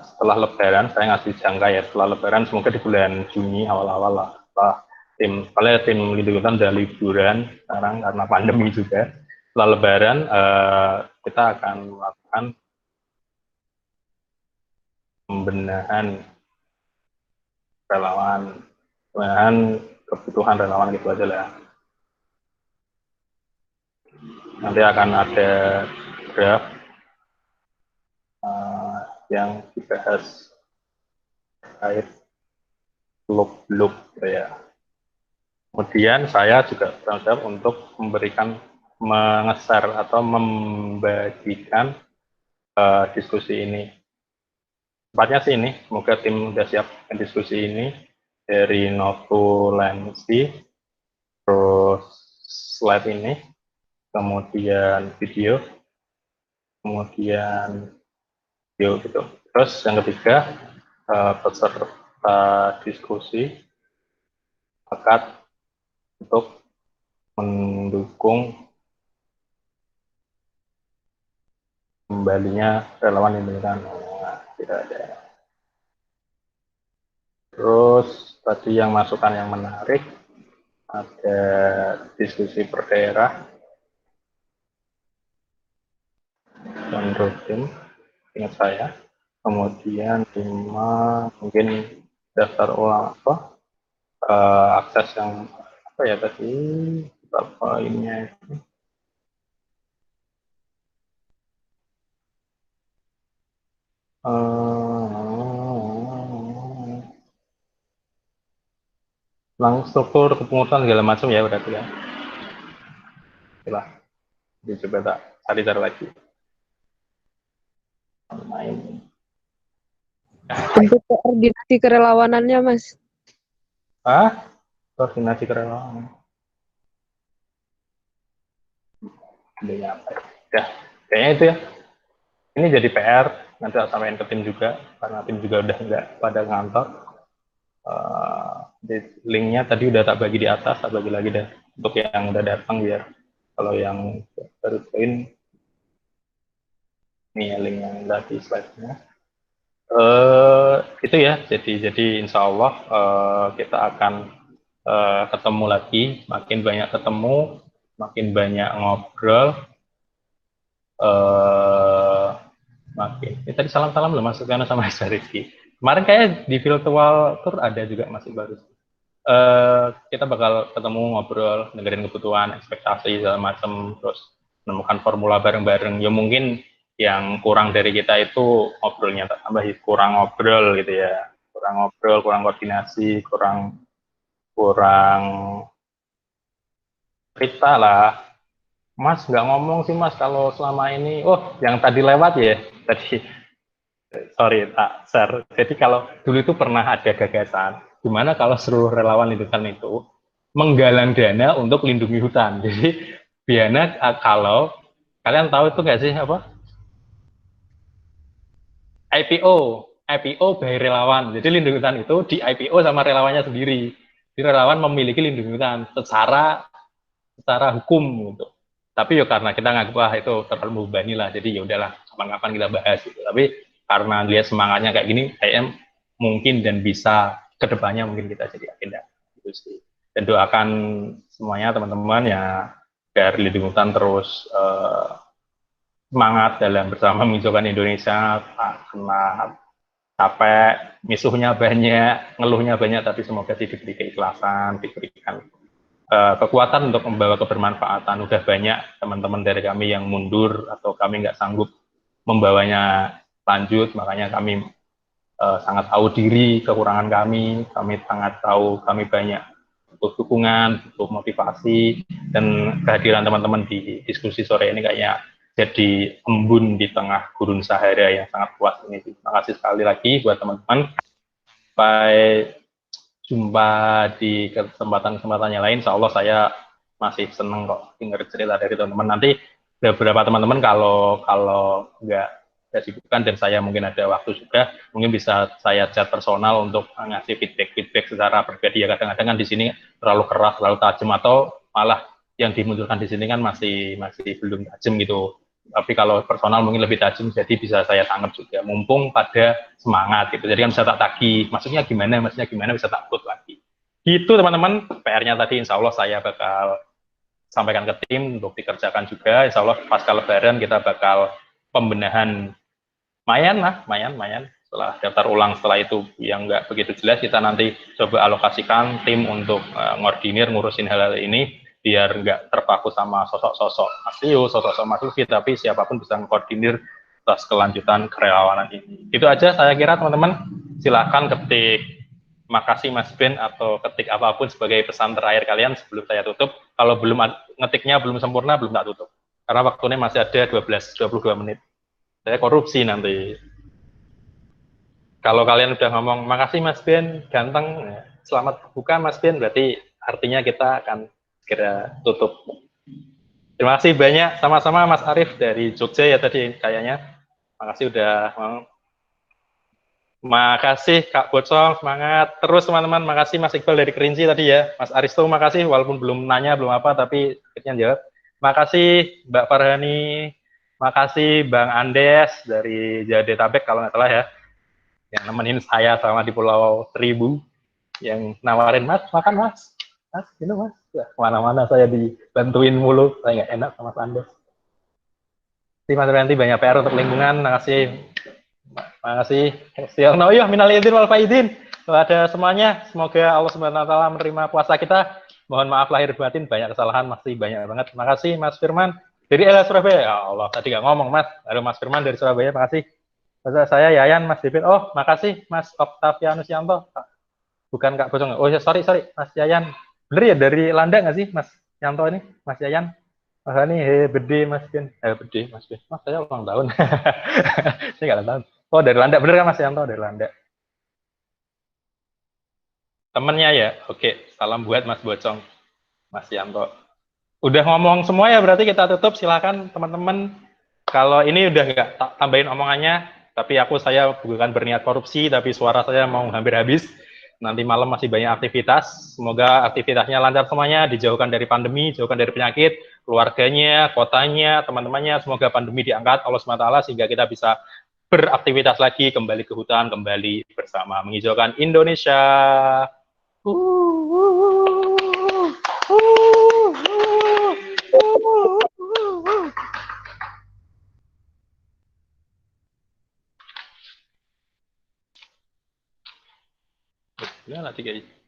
Speaker 1: setelah Lebaran saya ngasih jangka ya, setelah Lebaran semoga di bulan Juni awal-awal lah. Setelah tim Lindung Hutan udah liburan sekarang karena pandemi juga. Setelah Lebaran kita akan melakukan pembenahan relawan, pembenahan kebutuhan relawan gitu aja lah. Nanti akan ada draft yang dibahas terkait blok-blok gitu ya. Kemudian saya juga bertanggung jawab untuk memberikan mengeser atau membagikan diskusi ini. Tepatnya sih ini, semoga tim sudah siap diskusi ini dari notulensi, terus slide ini, kemudian video, kemudian video gitu. Terus yang ketiga, peserta diskusi sepakat untuk mendukung kembalinya relawan Indonesia. Nah, tidak ada. Terus tadi yang masukan yang menarik ada diskusi per daerah dan rutin, ingat saya. Kemudian 5 mungkin daftar ulang apa akses yang apa ya tadi berapa ininya itu. struktur kepengurusan segala macam ya berarti ya. Oke, dicoba tak cari-cari lagi. Main.
Speaker 3: Untuk koordinasi kerelawanannya, Mas.
Speaker 1: Koordinasi kerelawanan. Ya, kayaknya itu ya. Ini jadi PR, nanti saya sampaikan ke tim juga, karena tim juga udah nggak pada ngantor. Linknya tadi udah tak bagi di atas, tak bagi lagi deh untuk yang udah datang biar kalau yang baru join ini ya link yang udah di slide-nya. Itu ya, jadi insya Allah kita akan ketemu lagi, makin banyak ketemu, makin banyak ngobrol, makin. Tadi salam-salam loh Mas Sukana sama Mas Rizky. Kemarin kayak di virtual tour ada juga masih baru. Kita bakal ketemu ngobrol, dengerin kebutuhan, ekspektasi segala macam, terus menemukan formula bareng-bareng. Ya mungkin yang kurang dari kita itu ngobrolnya tambah kurang ngobrol gitu ya, kurang ngobrol, kurang koordinasi, kurang cerita lah. Mas nggak ngomong sih Mas kalau selama ini, oh yang tadi lewat ya, tadi sorry tak share. Jadi kalau dulu itu pernah ada gagasan, gimana kalau seluruh relawan lingkungan itu menggalang dana untuk lindungi hutan. Jadi biarnya kalau kalian tahu itu nggak sih apa IPO, IPO by relawan. Jadi lindungi hutan itu di IPO sama relawannya sendiri. Jadi relawan memiliki lindungi hutan secara hukum gitu. Tapi ya karena kita nganggap wah itu terlalu membebani lah, jadi ya udahlah kapan-kapan kita bahas gitu. Tapi karena lihat semangatnya kayak gini, kayaknya mungkin dan bisa kedepannya mungkin kita jadi agenda gitu sih. Dan doakan semuanya teman-teman ya biar lindungi hutan terus semangat dalam bersama menghijaukan Indonesia, tak kena capek, misuhnya banyak, ngeluhnya banyak, tapi semoga diberi keikhlasan, diberikan kekuatan untuk membawa kebermanfaatan. Udah banyak teman-teman dari kami yang mundur atau kami nggak sanggup membawanya lanjut, makanya kami sangat tahu diri kekurangan kami sangat tahu kami banyak butuh dukungan, butuh motivasi, dan kehadiran teman-teman di diskusi sore ini kayaknya jadi embun di tengah gurun Sahara yang sangat luas ini. Terima kasih sekali lagi buat teman-teman. Sampai jumpa di kesempatan-kesempatan yang lain. Insya Allah saya masih seneng kok dengar cerita dari teman-teman. Nanti beberapa teman-teman kalau nggak sibukkan dan saya mungkin ada waktu juga, mungkin bisa saya chat personal untuk ngasih feedback secara pribadi ya. Kadang-kadang kan di sini terlalu keras, terlalu tajam, atau malah yang dimunculkan di sini kan masih belum tajam gitu. Tapi kalau personal mungkin lebih tajam, jadi bisa saya tangkap juga. Mumpung pada semangat gitu. Jadi kan bisa tak tagih, maksudnya gimana bisa tak put lagi. Gitu teman-teman, PR-nya tadi insya Allah saya bakal sampaikan ke tim untuk dikerjakan juga. Insya Allah pasca lebaran kita bakal pembenahan mayan. Setelah daftar ulang setelah itu yang nggak begitu jelas, kita nanti coba alokasikan tim untuk ngordinir, ngurusin hal-hal ini, biar nggak terpaku sama sosok-sosok Mas Tio, sosok-sosok Mas Lufi, tapi siapapun bisa mengkoordinir atas kelanjutan kerelawanan ini. Itu aja saya kira teman-teman. Silahkan ketik makasih Mas Ben atau ketik apapun sebagai pesan terakhir kalian sebelum saya tutup. Kalau belum ngetiknya belum sempurna, belum tak tutup. Karena waktunya masih ada 22 menit. Saya korupsi nanti. Kalau kalian udah ngomong, makasih Mas Ben, ganteng, selamat buka Mas Ben, berarti artinya kita akan segera tutup. Terima kasih banyak, sama-sama Mas Arief dari Jogja ya tadi kayaknya. Makasih udah mau. Makasih Kak Bocong, semangat. Terus teman-teman, makasih Mas Iqbal dari Kerinci tadi ya. Mas Aristo, makasih, walaupun belum nanya, belum apa, tapi akhirnya jawab. Makasih Mbak Farhani, makasih Bang Andes dari Jadetabek kalau nggak salah ya, yang nemenin saya sama di Pulau Seribu, yang nawarin Mas, makan Mas, minum Mas. Ya, kemana-mana saya dibantuin mulu, saya nggak enak sama Mas Andes. Terima kasih banyak PR untuk lingkungan, makasih. No, ya, minal izin wal faizin. Ada semuanya, semoga Allah Subhanahu wa taala menerima puasa kita. Mohon maaf lahir batin, banyak kesalahan, masih banyak banget. Terima kasih Mas Firman dari LA Surabaya. Ya Allah, tadi nggak ngomong Mas. Halo Mas Firman dari Surabaya, makasih. Saya Yayan, Mas Dipin. Oh, makasih Mas Octavianus Yanto. bukan Kak Bocong. Oh ya, sorry, Mas Yayan. Bener ya dari Landa nggak sih, Mas Yanto ini, Mas Yayan? Mas Hani, bede Mas Bin. Bede Mas Bin. Mas saya ulang tahun. Saya nggak ulang tahun. Oh dari Landa, bener kan Mas Yanto dari Landa? Temennya ya? Oke, salam buat Mas Bocong, Mas Yanto. Udah ngomong semua ya, berarti kita tutup. Silakan teman-teman. Kalau ini udah nggak tambahin omongannya, tapi saya bukan berniat korupsi, tapi suara saya mau hampir habis. Nanti malam masih banyak aktivitas. Semoga aktivitasnya lancar semuanya, dijauhkan dari pandemi, jauhkan dari penyakit, keluarganya, kotanya, teman-temannya. Semoga pandemi diangkat Allah SWT sehingga kita bisa beraktivitas lagi, kembali ke hutan, kembali bersama menghijaukan Indonesia. Gimana tiga ini?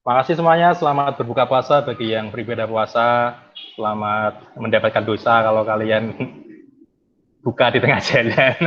Speaker 1: Makasih semuanya, selamat berbuka puasa bagi yang beribadah puasa. Selamat mendapatkan dosa kalau kalian buka di tengah jalan.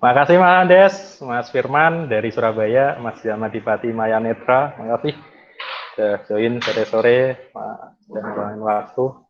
Speaker 1: Makasih Mas Andes, Mas Firman dari Surabaya, Mas Yamadipati Mayanetra, makasih sudah join sore-sore dan waktu.